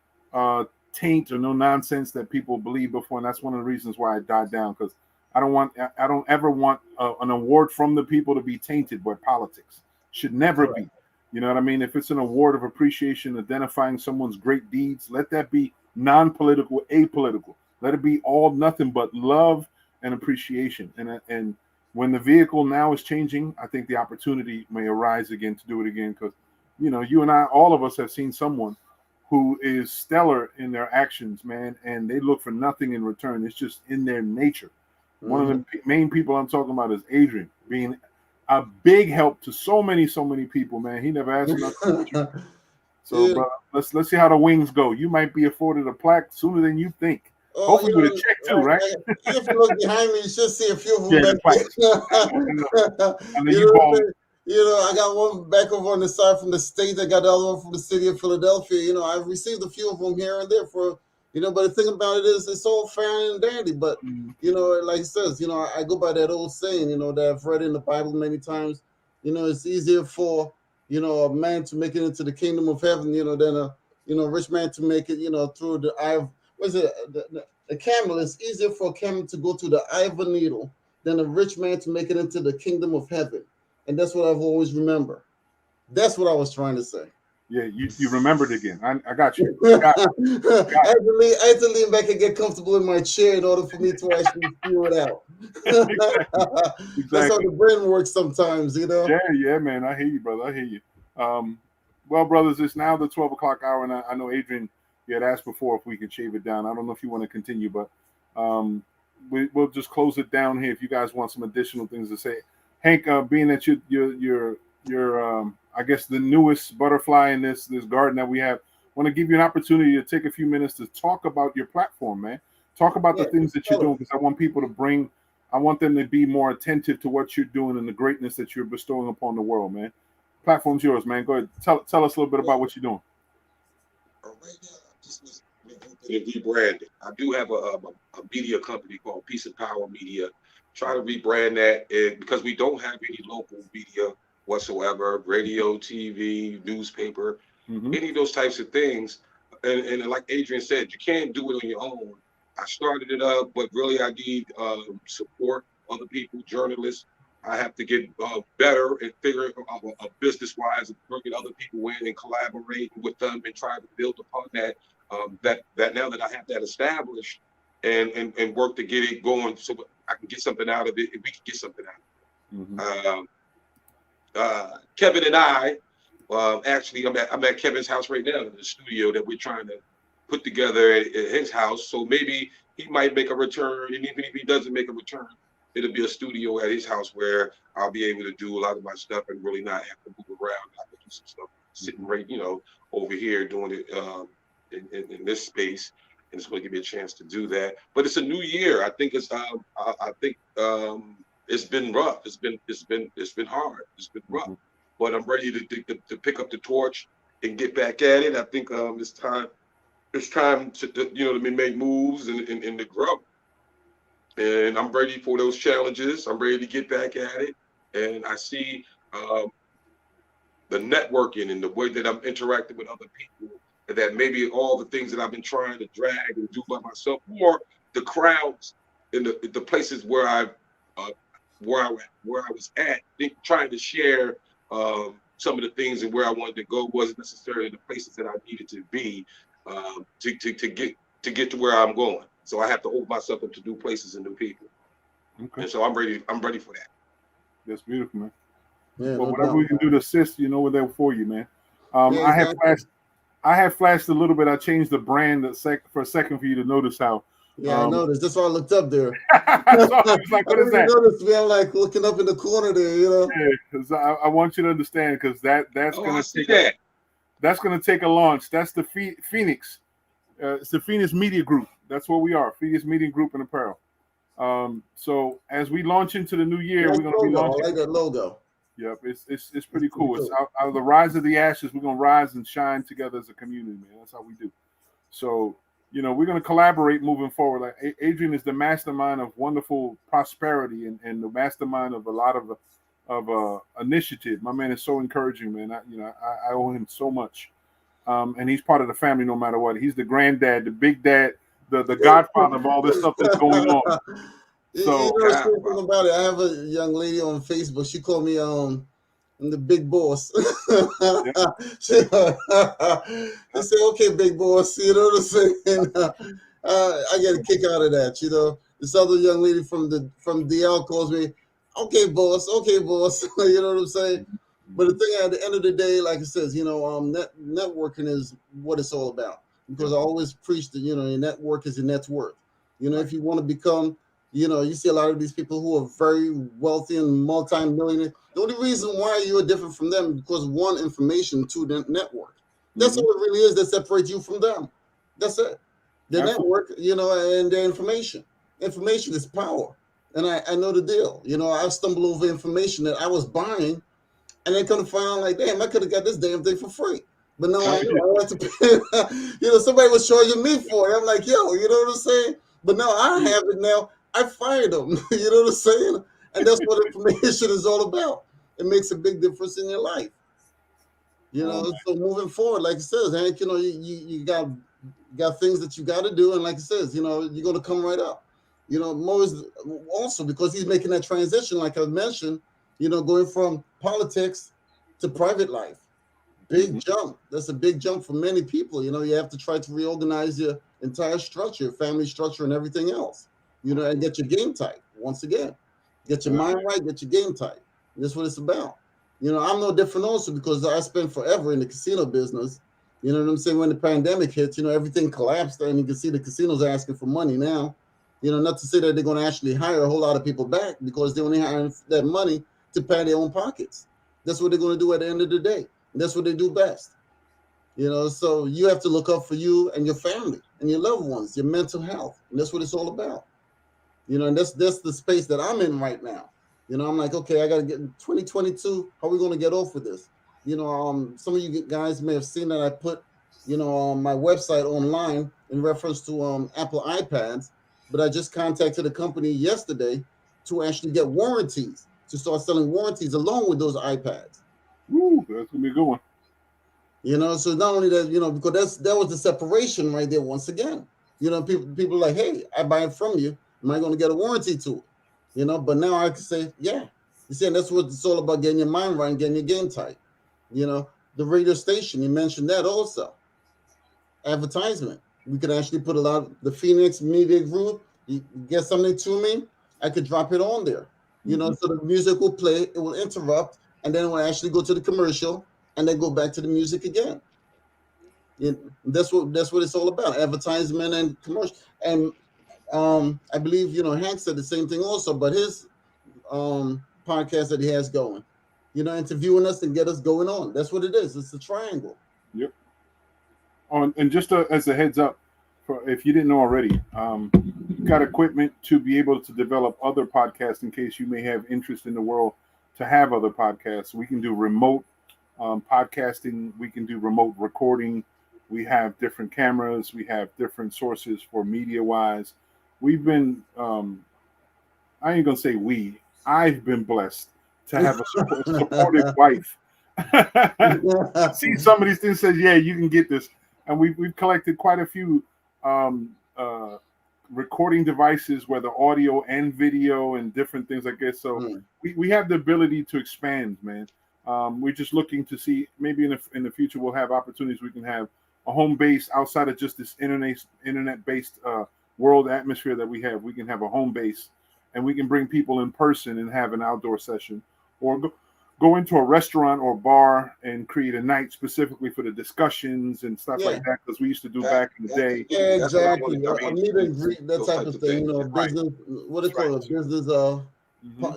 taint or no nonsense that people believe before, and that's one of the reasons why I died down, because I don't ever want an award from the people to be tainted by politics. Should never be. You know what I mean? If it's an award of appreciation, identifying someone's great deeds, let that be non-political, apolitical. Let it be all nothing but love and appreciation. And when the vehicle now is changing, I think the opportunity may arise again to do it again, because, you know, you and I, all of us have seen someone who is stellar in their actions, man, and they look for nothing in return. It's just in their nature. Mm-hmm. One of the main people I'm talking about is Adrian, being a big help to so many people, man. He never asked nothing. So, brother, let's see how the wings go. You might be afforded a plaque sooner than you think. Hopefully with a check too, right? If you look behind me, you should see a few of them. You know, I got one back over on the side from the state. I got the other one from the city of Philadelphia. You know, I've received a few of them here and there for, you know, but the thing about it is it's all fair and dandy. But, you know, like it says, you know, I go by that old saying, you know, that I've read in the Bible many times. You know, it's easier for, you know, a man to make it into the kingdom of heaven, you know, than a rich man to make it, you know, through the eye of, the camel. It's easier for a camel to go through the eye of a needle than a rich man to make it into the kingdom of heaven. And that's what I've always remembered. That's what I was trying to say. Yeah, you remembered again. I got you. I had to lean back and get comfortable in my chair in order for me to actually feel it out. Exactly. That's how the brain works sometimes, you know? Yeah, man. I hear you, brother. I hear you. Well, brothers, it's now the 12 o'clock hour, and I know, Adrian, you had asked before if we could shave it down. I don't know if you want to continue, but we'll just close it down here if you guys want some additional things to say. Hank, being that you're I guess the newest butterfly in this garden that we have, want to give you an opportunity to take a few minutes to talk about your platform, man. Talk about the things that you're doing, because I want people to I want them to be more attentive to what you're doing and the greatness that you're bestowing upon the world, man. Platform's yours, man. Go ahead. Tell us a little bit about what you're doing. Right now, just rebranding. I do have a media company called Peace and Power Media. Try to rebrand that because we don't have any local media whatsoever, radio, TV, newspaper, any of those types of things. And like Adrian said, you can't do it on your own. I started it up, but really I need support, other people, journalists. I have to get better and figure out business-wise and bringing other people in and collaborating with them and trying to build upon that. That now that I have that established and work to get it going, so I can get something out of it, and we can get something out of it. Kevin and I, actually, I'm at Kevin's house right now in the studio that we're trying to put together at his house. So maybe he might make a return, and even if he doesn't make a return, it'll be a studio at his house where I'll be able to do a lot of my stuff and really not have to move around. I can do some stuff sitting right, over here doing it in this space, and it's going to give me a chance to do that. But it's a new year. I think it's it's been rough. It's been hard. It's been rough. But I'm ready to pick up the torch and get back at it. I think it's time. It's time to make moves and to grow. And I'm ready for those challenges. I'm ready to get back at it. And I see the networking and the way that I'm interacting with other people that maybe all the things that I've been trying to drag and do by myself, or the crowds in the places where I was at, trying to share some of the things and where I wanted to go wasn't necessarily the places that I needed to be to get to where I'm going. So I have to open myself up to new places and new people. Okay. And so I'm ready for that. That's beautiful, man. Yeah, But no whatever doubt, we can do to assist, you know, we're there for you, man. Yeah, I have flashed a little bit. I changed the brand for a second for you to notice how. Yeah, I noticed. That's why I looked up there. So I was like, what I is that? noticed, man, like looking up in the corner there, you know. Yeah, because I want you to understand, because that's Oh, gonna I see that. that's gonna take a launch. That's the Phoenix. It's the Phoenix Media Group. That's what we are, Phoenix Media Group and Apparel. So as we launch into the new year, Nice we're gonna be logo. launching. I like that logo. Yep, it's pretty cool. cool. It's out of the rise of the ashes. We're gonna rise and shine together as a community, man. That's how we do. So, you know, we're gonna collaborate moving forward. Like Adrian is the mastermind of wonderful prosperity and the mastermind of a lot of initiative. My man is so encouraging, man. I owe him so much. And he's part of the family no matter what. He's the granddad, the big dad, the godfather of all this stuff that's going on. So you know, something about it. I have a young lady on Facebook. She called me the big boss. She said, "Okay, big boss." You know what I'm saying? I get a kick out of that. You know, this other young lady from DL calls me, "Okay, boss. Okay, boss." You know what I'm saying? But the thing at the end of the day, like it says, you know, networking is what it's all about. Because I always preach that, you know, your network is your net worth. You know, if you want to become, you know, you see a lot of these people who are very wealthy and multi-millionaire. The only reason why you're different from them is because one, information, two, the network. That's all it really is that separates you from them. That's it. The network, you know, and the information. Information is power. And I know the deal. You know, I stumbled over information that I was buying, and they couldn't find out, like, damn, I could have got this damn thing for free. But no, I know I had to pay. You know, somebody was charging me for it. I'm like, yo, you know what I'm saying? But now I have it now. I fired them. You know what I'm saying? And that's what information is all about. It makes a big difference in your life. You know, so moving forward, like it says, Hank, you know, you got things that you got to do, and like it says, you know, you're going to come right up. You know, Mo is also, because he's making that transition, like I mentioned, you know, going from politics to private life. Big jump. That's a big jump for many people. You know, you have to try to reorganize your entire structure, family structure, and everything else. You know, and get your game tight. Once again, get your mind right, get your game tight. That's what it's about. You know, I'm no different also, because I spent forever in the casino business. You know what I'm saying? When the pandemic hit, you know, everything collapsed, and you can see the casinos asking for money now. You know, not to say that they're going to actually hire a whole lot of people back, because they only hire that money to pad their own pockets. That's what they're going to do at the end of the day. That's what they do best. You know, so you have to look up for you and your family and your loved ones, your mental health. And that's what it's all about. You know, and that's the space that I'm in right now. You know, I'm like, okay, I got to get 2022. How are we going to get off with this? You know, some of you guys may have seen that I put, you know, my website online in reference to Apple iPads. But I just contacted a company yesterday to actually get warranties, to start selling warranties along with those iPads. Woo, that's gonna be a good one. You know, so not only that, you know, because that was the separation right there once again. You know, people are like, hey, I buy it from you. Am I going to get a warranty to it? You know, but now I can say, yeah. You see, and that's what it's all about, getting your mind right and getting your game tight. You know, the radio station, you mentioned that also. Advertisement. We could actually put a lot of the Phoenix Media Group. You get something to me, I could drop it on there. You know, so the music will play, it will interrupt, and then it will actually go to the commercial, and then go back to the music again. That's what it's all about, advertisement and commercial. And I believe, you know, Hank said the same thing also, but his podcast that he has going, you know, interviewing us and get us going on. That's what it is. It's a triangle. Yep. And just as a heads up, if you didn't know already, got equipment to be able to develop other podcasts in case you may have interest in the world to have other podcasts. We can do remote podcasting. We can do remote recording. We have different cameras. We have different sources for media-wise. We've been, I ain't going to say we, I've been blessed to have a supportive wife. See some of these things, says, yeah, you can get this. and we've collected quite a few recording devices, whether audio and video and different things like this. So we have the ability to expand, man. We're just looking to see maybe in the future we'll have opportunities. We can have a home base outside of just this internet based world atmosphere that we have. We can have a home base, and we can bring people in person and have an outdoor session, or go into a restaurant or bar and create a night specifically for the discussions and stuff like that, because we used to do back in the day. Yeah, exactly. A meet and greet, that type of thing. You know, business. What do they call it? Business.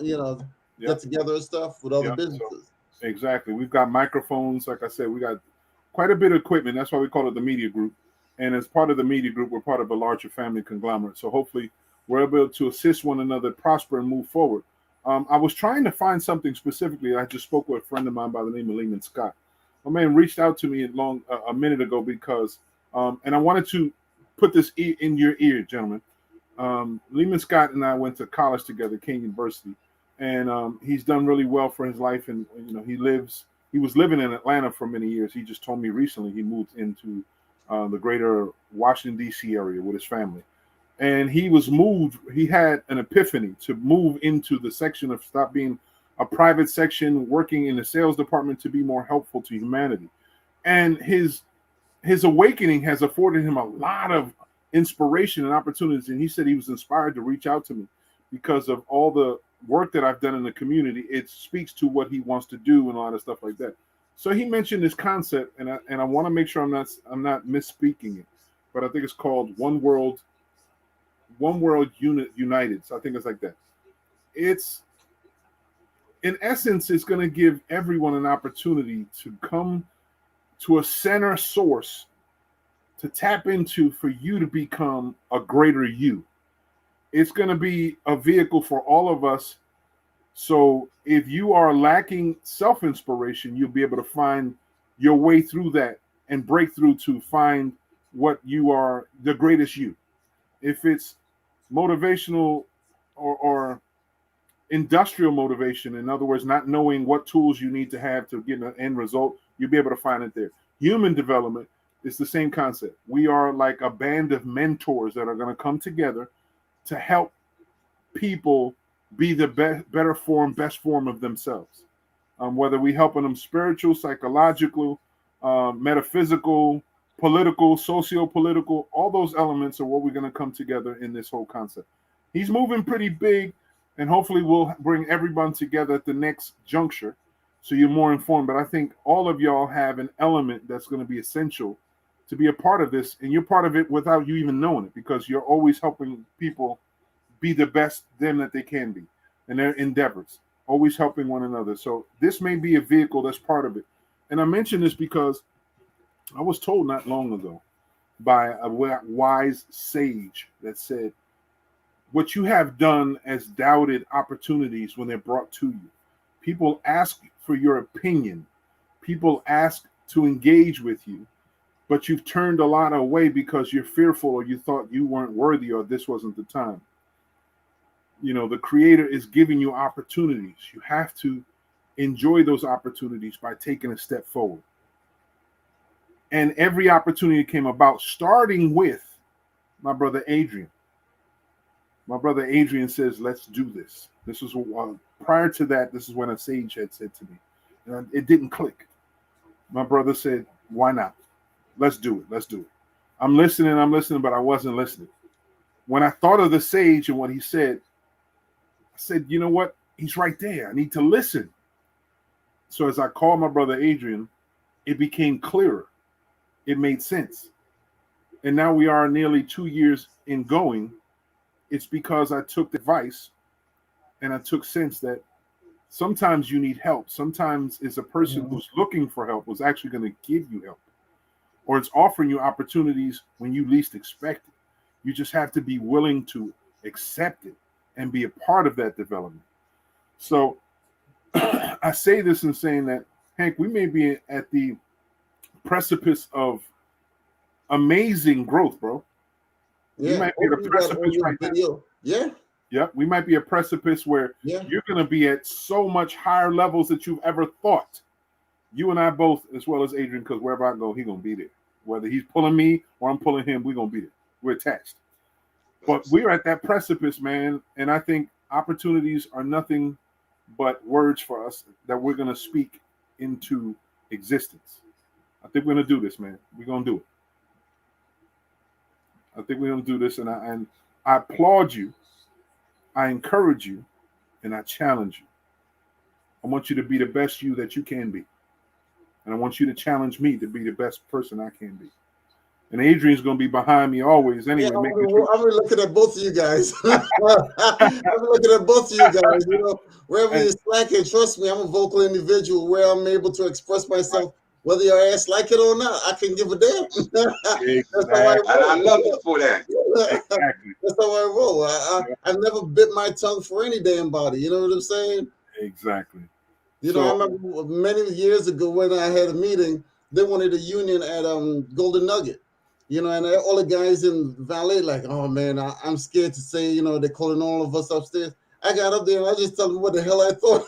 You know, get together and stuff with other businesses. So, exactly. We've got microphones. Like I said, we got quite a bit of equipment. That's why we call it the media group. And as part of the media group, we're part of a larger family conglomerate. So hopefully we're able to assist one another, prosper, and move forward. I was trying to find something specifically. I just spoke with a friend of mine by the name of Lehman Scott. My man reached out to me a minute ago because, and I wanted to put this in your ear, gentlemen. Lehman Scott and I went to college together, King University, and he's done really well for his life. And you know, he was living in Atlanta for many years. He just told me recently he moved into the greater Washington, D.C. area with his family. And he was moved. He had an epiphany to move into the section of stop being a private section, working in the sales department, to be more helpful to humanity. And his awakening has afforded him a lot of inspiration and opportunities. And he said he was inspired to reach out to me because of all the work that I've done in the community. It speaks to what he wants to do and a lot of stuff like that. So he mentioned this concept, and I want to make sure I'm not misspeaking it, but I think it's called One World United. So I think it's like that. It's, in essence, it's going to give everyone an opportunity to come to a center source to tap into for you to become a greater you. It's going to be a vehicle for all of us. So if you are lacking self-inspiration, you'll be able to find your way through that and break through to find what you are, the greatest you. If it's motivational or industrial motivation, in other words, not knowing what tools you need to have to get an end result, you'll be able to find it there. Human development is the same concept. We are like a band of mentors that are going to come together to help people be the best form of themselves. Whether we helping them spiritual, psychological, metaphysical, political, socio-political, all those elements are what we're going to come together in this whole concept. He's moving pretty big, and hopefully we'll bring everyone together at the next juncture so you're more informed. But I think all of y'all have an element that's going to be essential to be a part of this, and you're part of it without you even knowing it, because you're always helping people be the best them that they can be in their endeavors, always helping one another. So this may be a vehicle that's part of it. And I mention this because I was told not long ago by a wise sage that said, what you have done as doubted opportunities when they're brought to you. People ask for your opinion. People ask to engage with you, but you've turned a lot away because you're fearful, or you thought you weren't worthy, or this wasn't the time. You know, the Creator is giving you opportunities. You have to enjoy those opportunities by taking a step forward. And every opportunity came about, starting with my brother Adrian. My brother Adrian says, let's do this. This was prior to that, this is when a sage had said to me, and it didn't click. My brother said, why not? Let's do it. Let's do it. I'm listening, but I wasn't listening. When I thought of the sage and what he said, I said, you know what? He's right there. I need to listen. So as I called my brother Adrian, it became clearer. It made sense. And now we are nearly 2 years in going. It's because I took the advice and I took sense that sometimes you need help. Sometimes it's a person who's looking for help who's actually going to give you help, or it's offering you opportunities when you least expect it. You just have to be willing to accept it and be a part of that development. So I say this in saying that, Hank, we may be at the precipice of amazing growth, bro. Yeah, we might be at a precipice right now. Yeah. Yeah, we might be a precipice where you're going to be at so much higher levels that you've ever thought. You and I both, as well as Adrian, because wherever I go, he's going to be there. Whether he's pulling me or I'm pulling him, we're gonna be there. We're attached. But we're at that precipice, man, and I think opportunities are nothing but words for us that we're gonna speak into existence. I think we're gonna do this, man. We're gonna do it. I think we're gonna do this, and I applaud you, I encourage you, and I challenge you. I want you to be the best you that you can be, and I want you to challenge me to be the best person I can be. And Adrian's gonna be behind me always, anyway. Yeah, I'm looking at both of you guys. I'm looking at both of you guys. You know, wherever you're slacking, trust me, I'm a vocal individual where I'm able to express myself. Whether your ass like it or not, I can give a damn. That's how I roll. And I love you for that. Exactly. That's how I roll. I've never bit my tongue for any damn body. You know what I'm saying? Exactly. You know, I remember many years ago when I had a meeting, they wanted a union at Golden Nugget. You know, and all the guys in Valet like, oh man, I'm scared to say, you know, they're calling all of us upstairs. I got up there and I just told them what the hell I thought.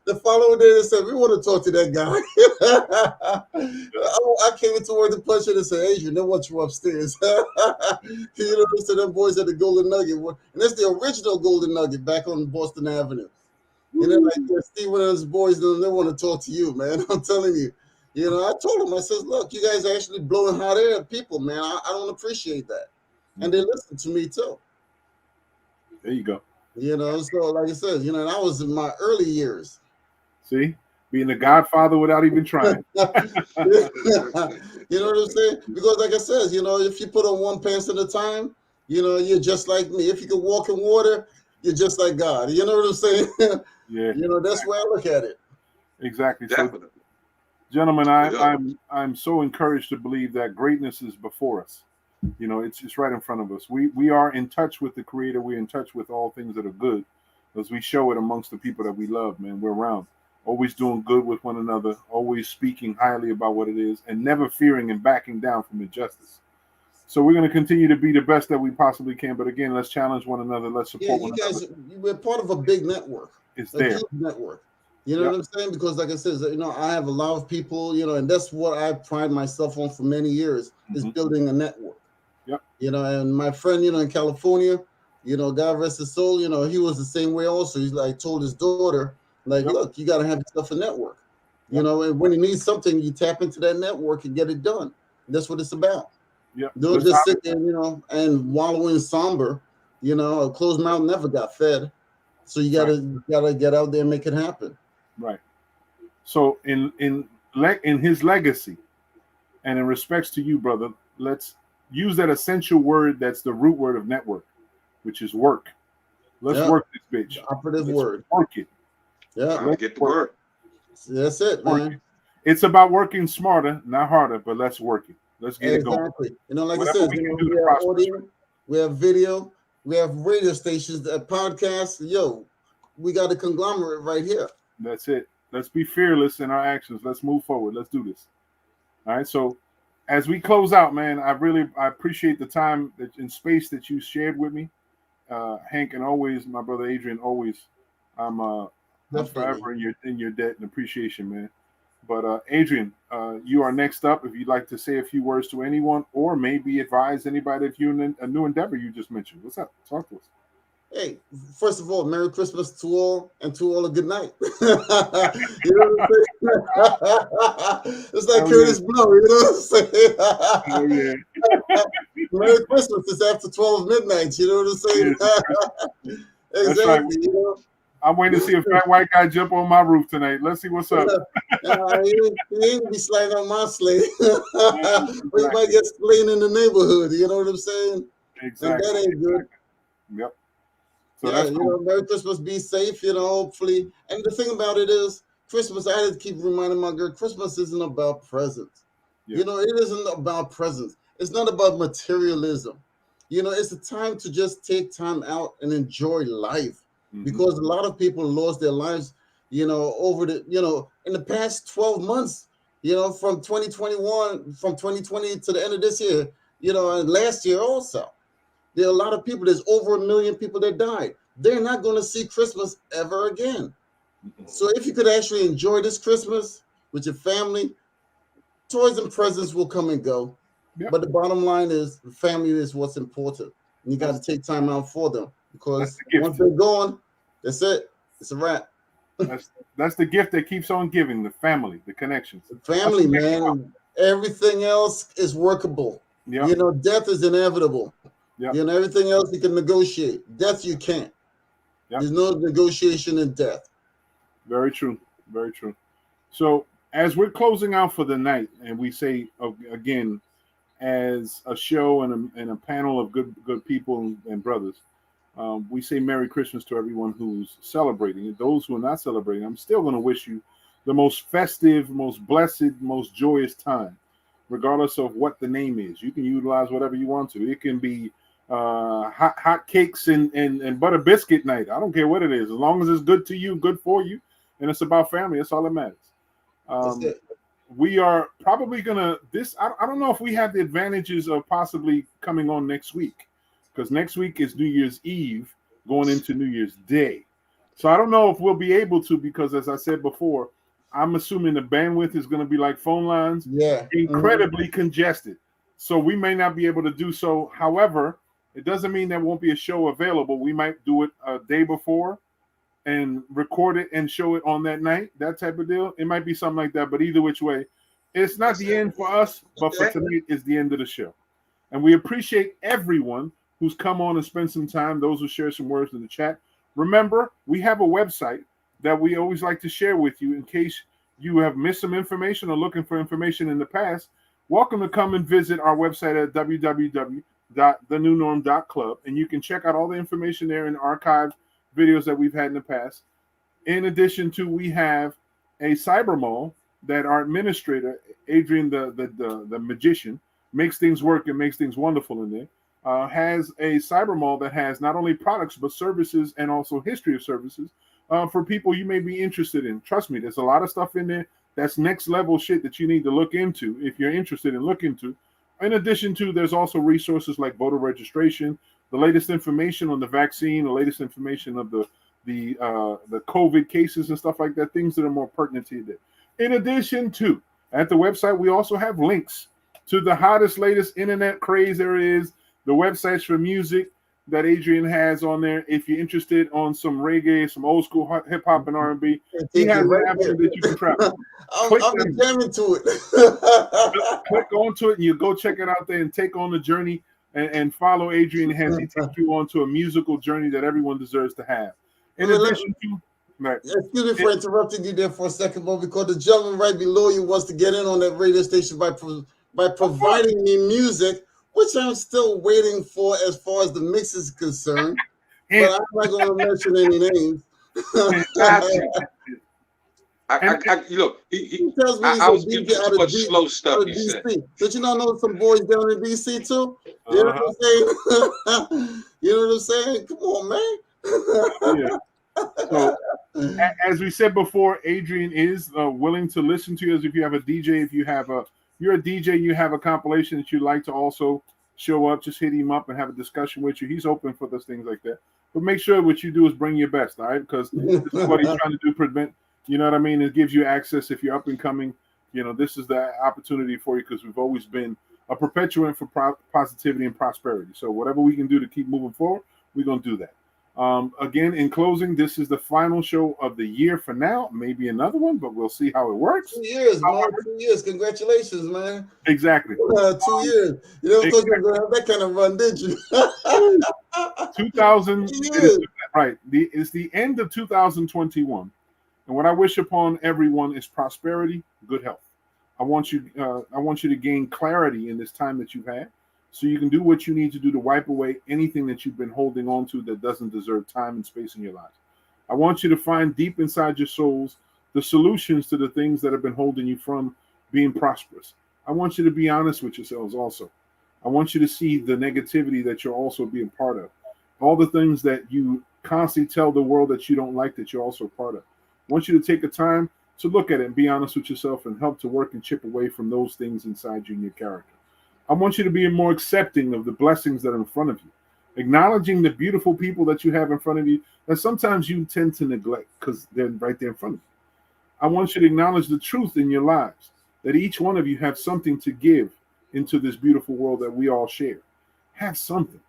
The following day they said, we want to talk to that guy. I came into work to punch it and say, Adrian, they want you upstairs. You know, so them boys at the Golden Nugget. And that's the original Golden Nugget back on Boston Avenue. You know, like Steve, one of those boys, they want to talk to you, man. I'm telling you. You know, I told them, I said, look, you guys are actually blowing hot air at people, man. I don't appreciate that. And they listen to me too. There you go. You know, so like I said, you know, and I was in my early years. See? Being the godfather without even trying. You know what I'm saying? Because like I said, you know, if you put on one pants at a time, you know, you're just like me. If you can walk in water, you're just like God. You know what I'm saying? Yeah. You know, that's where I look at it. Exactly. Definitely. So, gentlemen, I'm so encouraged to believe that greatness is before us. You know, it's right in front of us. We are in touch with the Creator. We're in touch with all things that are good, as we show it amongst the people that we love. Man, we're around, always doing good with one another, always speaking highly about what it is, and never fearing and backing down from injustice. So we're going to continue to be the best that we possibly can. But again, let's challenge one another. Let's support one another. We're part of a big network. It's there. Huge network. You know what I'm saying? Because like I said, you know, I have a lot of people, you know, and that's what I pride myself on for many years is building a network. Yep. You know, and my friend, you know, in California, you know, God rest his soul, you know, he was the same way also. He's like told his daughter, like, look, you got to have yourself a network. You know, and when you need something, you tap into that network and get it done. That's what it's about. Yeah. Don't just sit there, you know, and wallow in somber. You know, a closed mouth never got fed. So you gotta get out there and make it happen. Right. So in his legacy and in respects to you, brother, let's use that essential word that's the root word of network, which is work. Let's work this bitch. The operative word. Work it. Yeah. Let's get to work. That's it, man. It's about working smarter, not harder, but let's work it. Let's get it going. Exactly. You know, like Whatever I said, we you know, can do we to have prosper. audio, we have video, we have radio stations, podcasts. Yo, we got a conglomerate right here. That's it. Let's be fearless in our actions. Let's move forward. Let's do this. All right. So as we close out, man, I appreciate the time and space that you shared with me. Hank, and always my brother Adrian, always I'm forever in your debt and appreciation, man. But Adrian, you are next up. If you'd like to say a few words to anyone, or maybe advise anybody if you're in a new endeavor you just mentioned. What's up? Talk to us. Hey, first of all, Merry Christmas to all, and to all a good night. You know what I'm saying? It's like Curtis Blow, you know what I'm saying? Merry Christmas is after 12 midnight, you know what I'm saying? Exactly, right. You know? I'm waiting to see a fat white guy jump on my roof tonight. Let's see what's up. He ain't be sliding on my sleigh. But he might get slaying in the neighborhood, you know what I'm saying? Exactly. And that ain't good. Yep. So yeah, that's you cool. know, Merry Christmas, be safe, you know, hopefully. And the thing about it is, Christmas, I had to keep reminding my girl, Christmas isn't about presents. Yeah. You know, it isn't about presents. It's not about materialism. You know, it's a time to just take time out and enjoy life. Because a lot of people lost their lives, you know, over the, you know, in the past 12 months, you know, from 2020 to the end of this year, you know, and last year also. There are a lot of people, there's over 1 million people that died. They're not going to see Christmas ever again. So if you could actually enjoy this Christmas with your family, toys and presents will come and go. Yep. But the bottom line is family is what's important. And you got to take time out for them because once they're gone, that's it. It's a wrap. That's the gift that keeps on giving, the family, the connections. The family, man. Everything else is workable. Yep. You know, death is inevitable. Yep. You know, everything else you can negotiate. Death, you can't. Yep. There's no negotiation in death. Very true. Very true. So as we're closing out for the night, and we say again, as a show and a panel of good people and brothers, we say Merry Christmas to everyone who's celebrating. And those who are not celebrating, I'm still going to wish you the most festive, most blessed, most joyous time, regardless of what the name is. You can utilize whatever you want to. It can be hot cakes and butter biscuit night. I don't care what it is, as long as it's good to you, good for you, and it's about family. That's all that matters. That's it. We are probably gonna I don't know if we have the advantages of possibly coming on next week, because next week is New Year's Eve going into New Year's Day. So I don't know if we'll be able to, because as I said before, I'm assuming the bandwidth is going to be like phone lines, incredibly congested. So we may not be able to do so. However, it doesn't mean there won't be a show available. We might do it a day before and record it and show it on that night, that type of deal. It might be something like that, but either which way, it's not the end for us, but for tonight is the end of the show. And we appreciate everyone who's come on and spent some time, those who share some words in the chat. Remember, we have a website that we always like to share with you in case you have missed some information or looking for information in the past. Welcome to come and visit our website at www.thenewnorm.club, and you can check out all the information there in archived videos that we've had in the past. In addition to, we have a cyber mall that our administrator, Adrian, the magician, makes things work and makes things wonderful in there. Has a cyber mall that has not only products but services and also history of services for people you may be interested in. Trust me, there's a lot of stuff in there that's next level shit that you need to look into if you're interested in looking into. In addition to, there's also resources like voter registration, the latest information on the vaccine, the latest information of the COVID cases and stuff like that, things that are more pertinent to you. In addition to, at the website, we also have links to the hottest, latest internet craze there is, the websites for music that Adrian has on there. If you're interested on some reggae, some old school hip hop and R&B, he has an avenue that you can travel. I'm determined to it. Click onto it and you go check it out there and take on the journey and follow Adrian as he takes you onto a musical journey that everyone deserves to have. In addition to, excuse me for interrupting you there for a second, but because the gentleman right below you wants to get in on that radio station by providing me music, which I'm still waiting for as far as the mix is concerned. But I'm not going to mention any names. Look, he tells me I was giving too much slow stuff. He said. But you know some boys down in DC too? You know what I'm saying? You know what I'm saying? Come on, man. So, as we said before, Adrian is willing to listen to you. As if you have a DJ, if you're a DJ, you have a compilation that you'd like to also show up, just hit him up and have a discussion with you. He's open for those things like that. But make sure what you do is bring your best, all right? Because this is what he's trying to do, prevent, you know what I mean? It gives you access if you're up and coming. You know, this is the opportunity for you because we've always been a perpetuant for positivity and prosperity. So whatever we can do to keep moving forward, we're going to do that. Again, in closing, this is the final show of the year for now. Maybe another one, but we'll see how it works. 2 years, man. 2 years. Congratulations, man. Exactly. 2 years. You never thought you were going to have that kind of run, did you? 2000. Right. It's the end of 2021. And what I wish upon everyone is prosperity, good health. I want you to gain clarity in this time that you've had, so you can do what you need to do to wipe away anything that you've been holding on to that doesn't deserve time and space in your life. I want you to find deep inside your souls the solutions to the things that have been holding you from being prosperous. I want you to be honest with yourselves also. I want you to see the negativity that you're also being part of. All the things that you constantly tell the world that you don't like that you're also part of. I want you to take the time to look at it and be honest with yourself and help to work and chip away from those things inside you and your character. I want you to be more accepting of the blessings that are in front of you, acknowledging the beautiful people that you have in front of you that sometimes you tend to neglect because they're right there in front of you. I want you to acknowledge the truth in your lives. that each one of you have something to give into this beautiful world that we all share. Have something.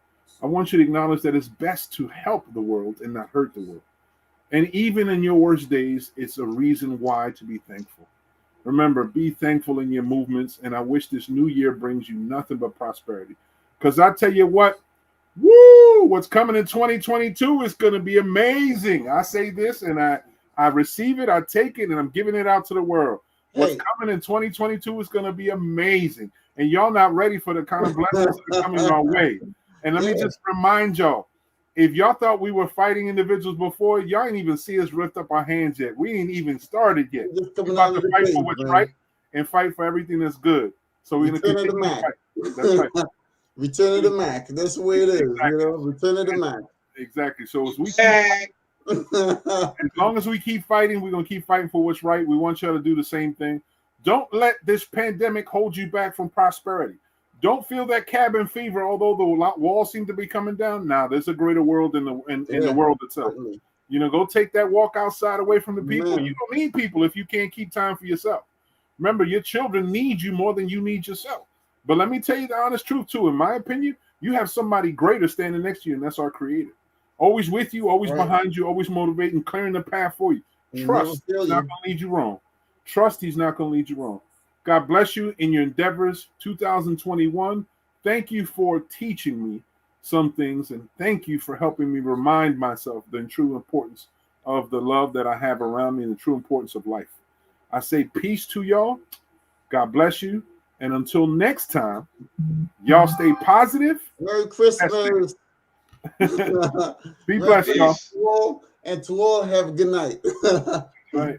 I want you to acknowledge that it's best to help the world and not hurt the world. And even in your worst days, it's a reason why to be thankful. Remember, be thankful in your movements, and I wish this new year brings you nothing but prosperity. Because I tell you what, what's coming in 2022 is going to be amazing. I say this, and I receive it, I take it, and I'm giving it out to the world. What's coming in 2022 is going to be amazing. And y'all not ready for the kind of blessings that are coming our way. And let me just remind y'all, if y'all thought we were fighting individuals before, y'all ain't even see us lift up our hands yet. We ain't even started yet. We're about to fight for what's right and fight for everything that's good. So we're going to continue to fight. That's right. Return of the Mac. That's the way it is. Exactly. You know, Return of the Mac. Exactly. So as we as long as we keep fighting, we're going to keep fighting for what's right. We want y'all to do the same thing. Don't let this pandemic hold you back from prosperity. Don't feel that cabin fever, although the walls seem to be coming down. Now, there's a greater world in the world itself. You know, go take that walk outside away from the people. You don't need people if you can't keep time for yourself. Remember, your children need you more than you need yourself. But let me tell you the honest truth, too. In my opinion, you have somebody greater standing next to you, and that's our Creator. Always with you, always behind you, always motivating, clearing the path for you. Trust he's not going to lead you wrong. Trust he's not going to lead you wrong. God bless you in your endeavors 2021. Thank you for teaching me some things, and thank you for helping me remind myself the true importance of the love that I have around me and the true importance of life. I say peace to y'all. God bless you. And until next time, y'all stay positive. Merry Christmas. Be blessed, y'all. And to all, have a good night. Right.